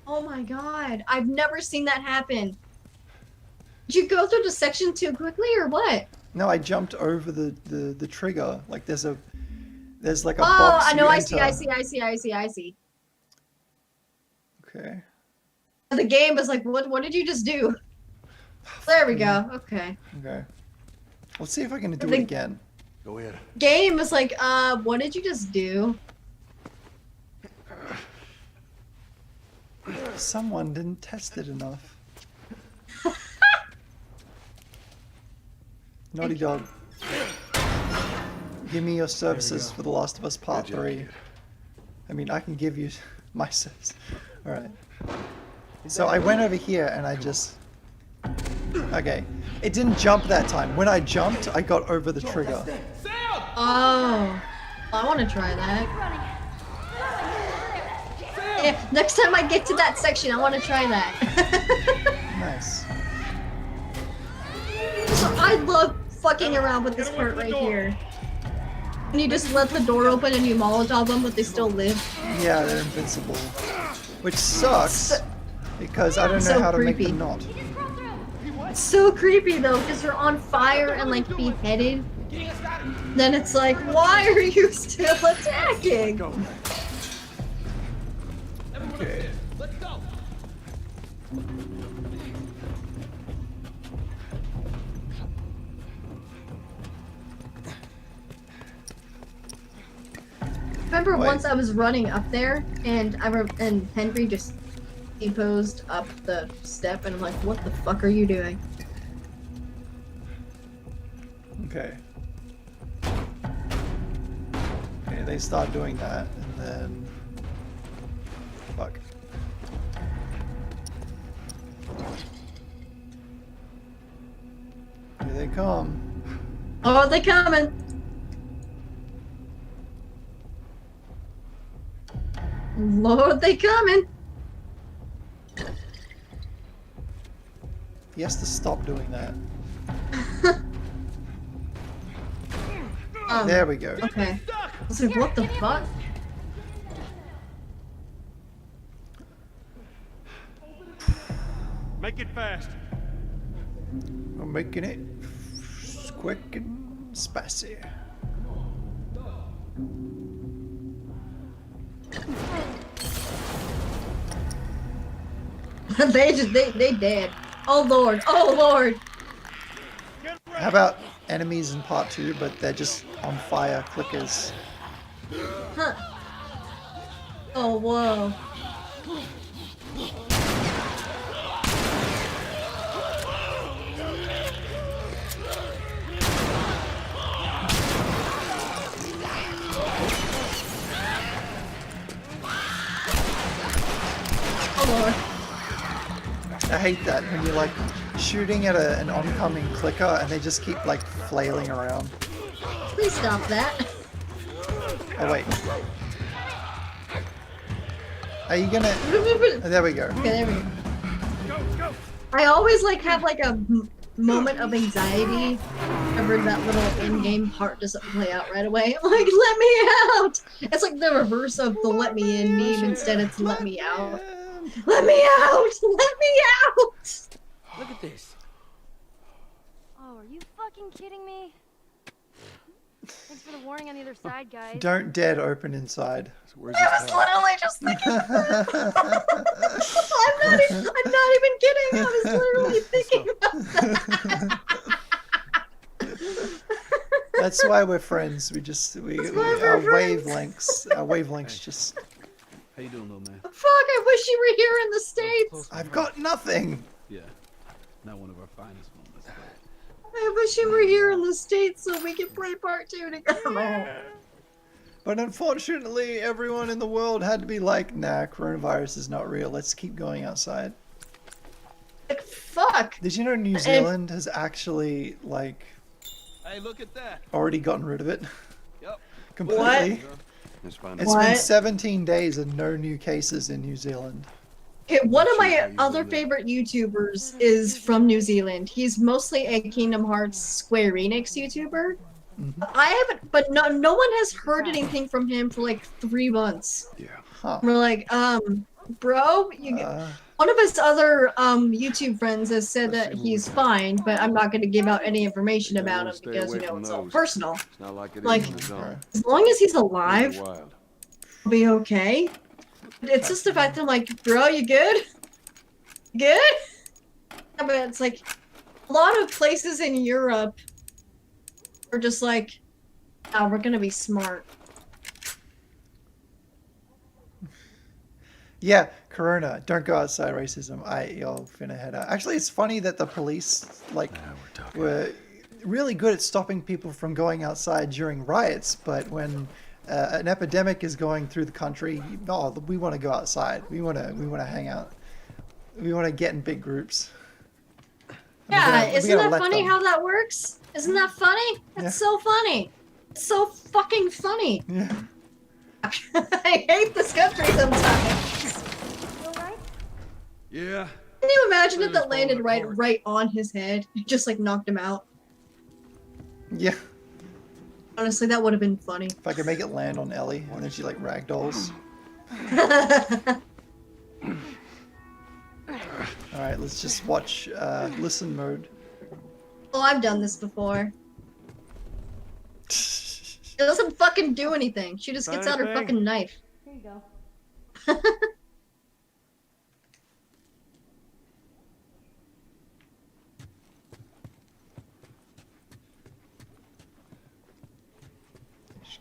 Oh my god, I've never seen that happen. Did you go through the section too quickly or what? No, I jumped over the trigger. Like there's like a Oh, box. I know, you I enter. see. Okay. The game was like, what did you just do? There we go, okay. Okay. Let's see if I can do The- it again. Go ahead. Game was like, what did you just do? Someone didn't test it enough. Naughty Dog. Give me your services for The Last of Us Part Good job, 3. kid. I mean, I can give you my service. Alright. So I went over here and I just... Okay. It didn't jump that time. When I jumped, I got over the trigger. Oh, I want to try that. Yeah, next time I get to that section, I want to try that. Nice. So I love fucking around with this part right here. And you just let the door open and you Molotov them, but they still live. Yeah, they're invincible. Which sucks, because I don't know So how to creepy. make them not. It's so creepy though, because they're on fire and like beheaded. Then it's like, why are you still attacking? Okay. Let's go. Remember Wait. once I was running up there and and Henry just posed up the step and I'm like, what the fuck are you doing? Okay. Okay, they start doing that, and then... Fuck. Here they come. Oh, they coming! Lord, they coming! He has to stop doing that. There we go. Okay. I was like, what the fuck? Make it fast. I'm making it quick and spicy. they dead. Oh lord, oh lord! How about enemies in part 2, but they're just on fire clickers? Huh. Oh, whoa. Oh lord. I hate that when you're like shooting at an oncoming clicker and they just keep like flailing around. Please stop that. Oh wait. Are you gonna... Oh, there we go. Okay, there we go. I always like have like a moment of anxiety whenever that little in-game part doesn't play out right away. I'm like, let me out! It's like the reverse of the let me in meme. Instead it's let me out. Let me out! Let me out! Look at this. Oh, are you fucking kidding me? Thanks for the warning on the other side, guys. Don't dare to open inside. So where's I this was literally just thinking I'm not even kidding. I was literally thinking about that. That's why we're friends. We That's why we're our friends. wavelengths just... How you doing, little man? Fuck, I wish you were here in the States. I've got nothing! Yeah, not one of our finest moments. But... I wish you were here in the States so we could play part 2 together. But unfortunately, everyone in the world had to be like, nah, coronavirus is not real. Let's keep going outside. Like, fuck. Did you know New Zealand has actually, like, Hey, look at that. already gotten rid of it? Yep. Completely. It's fine. It's been 17 days and no new cases in New Zealand. Okay, one of my other favorite YouTubers is from New Zealand. He's mostly a Kingdom Hearts Square Enix YouTuber. I haven't, but no one has heard anything from him for like 3 months. Yeah. Huh. We're like, bro, one of his other YouTube friends has said that he's fine, but I'm not going to give out any information about him because, you know, it's all personal. It's not like it Like, is in the zone. as long as he's Things alive, are wild. I'll be okay. It's just the fact that I'm like, bro, you good? Good? Yeah, but it's like, a lot of places in Europe are just like, oh, we're gonna be smart. Yeah, Corona. Don't go outside, racism. You're finna head out. Actually, it's funny that the police, like, were really good at stopping people from going outside during riots, but when an epidemic is going through the country, oh, we want to go outside. We want to hang out. We want to get in big groups. Yeah, we isn't gotta that let funny them. how that works? Isn't that funny? It's Yeah. so funny. It's so fucking funny. Yeah. I hate this country sometimes. Yeah. Can you imagine if that landed right on his head? It just like knocked him out. Yeah. Honestly, that would have been funny. If I could make it land on Ellie, and then she like ragdolls. Alright, let's just watch listen mode. Oh, I've done this before. It doesn't fucking do anything. She just gets out her fucking knife. Here you go.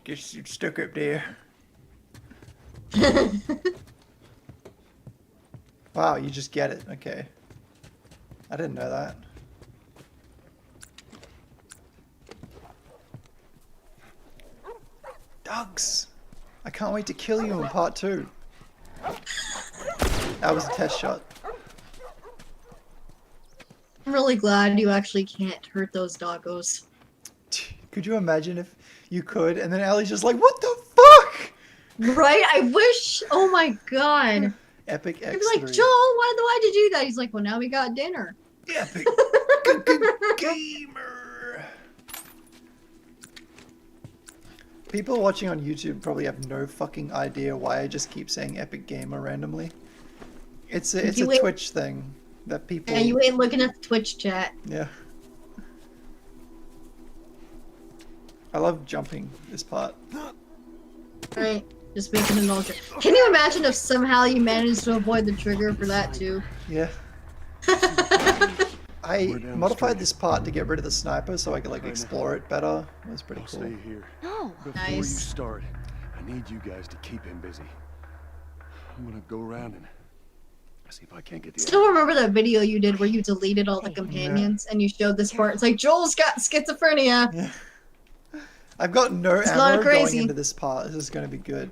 Guess you stuck up there. Wow, you just get it. Okay. I didn't know that. Dogs! I can't wait to kill you in part 2. That was a test shot. I'm really glad you actually can't hurt those doggos. Could you imagine if you could? And then Ellie's just like, what the fuck? Right? I wish. Oh my god. Epic X3. He'd be like, Joel, why'd you do that? He's like, well, now we got dinner. Epic gamer. People watching on YouTube probably have no fucking idea why I just keep saying epic gamer randomly. It's a Twitch thing that people. Yeah, you ain't looking at the Twitch chat. Yeah. I love jumping this part. Right. Just making an ultra. Can you imagine if somehow you managed to avoid the trigger for that too? Yeah. I modified this part to get rid of the sniper so I could like explore it better. It was pretty cool. Stay here. No. Before you Nice. start, I need you guys to keep him busy. I'm gonna go around and see if I can't get the. Still remember that video you did where you deleted all the companions and you showed this part? It's like, Joel's got schizophrenia. Yeah. I've got no It's ammo not going crazy. into this part. This is going to be good.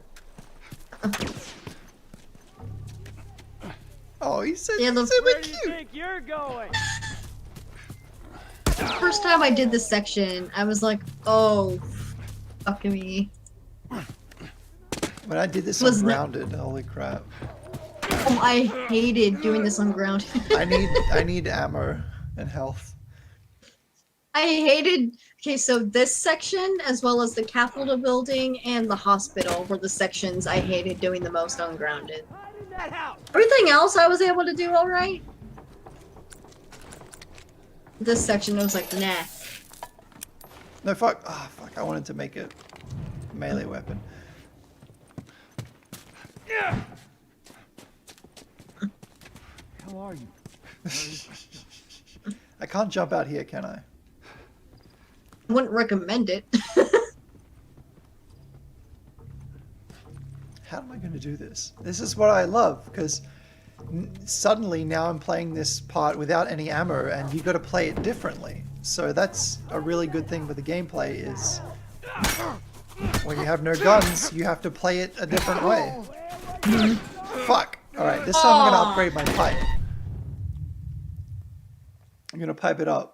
Oh, he's so, Yeah, the- super cute. You're going. The first time I did this section, I was like, oh, fuck me. When I did this Was on the- Grounded, holy crap. Oh, I hated doing this on ground. I need ammo and health. I hated. Okay, so this section, as well as the Capitol building and the hospital, were the sections I hated doing the most on grounded. Everything else I was able to do all right. This section, I was like, nah. No, fuck. Oh, fuck. I wanted to make it melee weapon. How are you? I can't jump out here, can I? I wouldn't recommend it. How am I going to do this? This is what I love, because suddenly now I'm playing this part without any ammo, and you got to play it differently. So that's a really good thing with the gameplay is when you have no guns, you have to play it a different way. Fuck. Alright, this time I'm going to upgrade my pipe. I'm going to pipe it up.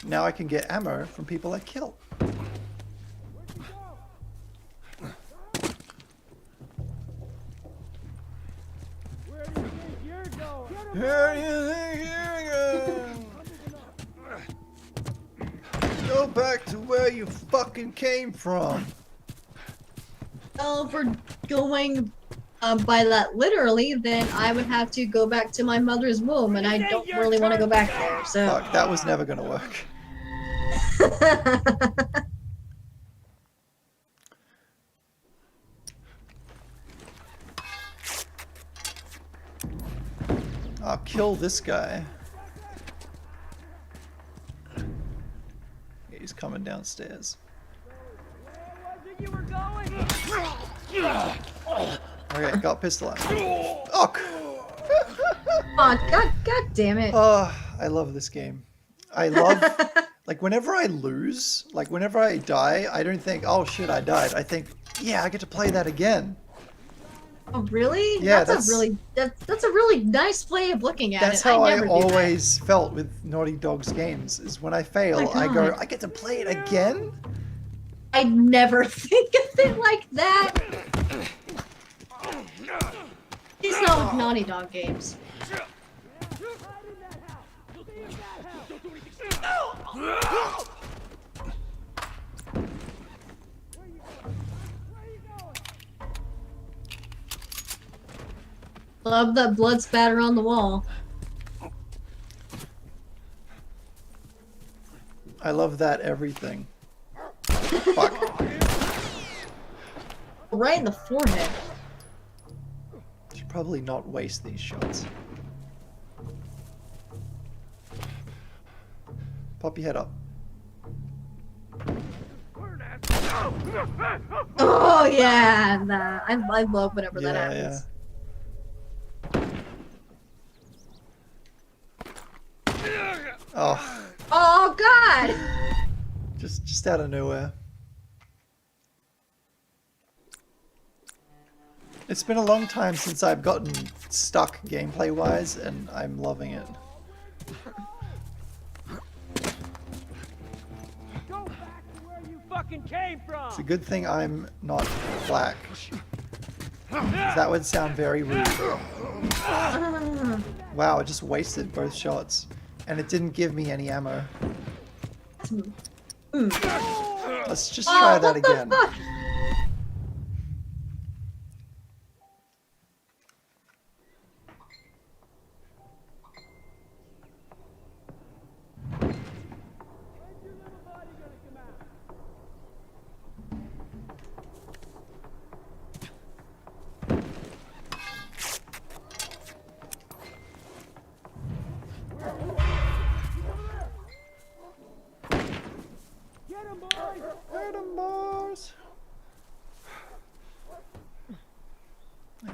Now I can get ammo from people I kill. Where do you think you're going? Go back to where you fucking came from. Well, if we're going by that literally, then I would have to go back to my mother's womb, and I don't really want to go back there, so... Fuck, that was never gonna work. I'll kill this guy. Yeah, he's coming downstairs. You were going. Okay, got pistol ammo. Oh, God damn it. oh, I love this game. I love, like, whenever I lose, like, whenever I die, I don't think, oh shit, I died. I think, yeah, I get to play that again. Oh, really? Yeah, that's a really nice way of looking at That's it. how I never do that. always felt with Naughty Dog's games, is when I fail, Oh my I go, God. I get to play it again? I never think of it like that. He's not with Naughty Dog games. Love that blood spatter on the wall. I love that everything. Fuck. Right in the forehead. Should probably not waste these shots. Pop your head up. Oh yeah, nah. I love whenever that happens. Oh. Oh god! Just out of nowhere. It's been a long time since I've gotten stuck gameplay-wise, and I'm loving it. Go back to where you fucking came from. It's a good thing I'm not black. 'Cause that would sound very rude. Wow, I just wasted both shots. And it didn't give me any ammo. Let's just try that again. Fuck?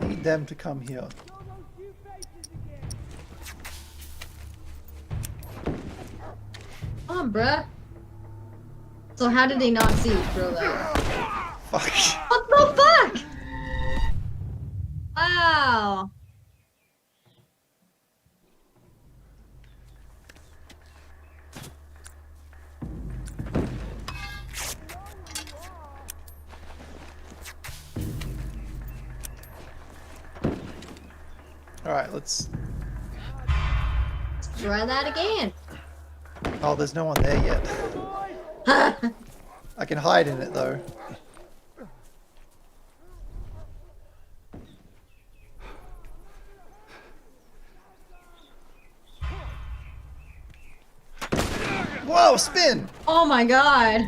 I need them to come here. Come on, bruh. So how did he not see you throw that? Fuck. What the fuck? Wow. Alright, let's... Try that again. Oh, there's no one there yet. I can hide in it, though. Whoa, spin! Oh my god.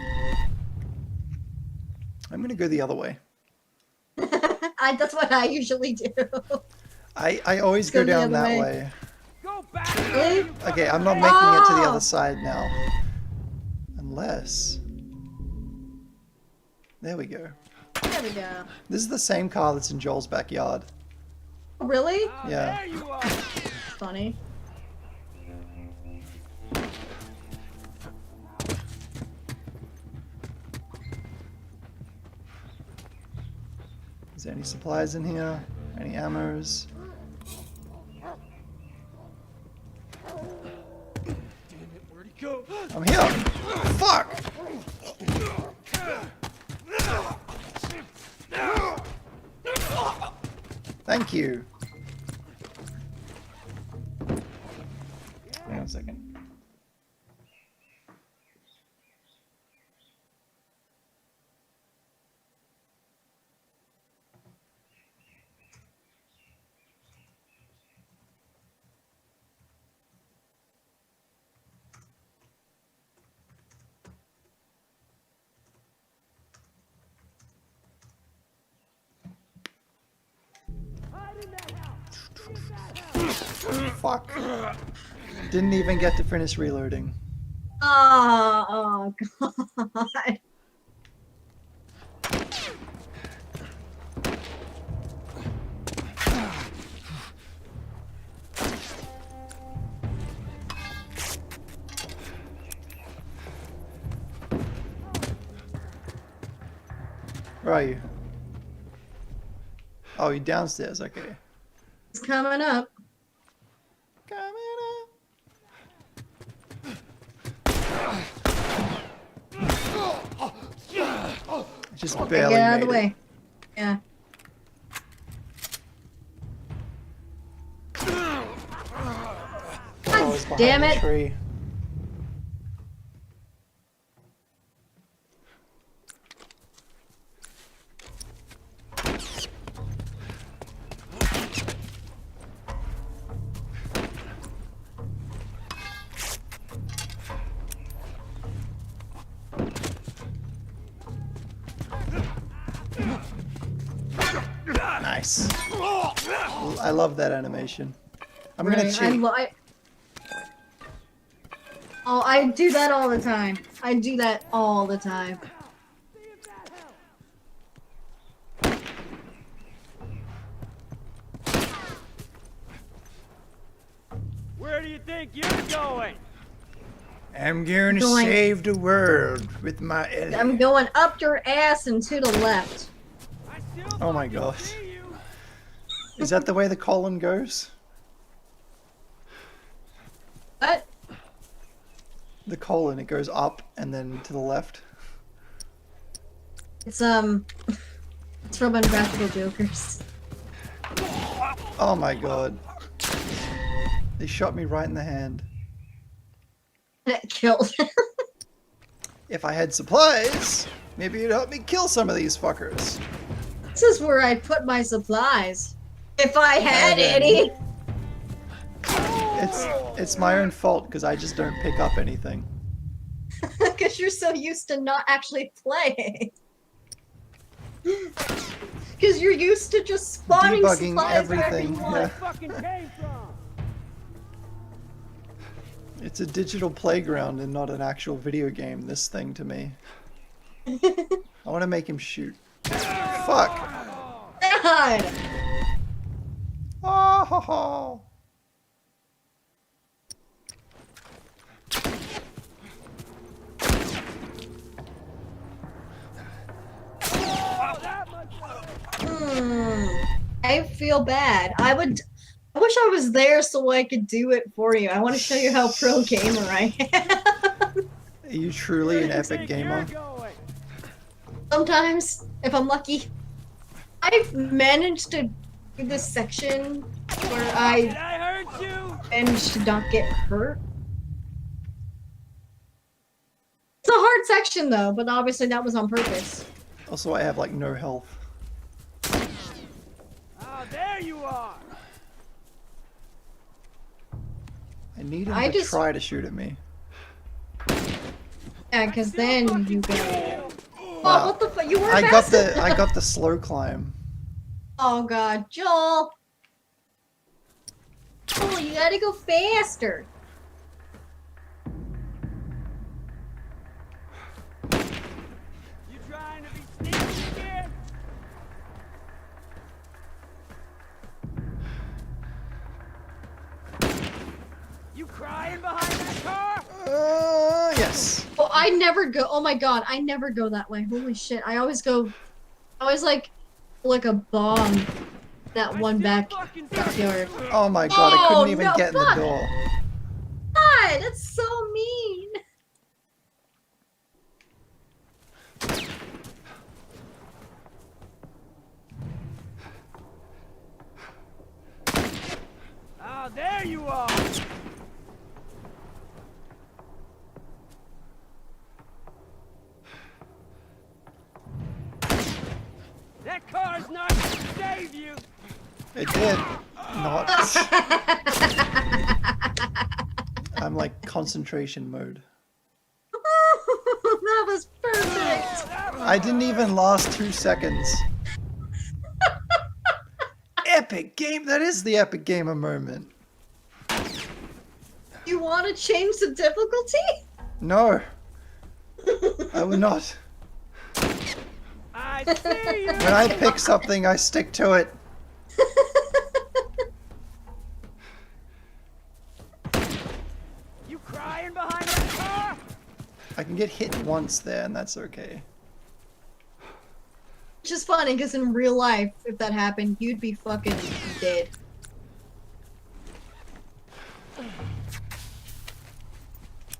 I'm gonna go the other way. That's what I usually do. I always go Go the down other that way. way. Go back. Really? Okay, I'm not making it to the Oh! other side now. Unless... There we go. There we go. This is the same car that's in Joel's backyard. Oh, really? Yeah. There you are. Funny. Is there any supplies in here? Any ammos? Where'd he go? I'm here! Fuck! Thank you. Hang on a second. Fuck. Didn't even get to finish reloading. Oh god. Where are you? Oh, you're downstairs, okay. It's coming up. Coming up. Just Okay, barely get out of made the it. way. Yeah. Oh, it's behind damn the it. tree. Nice. I love that animation. I'm gonna cheat. Oh, I do that all the time. I do that all the time. Where do you think you're going? I'm going to save the world with my Ellie. I'm going up your ass and to the left. Oh my god. Is that the way the colon goes? What? The colon, it goes up and then to the left. It's from Unpractical Jokers. Oh my god. They shot me right in the hand. It killed. If I had supplies, maybe it'd help me kill some of these fuckers. This is where I put my supplies. If I had any. It's my own fault because I just don't pick up anything. Because you're so used to not actually playing. Because you're used to just spawning debugging supplies everything. Yeah. It's a digital playground and not an actual video game, this thing to me. I want to make him shoot. Fuck! God! Oh, ho, ho. I feel bad. I wish I was there so I could do it for you. I want to show you how pro gamer I am. Are you truly an epic gamer? Sometimes, if I'm lucky. I've managed to do this section where I managed to not get hurt. It's a hard section though, but obviously that was on purpose. Also, I have like no health. Oh, there you are. I need him to try to shoot at me. Yeah, because then you go. Wow. Oh, what the fuck? You were I got the slow climb. Oh god, Joel! Joel, you gotta go faster! You trying to be sneaky again? You crying behind that car? Yes. Oh, I never go. Oh my god, I never go that way. Holy shit! I always like a bomb that one backyard. Oh my god, I couldn't even get in the door. God, that's so mean. Oh, there you are. That car's not gonna save you. It did. Not. I'm like concentration mode. That was perfect. I didn't even last 2 seconds. Epic game. That is the epic gamer moment. You want to change the difficulty? No. I will not. I see you. When I pick something, I stick to it. You crying behind that car? I can get hit once there, and that's okay. Which is funny, because in real life, if that happened, you'd be fucking dead.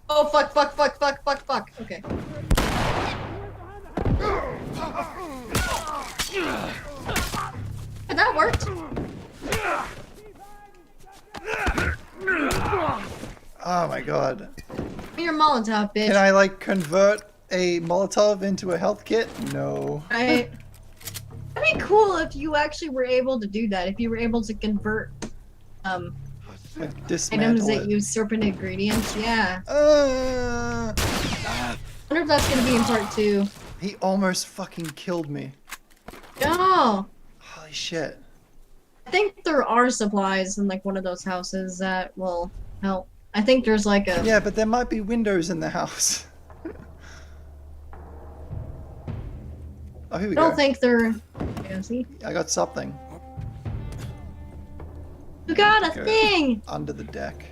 Oh, fuck, fuck, fuck, fuck, fuck, fuck. Okay. And that worked. Oh my god. Your Molotov, bitch. Can I like convert a Molotov into a health kit? No. Right. That'd be cool if you actually were able to do that. If you were able to convert Like items that use certain ingredients. Yeah. I wonder if that's gonna be in part 2. He almost fucking killed me. No. Holy shit. I think there are supplies in like one of those houses that will help. I think there's like a... Yeah, but there might be windows in the house. Oh, here we I go. don't think they're... Yeah, see? I got something. You got a Go thing! under the deck.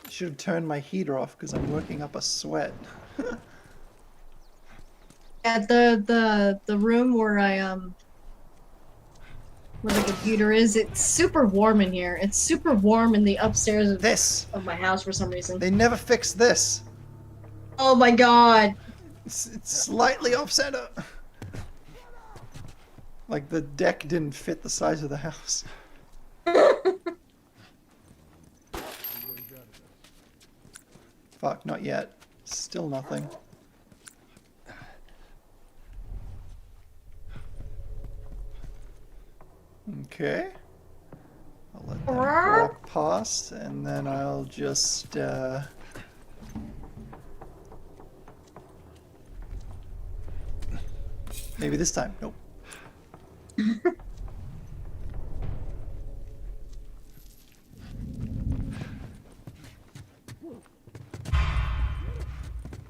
Should have turned my heater off because I'm working up a sweat. At the room where where the computer is, it's super warm in here. It's super warm in the upstairs of my house for some reason. They never fixed this. Oh my god. It's slightly off center. Like the deck didn't fit the size of the house. Fuck, not yet. Still nothing. Okay. I'll let them walk past, and then I'll just, maybe this time. Nope.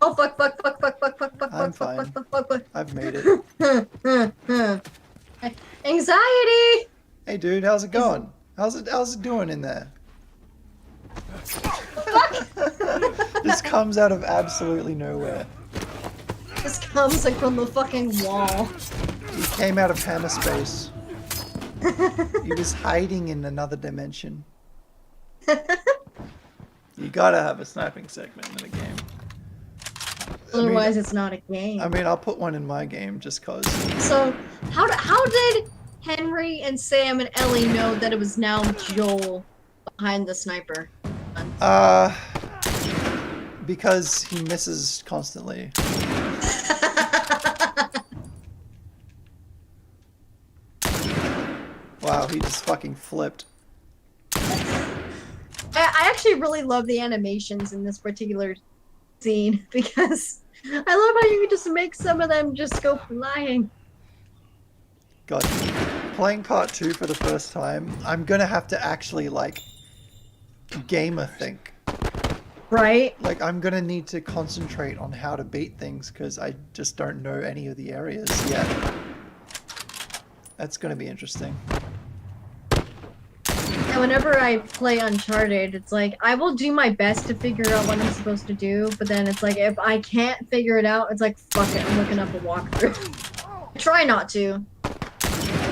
Oh fuck, fuck, fuck, fuck, fuck, fuck, fuck, I'm fuck, fine. fuck, fuck, fuck, fuck. I've made it. Anxiety! Hey dude, how's it going? How's it doing in there? This comes out of absolutely nowhere. This comes like from the fucking wall. He came out of hammer space. He was hiding in another dimension. You gotta have a sniping segment in a game. Otherwise, it's not a game. I mean, I'll put one in my game just cause. So, how did Henry and Sam and Ellie know that it was now Joel behind the sniper? Because he misses constantly. Wow, he just fucking flipped. I actually really love the animations in this particular scene because I love how you can just make some of them just go flying. God, playing part 2 for the first time, I'm gonna have to actually, like, gamer think. Right? Like, I'm gonna need to concentrate on how to beat things because I just don't know any of the areas yet. That's gonna be interesting. And whenever I play Uncharted, it's like, I will do my best to figure out what I'm supposed to do, but then it's like, if I can't figure it out, it's like, fuck it, I'm looking up a walkthrough. I try not to.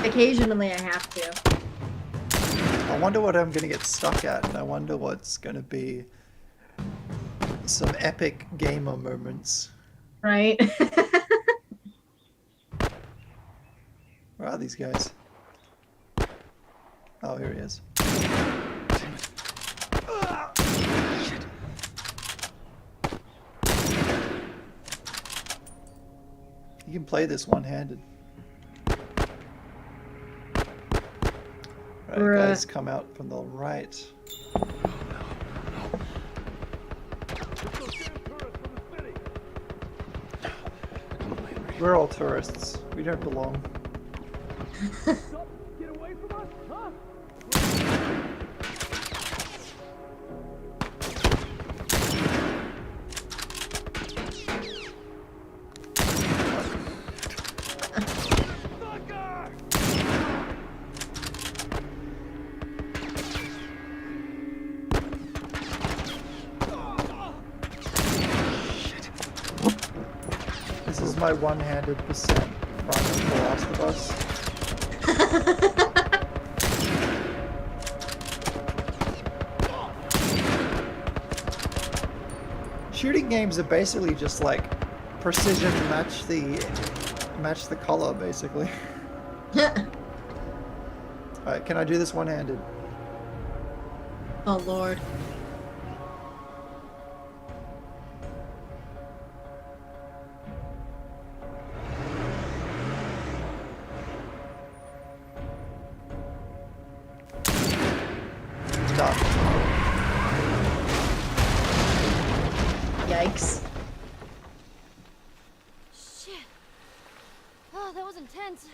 Occasionally I have to. I wonder what I'm gonna get stuck at, and I wonder what's gonna be some epic gamer moments. Right? Where are these guys? Oh, here he is. You can play this one-handed. Right, guys, come out from the right. We're all tourists. We don't belong. Get away from us, huh? This is my one-handed percent run of The Last of Us. Shooting games are basically just like precision match the color, basically. Alright, can I do this one-handed? Oh lord. Done. Yikes. Thanks.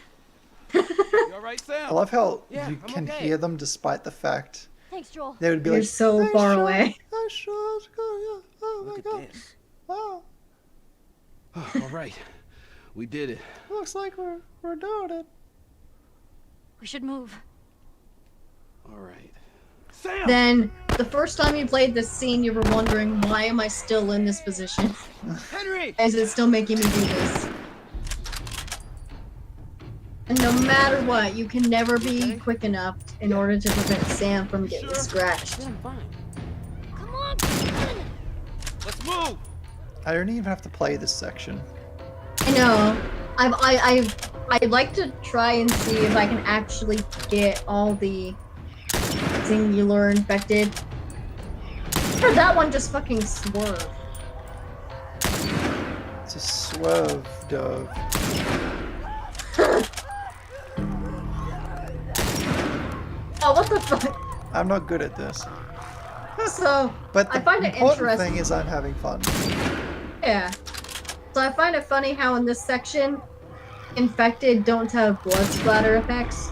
You all right, Sam? I love how Yeah, you I'm can okay. hear them despite the fact Thanks, Joel. they would be You're like, so "Hey, far Sean, away." hey, Sean, oh Look my at god, this. wow, All right. We did it. looks like we're doing it." We should move. All right. Sam! Then, the first time you played this scene, you were wondering, why am I still in this position? Henry! Is it still making me do this? And no matter what, you can never be quick enough in order to prevent Sam from getting scratched. Yeah, I'm fine. Come on, Ben! Let's move! I don't even have to play this section. I know. I'd like to try and see if I can actually get all the singular infected. Or that one just fucking swerved. It's a swerve, dove. Oh, what the fuck? I'm not good at this. So, But the I find it important interesting. thing is I'm having fun. Yeah. So I find it funny how in this section, infected don't have blood splatter effects.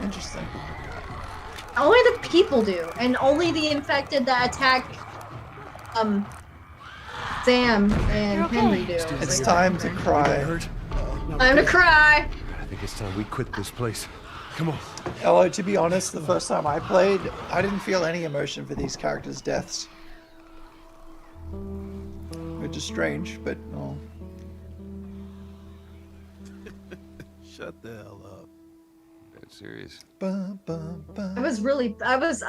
Interesting. Only the people do, and only the infected that attack Sam and You're okay. Henry do. It's time to cry. Hurt? Time to cry. I think it's time we quit this place. Come on. Although, to be honest, the first time I played, I didn't feel any emotion for these characters' deaths. Which is strange, but oh. Shut the hell up. Dead serious. Ba, ba, ba. I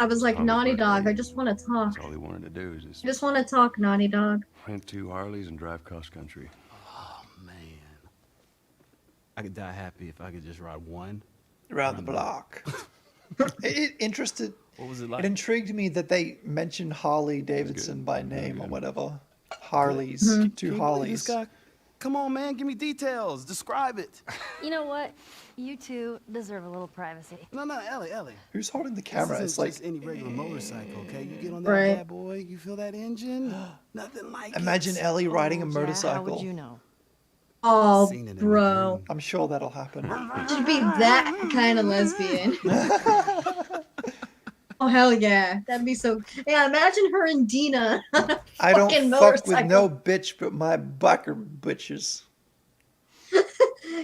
was like, Naughty Dog, I just want to talk. That's all he wanted to do is I just just want to talk, Naughty Dog. rent 2 Harleys and drive cross country. Oh, man. I could die happy if I could just ride one. Around the block. It What was it like? It intrigued me that they mentioned Harley Davidson by name or whatever. Harleys, Mm-hmm. two Can you believe Harleys. this guy? Come on, man. Give me details. Describe it. You know what? You two deserve a little privacy. No, Ellie. Who's holding the This camera? isn't It's like, just any regular motorcycle, okay? You get on that Right. bad boy, you feel that engine? Nothing like imagine it. Ellie riding a Yeah, how motorcycle. would you know? Oh, Seen it in my bro. dream. I'm sure that'll happen. Should be that kind of lesbian. Oh, hell yeah. That'd be so... Yeah, imagine her and Dina. I don't Fucking fuck with motorcycle. no bitch but my biker bitches.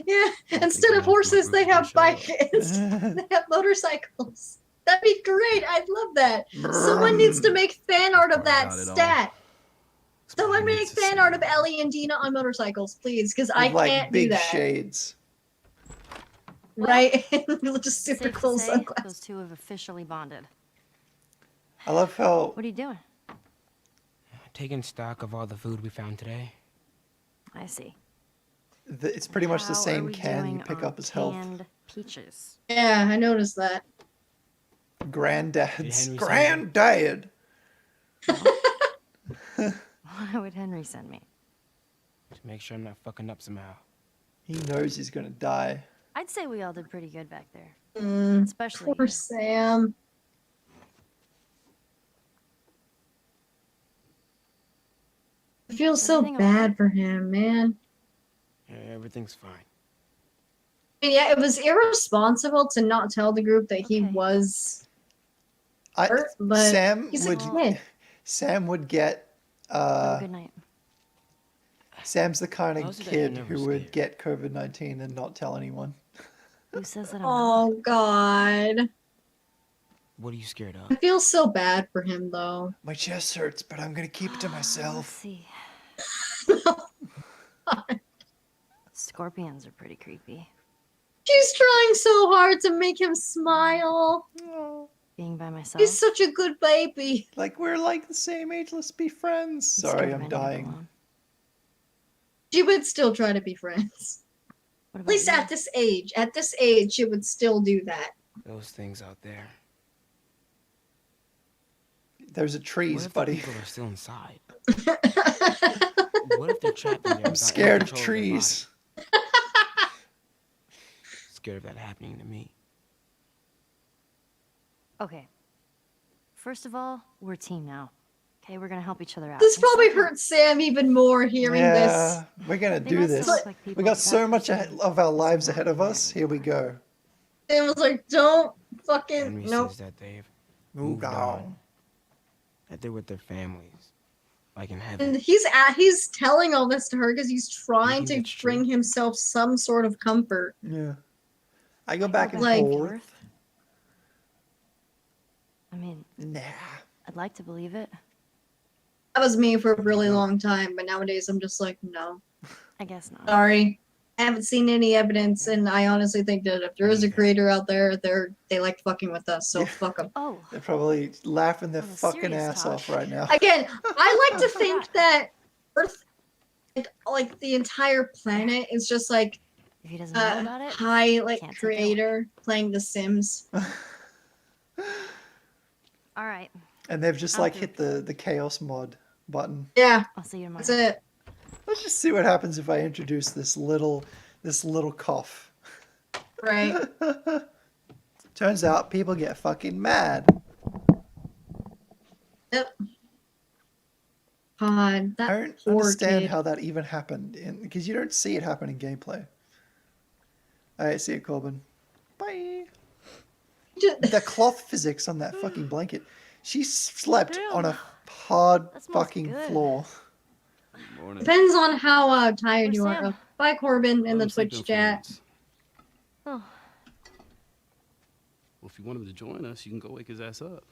Yeah, instead of horses, they have bikes. They have motorcycles. That'd be great. I'd love that. Someone needs to make fan art of that About it all. stat. Someone Needs make to fan see art of it. Ellie and Dina on motorcycles, please, because I With like can't do big that. shades. Right? Just super Safe cool to say, sunglasses. those two have officially bonded. I love how What are you doing? Taking stock of all the food we found today. I see. it's pretty much the How are same we can you doing pick on up as health. canned peaches. Yeah, I noticed that. Granddad's Henry granddad. Why would Henry send me? To make sure I'm not fucking up somehow. He knows he's gonna die. I'd say we all did pretty good back there. Especially Poor you. Sam. I feel so Everything bad okay? for him, man. Yeah, everything's fine. I mean, yeah, it was irresponsible to not tell the group that he Okay. was hurt, but Sam he's would a kid. Sam would get Have a good night. Sam's the kind of How's it that kid you're who never would scared? get COVID-19 and not tell anyone. Who says that I'm not? Oh, God. What are you scared of? I feel so bad for him, though. My chest hurts, but I'm gonna keep it to Let's myself. see. Scorpions are pretty creepy. She's trying so hard to make him smile. Being by myself. He's such a good baby. Like we're like the same age, let's be friends. I'm scared Sorry, of I'm ending up dying. alone. She would still try to be friends. What At about least you? at this age. At this age, she would still do that. Those things out there. There's a What trees, if the buddy. people are still inside? What if they're trapped in there? I'm without any scared of control their trees. body? Scared of that happening to me. Okay. First of all, we're a team now. Okay, we're gonna help each other out. This probably hurts Sam even more hearing this. Yeah, we're gonna They do must this. look like We people got with so that much person of our lives missing ahead of us. Here we go. Sam was like, don't fucking Henry nope. says that they've Moved on. that they're with their families, like in heaven. And he's telling all this to her because he's trying to think that's bring true? himself some sort of comfort. Yeah. I go back and Like- forth. I mean, Nah. I'd like to believe it. That was me for a really long time, but nowadays I'm just like, no, I guess not. sorry. I haven't seen any evidence, and I honestly think that if there is a creator out there, they like fucking with us, so Yeah. fuck them. Oh, They're probably laughing their On a fucking serious ass talk. off right now. Again, I like to think that Earth, like the entire planet, is just like if he doesn't know about it, high like can't take it creator playing The Sims. all right. And they've just I'll like do hit the chaos mod button. Yeah, I'll see you tomorrow. that's it. Let's just see what happens if I introduce this little cough. Right. Turns out people get fucking mad. Yep. God, that I don't poor understand kid. how that even happened because you don't see it happen in gameplay. Alright, see you, Corbin. Bye. The cloth physics on that fucking blanket. She slept on a hard That smells fucking good. floor. Morning. Depends on how tired Where's you are. Sam? Bye, Corbin, in Let the him sleep Twitch in for chat. once. Oh, Well, if you want him to join us, you can go wake his ass up.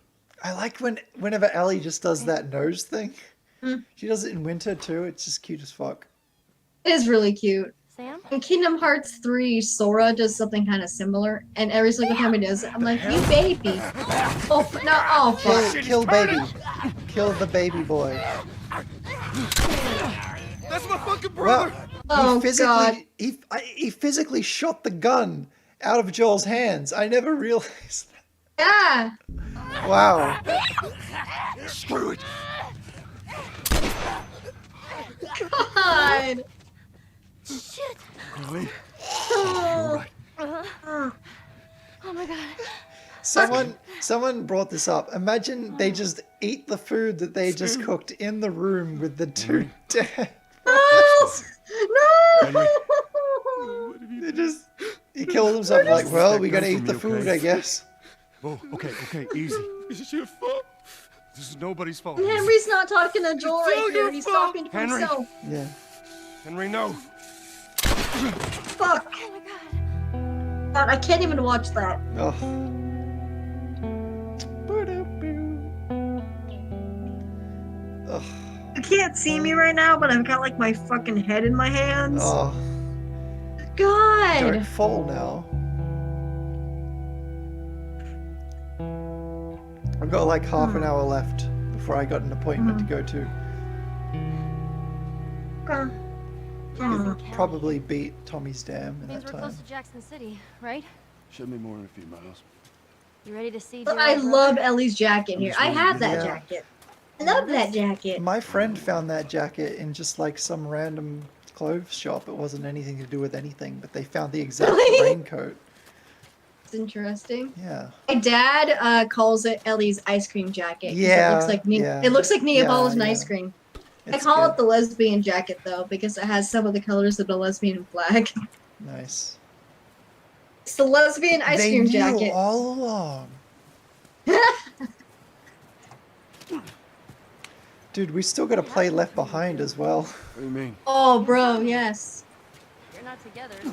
I like whenever Ellie just does that nose thing. Hmm. She does it in winter too. It's just cute as fuck. It is really cute. Sam? In Kingdom Hearts 3, Sora does something kind of similar, and every single time he does it, I'm like, you baby. Oh, no, oh, fuck. Kill baby. Kill the baby boy. That's my fucking Well, brother! Oh, God. he physically shot the gun out of Joel's hands. I never realized Yeah. that. Wow. Screw it! God. Shit! Ellie, Oh. Oh my god. Someone brought this up. Imagine they just eat the food that they just cooked in the room with the two dead. No! He killed himself like, well, we gotta From eat the you, food, okay? I guess. Oh, okay, easy. This is your fault. This is nobody's fault. And Henry's not talking to Joel right all here. your He's fault. talking to Henry. himself. Yeah. Henry, no. Fuck. Oh my god. God, I can't even watch that. Oh. Ugh. You can't see me right now, but I've got like my fucking head in my hands. Oh. God. Don't fall now. I've got like half an hour left before I got an appointment to go to. Okay. Could probably beat Tommy's Dam in Means that we're time. close to Jackson City, right? Shouldn't be more than a few miles. You ready to see? I love Ellie's jacket here. I have that Yeah. jacket. I love that jacket. My friend found that jacket in just like some random clothes shop. It wasn't anything to do with anything, but they found the exact Really? raincoat. It's interesting. Yeah. My dad calls it Ellie's ice cream jacket. 'Cause Yeah, It looks like yeah. it looks like Neapolitan Yeah, ice yeah. cream. I It's call good. it the lesbian jacket though because it has some of the colors of the lesbian flag. Nice. It's the lesbian ice They cream knew jacket. all along. Dude, we still gotta play Left Behind as well. What do you mean? Oh, bro, yes. You're not together, so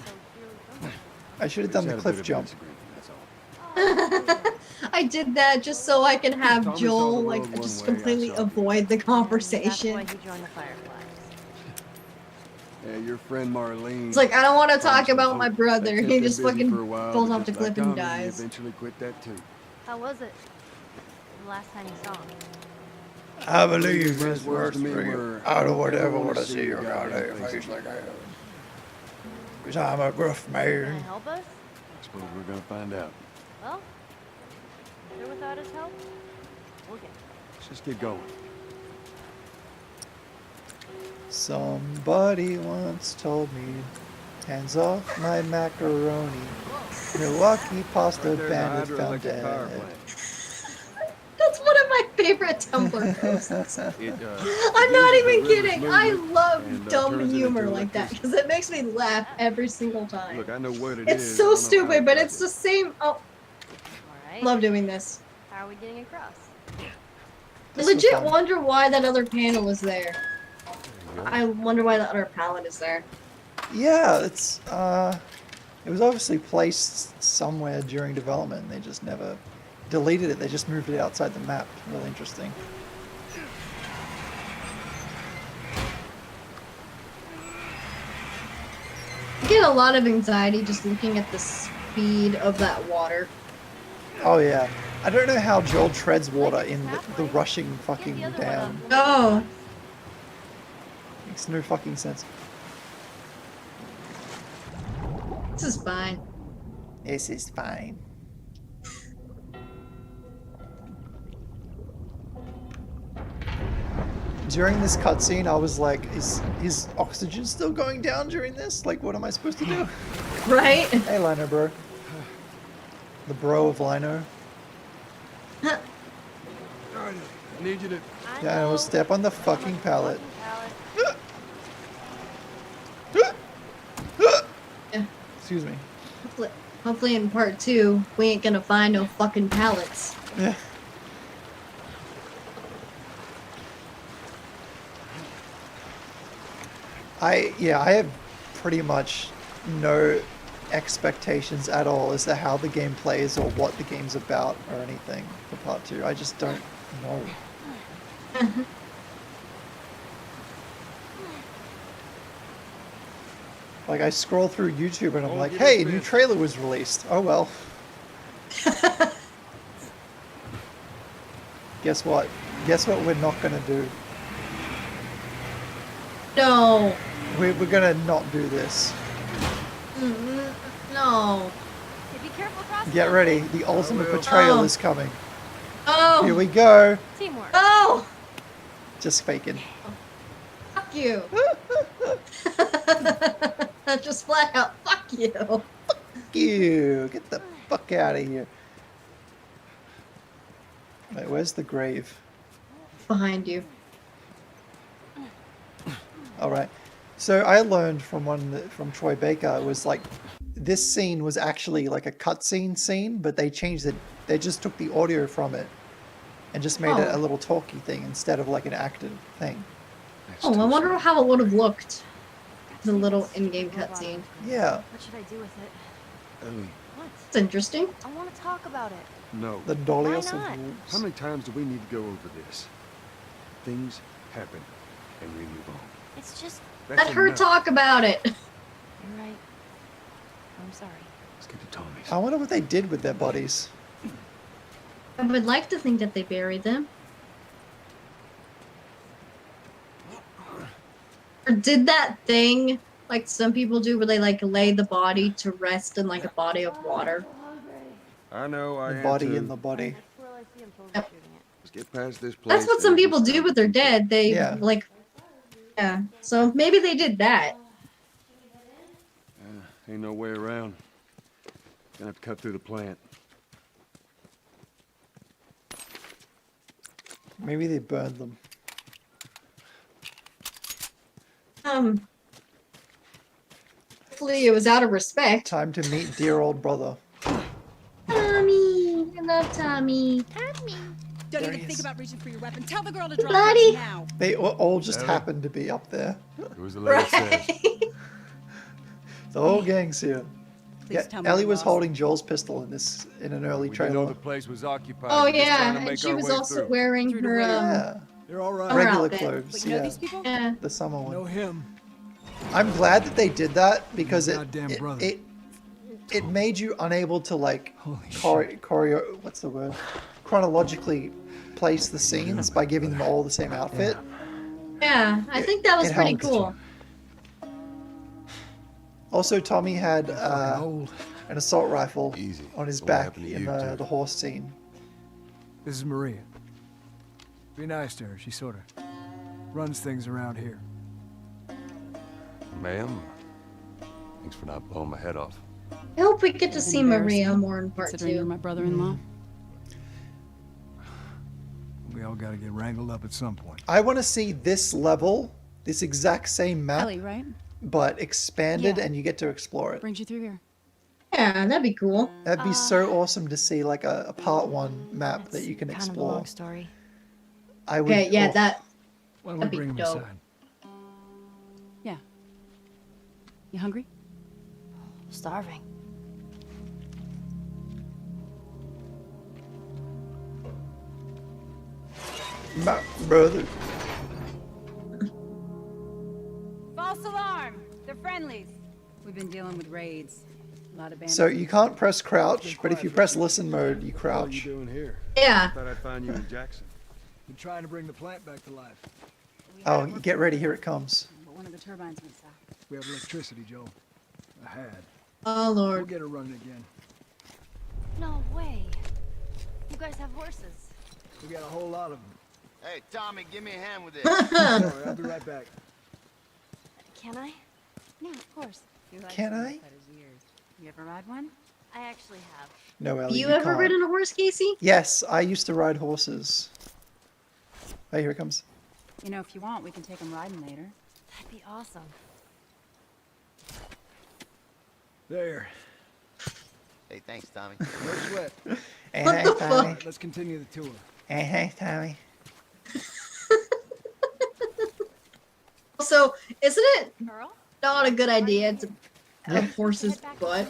you're I should have done the Just had a cliff bit of jump. disagreement, that's all. I did that just so I can have Tommy saw the Joel road like one just way, I completely saw the avoid the That's why conversation. he joined the Fireflies. Yeah, your friend Marlene. It's like I don't want to found talk some about my hope. brother. That kept He him just busy fucking for a while, falls but off the just like cliff and Tommy, he dies. eventually quit that too. How was it? The last time you saw him? I believe His words to me were, I don't ever wanna want to see your goddamn goddamn face face like that. Because I'm a gruff Can man. I help us? I suppose we're gonna find out. Well, if they're without his help, we'll get there. Let's just get going. Somebody once told me, hands off my macaroni. Milwaukee pasta Right there in the bandit found hydroelectric power dead. plant. That's one of my favorite Tumblr posts. I'm not even kidding. I love dumb humor like that because it makes me laugh every single time. Look, I know what it It's is. so stupid, but it's the same. Oh, All right. love doing this. How are we getting across? I legit wonder why that other panel is there. I wonder why the other palette is there. Yeah, it's it was obviously placed somewhere during development. They just never deleted it. They just moved it outside the map. Really interesting. I get a lot of anxiety just looking at the speed of that water. Oh yeah. I don't know how Joel treads water in the rushing fucking dam. Oh. Makes no fucking sense. This is fine. This is fine. During this cutscene, I was like, is oxygen still going down during this? Like, what am I supposed to do? Right? Hey, Lino, bro. The bro of Lino. I need you to... Yeah, we'll step on the fucking pallet. Excuse me. Hopefully in part 2, we ain't gonna find no fucking pallets. Yeah. I have pretty much no expectations at all as to how the game plays or what the game's about or anything for part 2. I just don't know. Like, I scroll through YouTube and I'm like, hey, a new trailer was released. Oh well. Guess what? Guess what we're not gonna do? No. We're gonna not do this. No. Okay, be careful crossing. Get ready. The ultimate betrayal is coming. Oh. Here we go. Teamwork. Oh. Just faking. Fuck you. Just flat out, fuck you. Fuck you. Get the fuck out of here. Wait, where's the grave? Behind you. Alright. So I learned from Troy Baker, it was like, this scene was actually like a cutscene scene, but they changed it. They just took the audio from it and just made it a little talky thing instead of like an acted thing. Oh, I wonder how it would have looked. The little in-game cutscene. Yeah. What should I do with it? Ellie, What? It's interesting. I want to talk about it. no. The Dolios Why not? of Wolves. How many times do we need to go over this? Things happen, and we move on. It's just... That's Let her enough. talk about it. You're right. I'm sorry. Let's get to Tommy's. I wonder what they did with their bodies. I would like to think that they buried them. Or did that thing like some people do where they like lay the body to rest in like a body of water. I know, I The am body too. in the body. That's where I see him totally shooting it. Let's get past this place. That's what some and people just do with their dead. They Yeah. like, yeah. So maybe they did that. Ain't no way around. Gonna have to cut through the plant. Maybe they burned them. Hopefully it was out of respect. Time to meet dear old brother. Tommy, I love Tommy. Don't There even he think is. about reaching for your weapon. Tell the girl to drop Bloody. it now. They all just Yeah. happened to be up there. It was the last says. The whole gang's here. Please Yeah, tell me Ellie we're was lost. holding Joel's pistol in an early We didn't know trailer. the place was occupied. Oh We're just trying yeah, to and make she our was way also through. wearing Through the her window. Yeah, They're all right. Her regular outfit. clothes. But you know Yeah, these people? yeah. the summer Know one. him. I'm glad that they did that because Goddamn brother. it made you unable to like Holy choreo. What's the word? Chronologically place the scenes by giving them all the same outfit. Yeah, I think that was It pretty helped. cool. Also, Tommy had Fucking old. an assault rifle Easy. on his What back happened to in you two? the horse scene. This is Maria. Be nice to her. She sort of runs things around here. Ma'am, thanks for not blowing my head off. I hope we get to see Maria more in part Considering you're 2. my brother-in-law. We all gotta get wrangled up at some point. I want to see this level, this exact same map, Ellie, right? but expanded, Yeah. and you get to explore it. Brings you through here. Yeah, that'd be cool. That'd be so awesome to see, like a part 1 map that you can Kind of a explore. long story. I would. Okay, yeah, oh, that. Why don't we That'd be bring him dope. inside? Yeah. You hungry? Starving. My brother. False alarm! They're friendlies. We've been dealing with raids. A lot of bandits. So you can't press crouch, but if you press listen mode, you What are you crouch. doing here? Yeah. Thought I'd find you in Jackson. Been trying to bring the plant back to life. Oh, get ready, here it comes. But one of the turbines went south. We have electricity, Joe. I had. Oh We'll lord. get her running again. No way. You guys have horses. We got a whole lot of them. Hey, Tommy, give me a hand with this. Sorry, I'll be right back. Can I? Yeah, of course. You like Can some I? fighters' ears. You ever ride one? I actually have. No, Ellie, You ever can't. ridden a horse, Casey? Yes, I used to ride horses. Oh, here it comes. You know, if you want, we can take them riding later. That'd be awesome. There. Hey, thanks, Tommy. No sweat. Hey, the Tommy. All right, let's continue the tour. Hey, Tommy. So, isn't it Earl? not a good idea to have a horse's butt?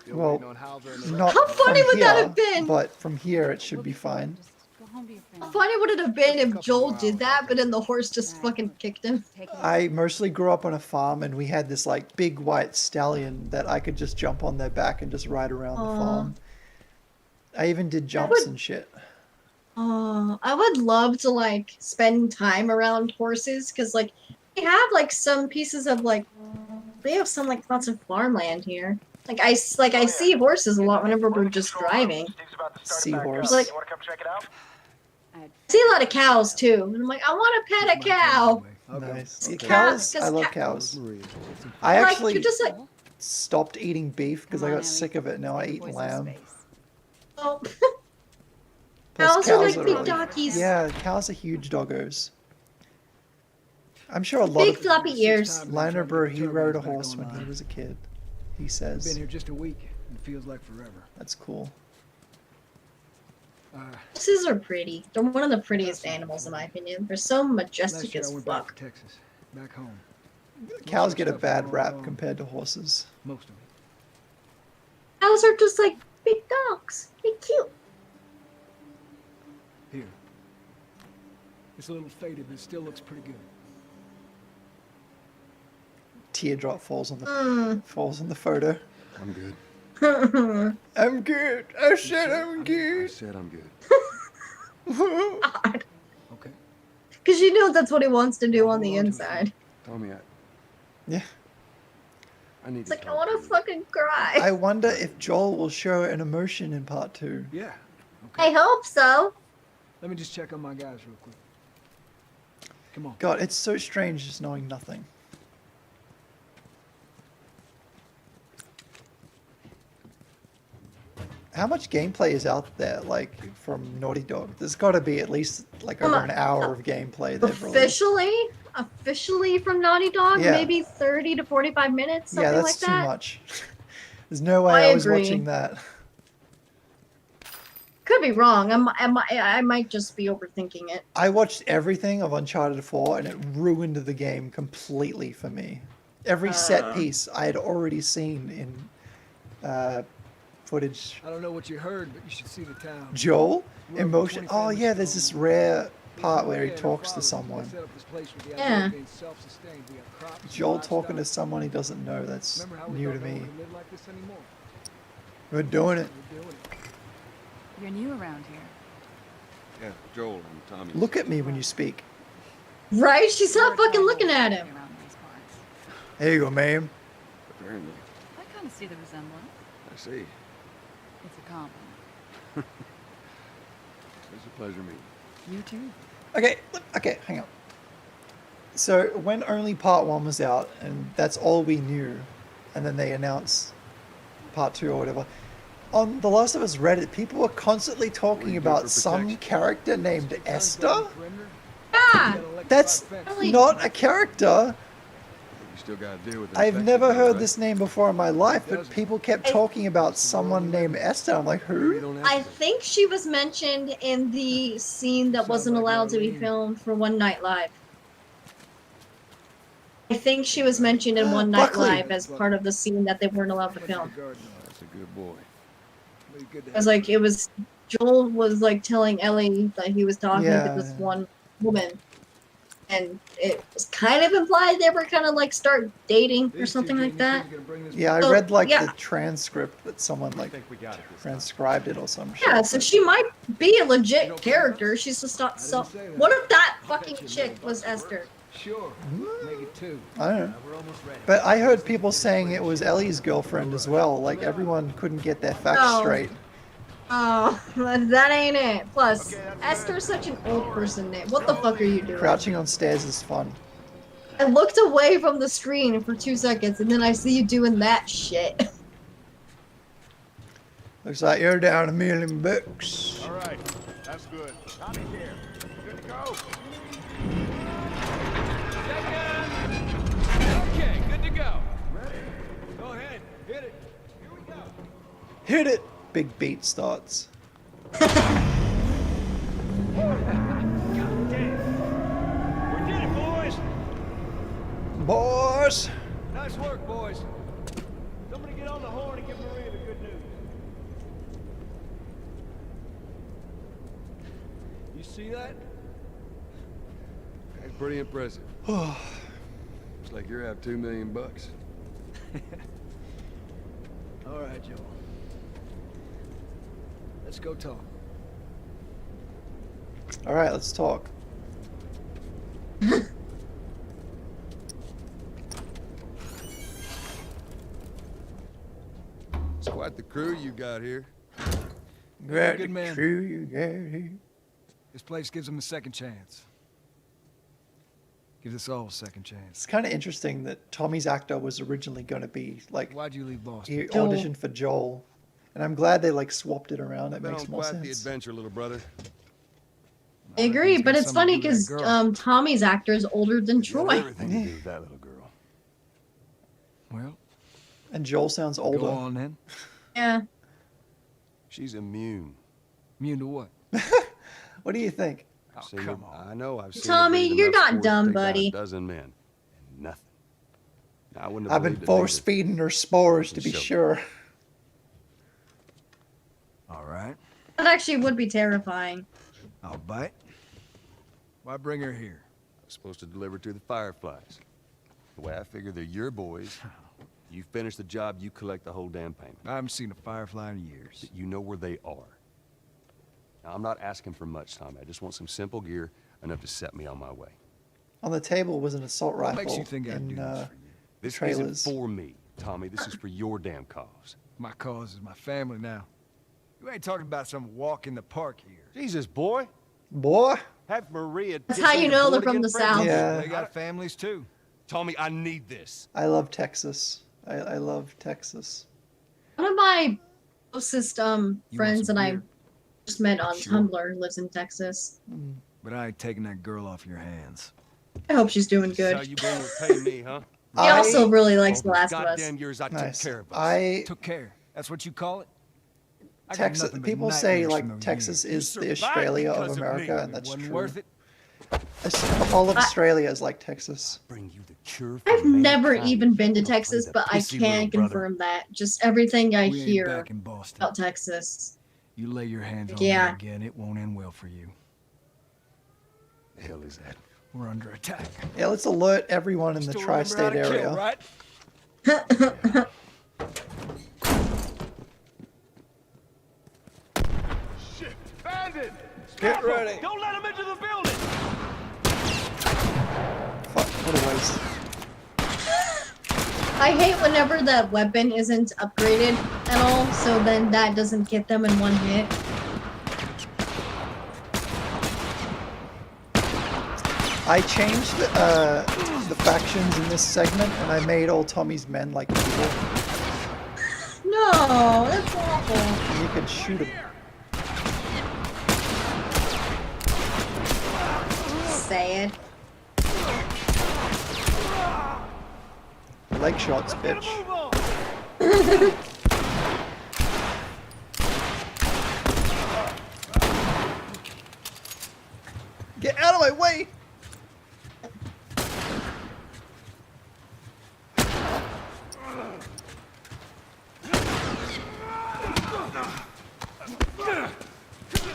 Still Well, waiting on Hauser and the Not How funny from would that here, have been? But from here, it should be fine. Just go home to your How family. funny would it have been if Joel did that, but then the horse just fucking kicked him? Take it I mostly grew up on a farm, and we had this like big white stallion that I could just jump on their back and just ride around the Aw. farm. I even did jumps would- and shit. Oh, I would love to like spend time around horses because like they have like some pieces of like they have some like lots of farmland here. Like I see horses a lot whenever we're just driving. Seahorse. Like I see a lot of cows too, and I'm like I want to pet a cow. Okay. Nice. Yeah, Okay. cows. I Because love ca- cows. Maria. I Like actually you just like stopped eating beef because I Come on, got Ellie. sick of it. Now I Give eat boys some lamb. space. oh, Plus, cows are like are big really- doggies. Yeah, cows are huge doggos. I'm sure a lot Big of floppy ears. Time Liner to Burr, get he the rode a turbines back horse when he online. was a kid. He Been says. here just a week. It feels like forever. That's cool. Horses are pretty. They're one of the prettiest animals in my opinion. They're so majestic Last year I as went back fuck. to Texas, back home. Cows of get a stuff bad went rap wrong. compared to horses. Most of it. Cows are just like big dogs. They're cute. Here. It's a little faded, but it still looks pretty good. Teardrop falls on the Mm. falls on the photo. I'm good. I'm good. I said I'm I good. said I'm good. God. Okay. Because you know that's what he wants to do on the inside. Tommy, Yeah. I need It's to like, I talk want to to you. fucking cry. I wonder if Joel will show an emotion in part 2. Yeah. I hope so. Let me just check on my guys real quick. Come on. God, it's so strange just knowing nothing. How much gameplay is out there, like, from Naughty Dog? There's got to be at least, like, over an hour of gameplay they've released. Officially from Naughty Dog, Yeah. maybe 30 to 45 minutes, something Yeah, that's like too that. much. There's no way I I was agree. watching that. Could be wrong. I might just be overthinking it. I watched everything of Uncharted 4 and it ruined the game completely for me. Every set piece I had already seen in footage. I don't know what you heard, but you should see the town. Joel? We're over Emotion? 20 Oh families yeah, there's this strong. rare part where he Maria and her talks to father, someone. they set up this place with the idea Yeah. of being self-sustained. We got crops and Joel talking to livestock. someone he doesn't know, that's Remember how we new thought to no one me. could live like this anymore? We're doing it. We're doing it. You're new around here. Yeah, Joel and Tommy. Look at me when you speak. Right? She's not fucking looking at him. Around these parts. There you go, ma'am. Apparently. I kind of see the resemblance. I see. It's a compliment. It's a pleasure meeting. You too. Okay, hang on. So when only part 1 was out, and that's all we knew, and then they announced part 2 or whatever, on The Last of Us Reddit, people were constantly talking about some character named Esther. Yeah! That's not a character. You still gotta deal with I've infected, never heard right? this name before in my life, but people kept talking about someone named Esther. I'm like, who? I think she was mentioned in the scene that wasn't allowed to be filmed for One Night Live. I think she was mentioned in One Night Buckley. Live as part of the scene that they weren't allowed to film. That's a good boy. It was Joel was like telling Ellie that he was talking to this one woman, and it was kind of implied they were gonna like start dating or something like that. Yeah, I read like the transcript that someone like transcribed it or some shit. Yeah, so she might be a legit character. She's just not so. What if that fucking chick was Esther? Sure. Make it 2. I don't know. But I heard people saying it was Ellie's girlfriend as well. Like everyone couldn't get their facts straight. Oh, that ain't it. Plus, Esther's such an old person name. What the fuck are you doing? Crouching on stairs is fun. I looked away from the screen for 2 seconds, and then I see you doing that shit. Looks like you're down $1 million bucks. All right, that's good. Tommy here. Good to go. Okay, good to go. Ready? Go ahead. Hit it. Here we go. Hit it! Big beat starts. God damn. We did it, boys. Boys! Nice work, boys. Somebody get on the horn and give Maria the good news. You see that? That's pretty impressive. Oh. Looks like you're out $2 million bucks. All right, Joel. Let's go talk. All right, let's talk. It's quite the crew you got here. Great good man. crew you got here. This place gives them a second chance. Gives us all a second chance. It's kind of interesting that Tommy's actor was originally going to be like. Why'd you leave Boston? He auditioned for Joel, and I'm glad they like swapped it around. It Been makes on more quite sense. the adventure, little brother. I agree, but it's funny because Tommy's actor is older than Troy. Everything to do with that little girl. Well, and Joel sounds older. Go on then. Yeah. She's immune. Immune to what? What do you think? Oh, come on. I know. I've seen Tommy, you're not dumb, buddy. A dozen men. And nothing. I wouldn't have I've been believed it force either. feeding her spores to be Show. sure. All right. That actually would be terrifying. I'll bite. Why bring her here? I was supposed to deliver to the Fireflies. The way I figure they're your boys. You finish the job, you collect the whole damn payment. I haven't seen a Firefly in years. You know where they are. Now, I'm not asking for much, Tommy. I just want some simple gear, enough to set me on my way. On the table was an assault rifle. What makes you think I'd do this for you? This trailers. isn't for me, Tommy. This is for your damn cause. My cause is my family now. You ain't talking about some walk in the park here. Jesus, boy. Boy. Have Maria. That's how you know they're from the South. Yeah. They got families too. Tommy, I need this. I love Texas. I love Texas. One of my closest friends some that I beer? just met on Sure. Tumblr lives in Texas. But I ain't taking that girl off your hands. I hope she's doing This is how good. you been to pay me, huh? He also really likes The All Last those of Us. goddamn years I Nice. took care of us. I Took care. That's what you call it? I got Texas. nothing but People say nightmares like from those Texas years. is You the survived Australia of because of America, me. and that's Wasn't true. worth it. All of Australia is like Texas. Bring you the cure for I've never mankind. even been to Don't play Texas, the but I pissy can little brother. confirm that. Just everything I We ain't hear back in Boston. about Texas. You lay your hands on Yeah. me again, it won't end well for you. The hell is that? We're under attack. Yeah, let's alert everyone in the Still remember how tri-state to area. kill, right? Shit! Bandit! Get ready. Don't let him into the building. Fuck, what a waste. I hate whenever that weapon isn't upgraded at all, so then that doesn't get them in one hit. I changed the factions in this segment, and I made all Tommy's men like evil. No! Oh, that's awful. And you can shoot him. Sad. Leg shots, bitch. Get out of my way!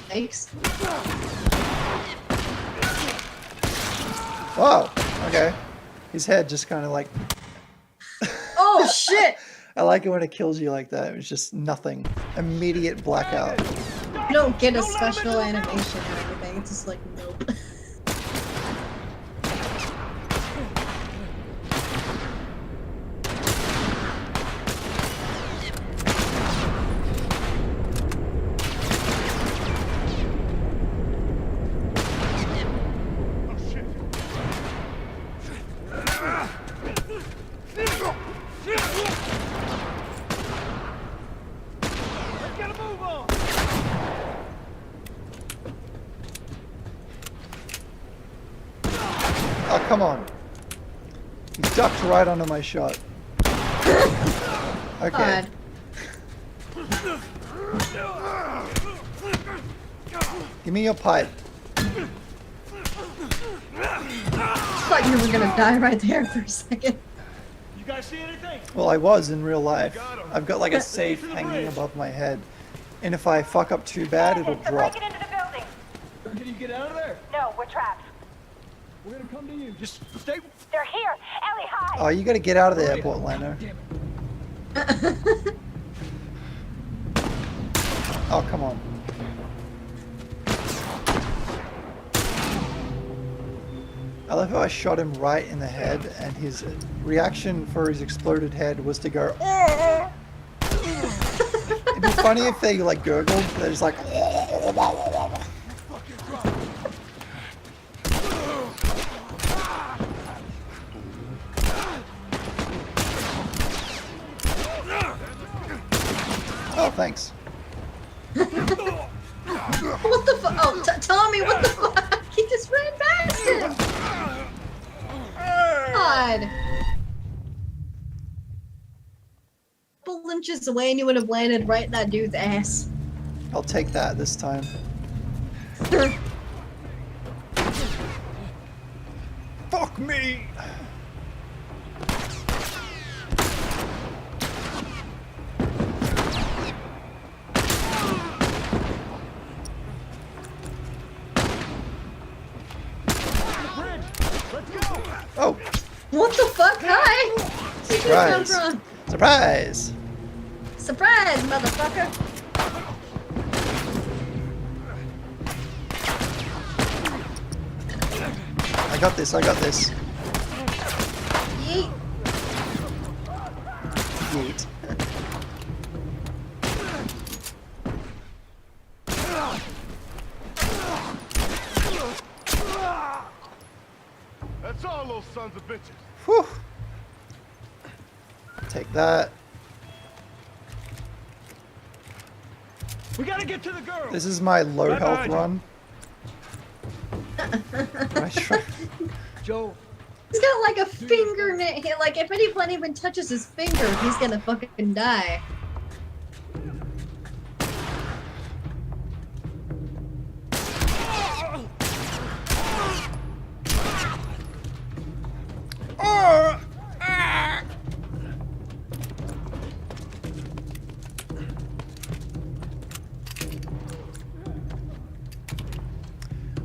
Thanks. Wow, okay. His head just kind of like... Oh, shit! I like it when it kills you like that. It was just nothing. Immediate blackout. You don't get a special animation or anything. It's just like, nope. Oh, come on. He ducked right under my shot. Okay. Give me your pipe. Thought you were gonna die right there for a second. You guys see anything? Well, I was in real life. I've got like a safe hanging above my head. And if I fuck up too bad, it'll drop. Into the building. Can you get out of there? No, we're trapped. We're gonna come to you. Just stay. They're here. Ellie, hide. Oh, you gotta get out of the airport, Leno. Oh, come on. I love how I shot him right in the head, and his reaction for his exploded head was to go, "Oh!" It'd be funny if they like gurgled, they're just like, oh, thanks. What the fuck? Oh, Tommy, what the fuck? He just ran past him! God. A couple inches away and you would have landed right in that dude's ass. I'll take that this time. Fuck me! Oh! What the fuck? Hi! Where'd you come Surprise! from? Surprise! Surprise, motherfucker! I got this, I got this. Yeet. Yeet. That's all, those sons of bitches. Whew. Take that. We gotta get to the girl. This is my low Right health behind run. Joe. He's got like a fingernail. Like if anyone even touches his finger, he's gonna fucking die.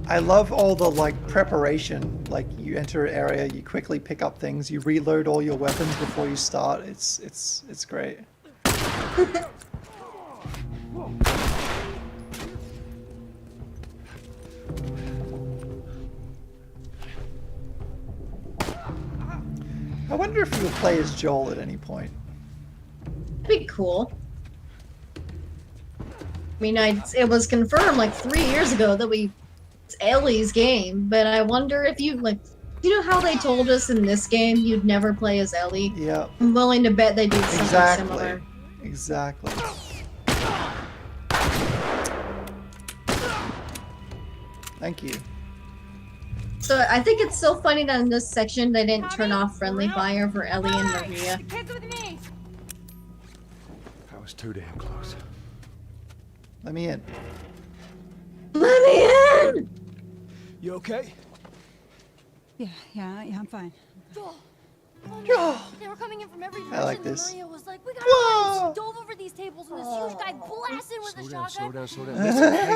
I love all the like preparation. Like you enter an area, you quickly pick up things, you reload all your weapons before you start. It's great. I wonder if you'll play as Joel at any point. That'd be cool. I mean, it was confirmed like 3 years ago that it's Ellie's game, but I wonder if you know how they told us in this game you'd never play as Ellie? Yeah. I'm willing to bet they do something similar. Exactly. Thank you. So I think it's so funny that in this section they didn't turn off friendly fire for Ellie and Maria. The kid's with me. That was too damn close. Let me in. Let me in! You okay? Yeah, I'm fine. Joel. Oh, Joel. no. They were coming in from every direction. I like this. And Maria was like, "We got Whoa. She dove over these tables, and this huge guy blasted with a shotgun. Slow down, slow down. Listen, hey,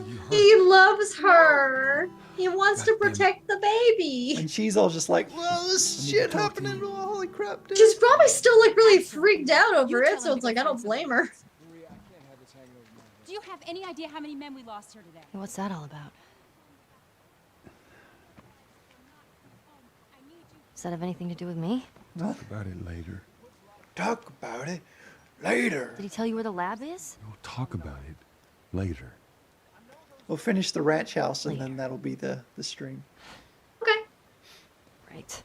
you hurt. He loves her. He wants to protect the baby. And she's all just like, "Well, this shit happening. Oh, holy crap, dude." She's probably still like really freaked out over it, so it's like I don't blame her. Do you have any idea how many men we lost here today? Hey, what's that all about? Does that have anything to do with me? Talk about it later. Talk about it later. Did he tell you where the lab is? We'll talk about it later. We'll finish the ranch house and then that'll be the stream. Okay. Right.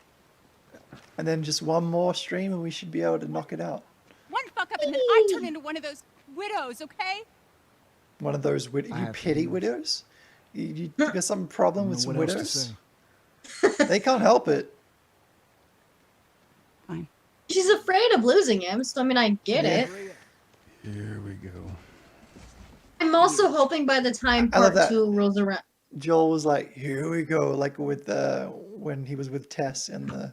And then just one more stream and we should be able to knock it out. One fuck up and then I turn into one of those widows, okay? One of those you pity widows? You got some problem with some widows? They can't help it. Fine. She's afraid of losing him, so I mean I get it. Here we go. I'm also hoping by the time I love part that. 2 rolls around. Joel was like, "Here we go," like with when he was with Tess in the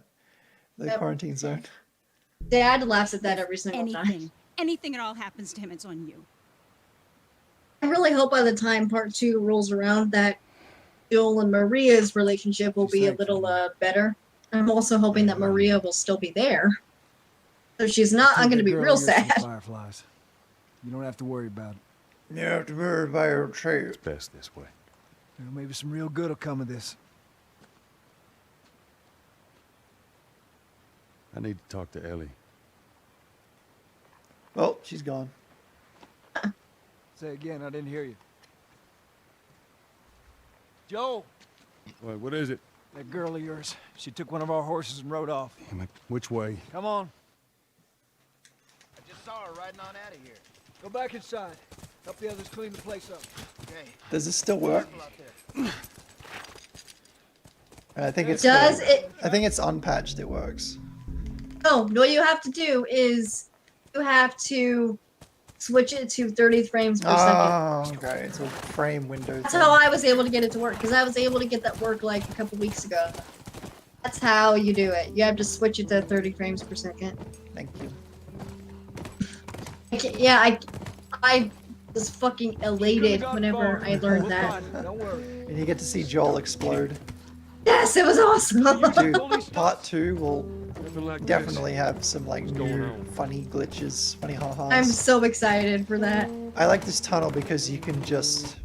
quarantine zone. Dad laughs at that every single time. Anything at all happens to him, it's on you. I really hope by the time part 2 rolls around that Joel and Maria's relationship will be a little better. I'm also hoping that Maria will still be there. So if she's not, I'm going to be real sad. Fireflies. You don't have to worry about it. You have to worry about your tree. It's best this way. You know, maybe some real good will come of this. I need to talk to Ellie. Oh, she's gone. Say again, I didn't hear you. Joel! Wait, what is it? That girl of yours. She took one of our horses and rode off. Damn it. Which way? Come on. I just saw her riding on out of here. Go back inside. Help the others clean the place up. Okay. Does this still work? I think it's Does it? I think it's unpatched. It works. No, what you have to do is you have to switch it to 30 frames per second. Oh, okay. It's a frame window. That's how I was able to get it to work, because I was able to get that work like a couple weeks ago. That's how you do it. You have to switch it to 30 frames per second. Thank you. I was fucking elated whenever I learned that. And you get to see Joel explode. Yes, it was awesome. Dude, part 2 will definitely have some like new funny glitches, funny ha-has. I'm so excited for that. I like this tunnel because you can just...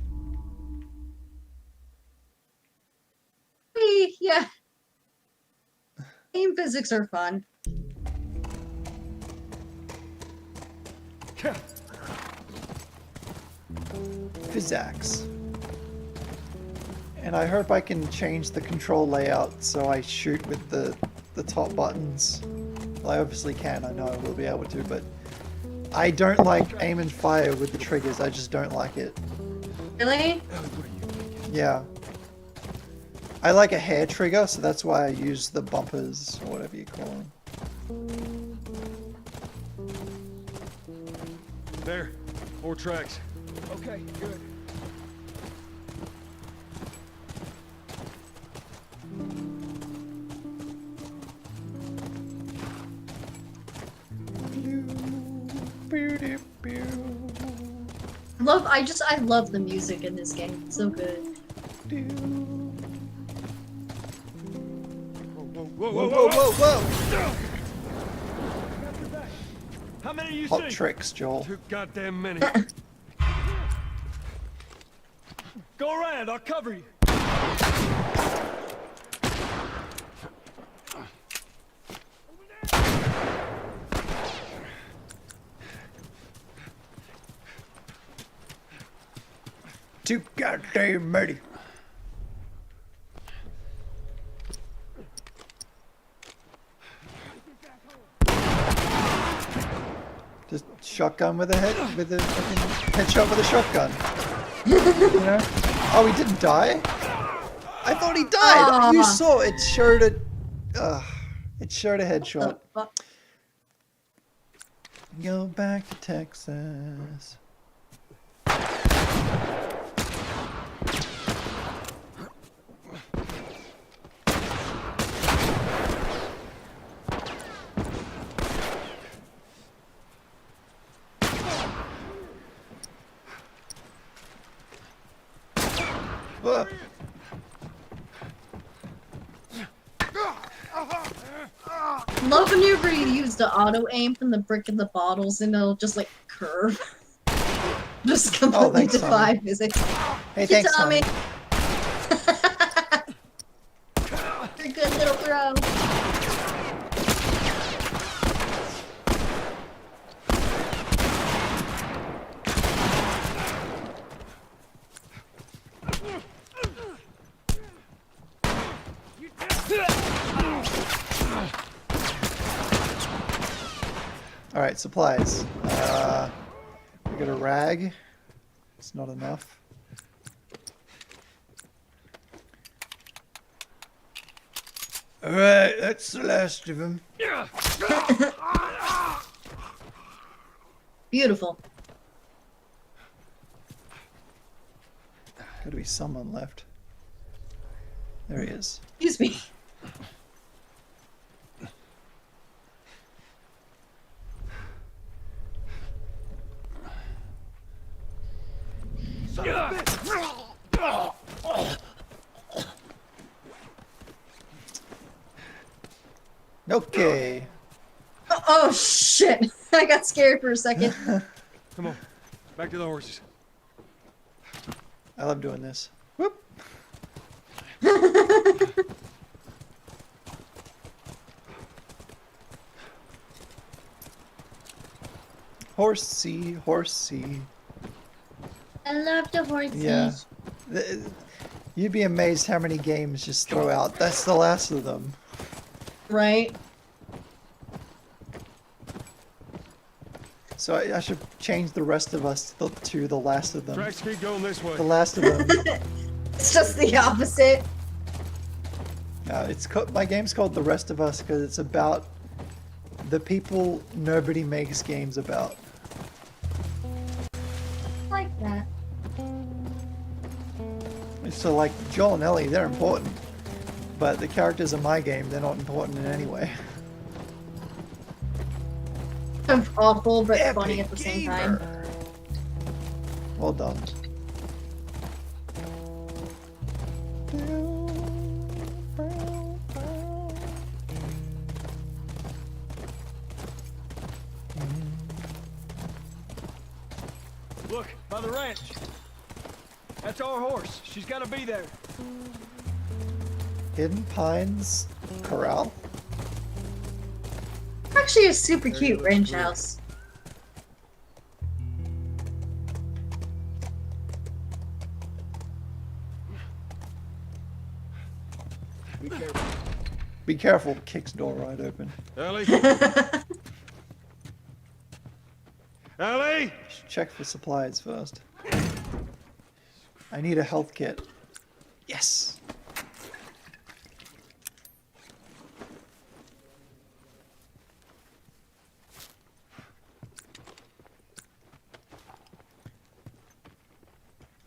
Yeah. Game physics are fun. Physics. And I hope I can change the control layout so I shoot with the top buttons. Well, I obviously can, I know I will be able to, but I don't like aim and fire with the triggers, I just don't like it. Really? Yeah. I like a hair trigger, so that's why I use the bumpers, or whatever you call them. There. More tracks. Okay, good. I love the music in this game. It's so good. Whoa. How many you Hot see? tricks, Joel. Too goddamn many. Go around, I'll cover you. Too goddamn many. Just shotgun with a fucking headshot with a shotgun. You know? Oh, he didn't die? I thought he died! You saw it showed it. It showed a headshot. Go back to Texas. Love when you ever use the auto aim from the brick in the bottles and it'll just like curve. Just completely defy physics. Hey, thanks, Tommy. You're a good little bro. Alright, supplies. We got a rag. It's not enough. Alright, that's the last of them. Beautiful. Gotta be someone left. There he is. Excuse me. Okay. Oh shit! I got scared for a second. Come on, back to the horses. I love doing this. Whoop. Horsey, horsey. I love the horses. Yeah. You'd be amazed how many games just throw out. That's the last of them. Right. So I should change the rest of us to the last of them. Tracks keep going this way. The last of them. It's just the opposite. My game's called The Rest of Us because it's about the people nobody makes games about. Like that. So like Joel and Ellie, they're important. But the characters in my game, they're not important in any way. Kind of awful, but funny at the same time. Well done. Look, by the ranch. That's our horse. She's got to be there. Hidden Pines Corral? Actually, a super cute ranch house. Be careful. Be careful, kicks door right open. Ellie? Ellie? Check for supplies first. I need a health kit. Yes!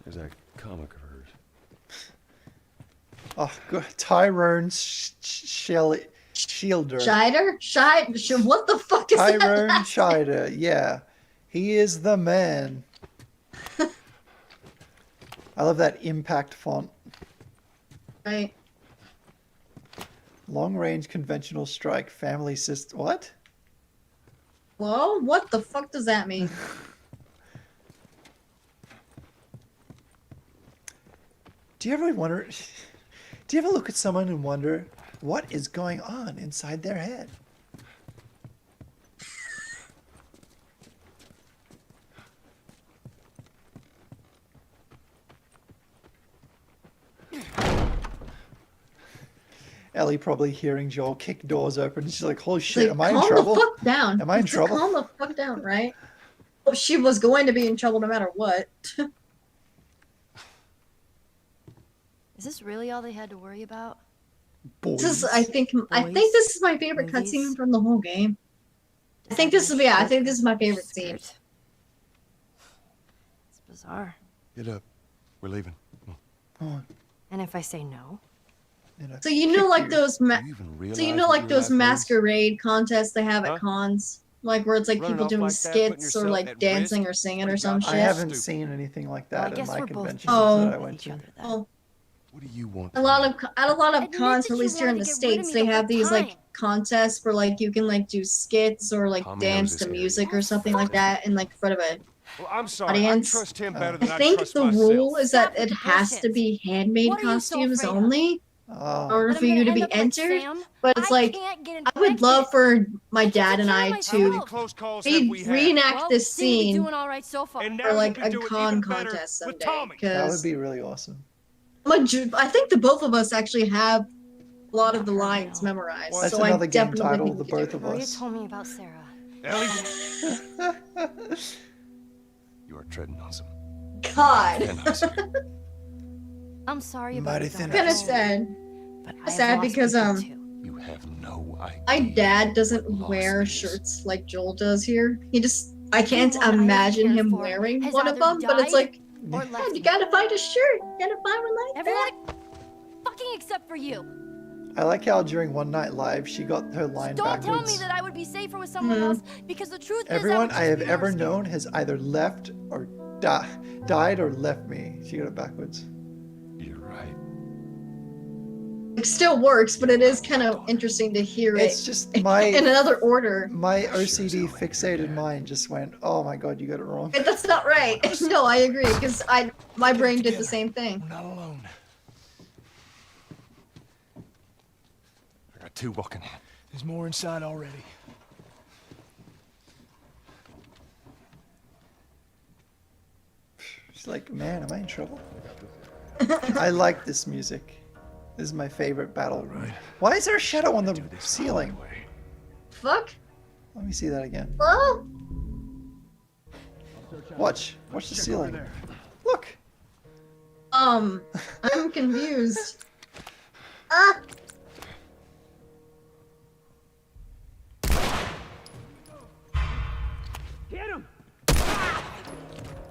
There's that comic of hers. Oh, good. Tyrone Shielder. Scheider? What the fuck is that? Tyrone Scheider, yeah. He is the man. I love that impact font. Right. Long range conventional strike family system. What? Whoa, what the fuck does that mean? Do you ever wonder? Do you ever look at someone and wonder what is going on inside their head? Ellie probably hearing Joel kick doors open. She's like, "Holy shit! Am I in trouble? Calm the fuck down. Am I in trouble?" Calm the fuck down, right? She was going to be in trouble no matter what. Is this really all they had to worry about? This is, I think this is my favorite cutscene from the whole game. I think this is my favorite scene. It's bizarre. Get up. We're leaving. Come on. And if I say no? So you know, like those masquerade contests they have at cons, like where it's like people doing skits or like dancing or singing or some shit. I haven't seen anything like that in my conventions that I went to. Oh. What do you want? At a lot of cons, at least here in the States, they have these like contests where like you can like do skits or like dance to music or something like that in like in front of a audience. I think the rule is that it has to be handmade costumes only in order for you to be entered. But it's like I would love for my dad and I to reenact this scene for like a con contest someday. That would be really awesome. I think the both of us actually have a lot of the lines memorized. That's so another I game definitely title, the both of Maria us. told me about Sarah. You are treading on some. God. I'm sorry about Mighty that. thin Kind of sad. Sad because You have no idea. my dad doesn't wear shirts like Joel does here. I can't imagine him wearing one of them. But it's like, yeah, you gotta find a shirt. You gotta find one like Everyone, fucking except for you. I like how during One Night Live she got her line Don't backwards. tell me that I would be safer with someone else, because the truth Everyone is I have ever known has either left or died or left me. She got it backwards. You're right. It still works, but it is kind of interesting to hear It's it just in another order. My OCD fixated mind just went, oh my god, you got it wrong. But that's not right. No, I agree, because my brain did the same thing. We're not alone. I got two walking in. There's more inside already. She's like, man, am I in trouble? I like this music. This is my favorite battle. Right. Why is there a shadow on the ceiling? Fuck? Let me see that again. Hello? Watch the ceiling. Look. I'm confused. Ah! Get him!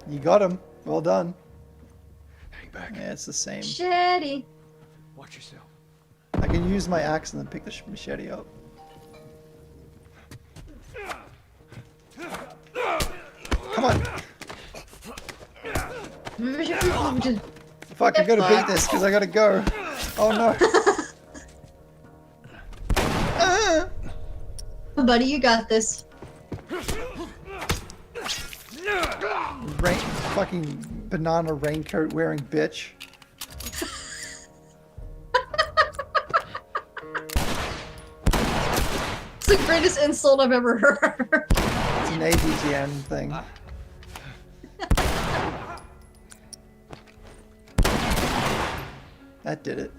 You got him. Well done. Hang back. Yeah, it's the same. Machete. Watch yourself. I can use my axe and then pick the machete up. Come on. Fuck, I gotta beat this because I gotta go. Oh no. Buddy, you got this. Fucking banana raincoat wearing bitch. It's the greatest insult I've ever heard. It's an ABGN thing. That did it.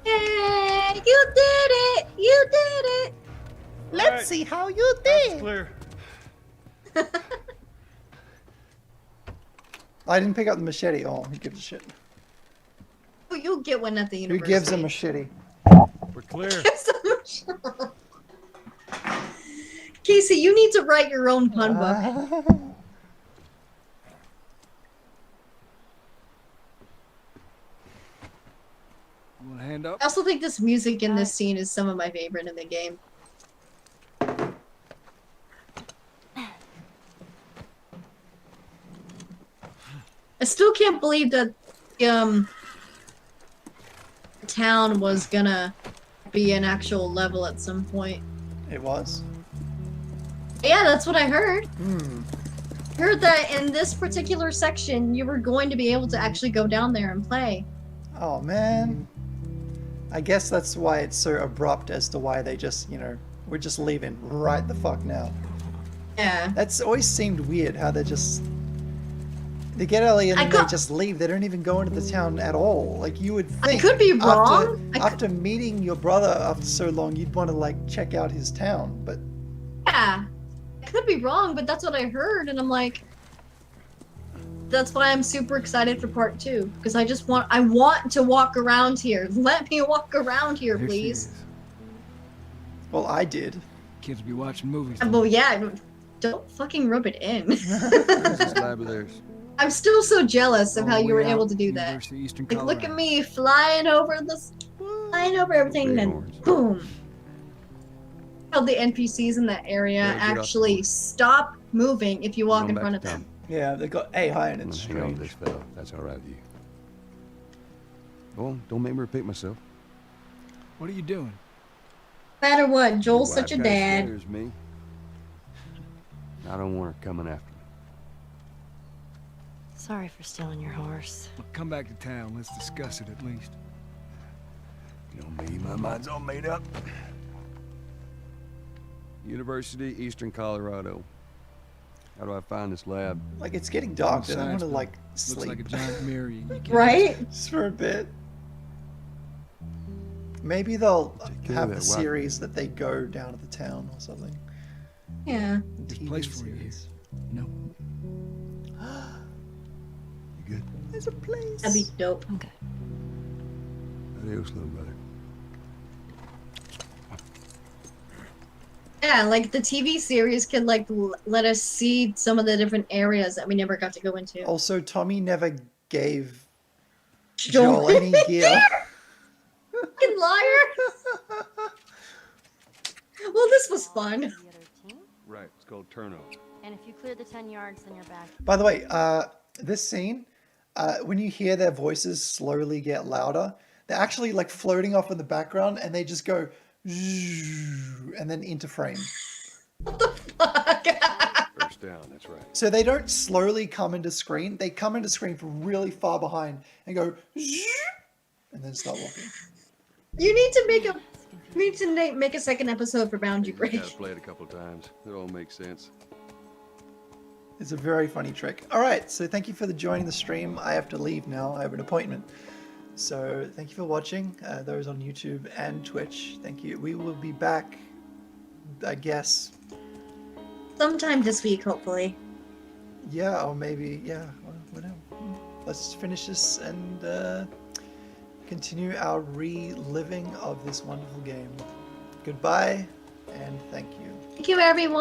Hey, you did it! You did it! Let's see how you did. Clear. I didn't pick up the machete. Oh, who gives a shit? Oh, you'll get one at the Who university. gives a machete? We're clear. Casey, you need to write your own pun book. You want a hand up? I also think this music in this scene is some of my favorite in the game. I still can't believe that the town was gonna be an actual level at some point. It was. Yeah, that's what I heard. Hmm. I heard that in this particular section, you were going to be able to actually go down there and play. Oh man. I guess that's why it's so abrupt as to why they just, we're just leaving right the fuck now. Yeah. That's always seemed weird how they get Ellie and then they just leave. They don't even go into the town at all. Like you would think. I could be wrong. After meeting your brother after so long, you'd want to like check out his town, but Yeah. I could be wrong, but that's what I heard, and I'm like, that's why I'm super excited for part 2, because I want to walk around here. Let me walk around here, There she please. is. Well, I did. Kids be watching movies. Well, yeah, don't fucking rub it in. Where's this lab of theirs? I'm still so jealous of All how the you way were able out, to do that. University of Eastern Like, look at Colorado. me flying over everything, and Bighorns. boom. How the NPCs in that area Better get off the actually board. stop moving if you walk Run in back front to of them. town. Yeah, they got AI and I'm it's gonna hang on to strange. this fellow. That's all right with you. Well, don't make me repeat myself. What are you doing? No matter what, Joel's Your such a wife kinda dad. scares me. I don't want her coming after me. Sorry for stealing your horse. Well, come back to town. Let's discuss it at least. You know me, my mind's all made up. University, Eastern Colorado. How do I find this lab? Like, it's getting dark. I want to, like, Looks sleep. like a giant mirror. You can't Right? Just for a bit. Maybe they'll care have of the that wife. series that they go down to the town or something. Yeah. There's a TV place for you here. series. No. You good? There's a place. That'd be dope. I'm good. Adios, little brother. Yeah, like the TV series could like let us see some of the different areas that we never got to go into. Also, Tommy never gave Joel. Joel any gear. Fucking liar! Well, this was fun. The other team. Right, it's called turnover. And if you clear the 10 yards, then you're back. By the way, this scene, when you hear their voices slowly get louder, they're actually like floating off in the background and they just go and then into frame. What the fuck? First down, that's right. So they don't slowly come into screen. They come into screen from really far behind and go and then start walking. You need to make a second episode for Boundary Break. Gotta play it a couple times. It all makes sense. It's a very funny trick. All right, so thank you for joining the stream. I have to leave now. I have an appointment. So thank you for watching, those on YouTube and Twitch. Thank you. We will be back, I guess. Sometime this week, hopefully. Yeah, or maybe, yeah, well, whatever. Let's finish this and continue our reliving of this wonderful game. Goodbye, and thank you. Thank you, everyone.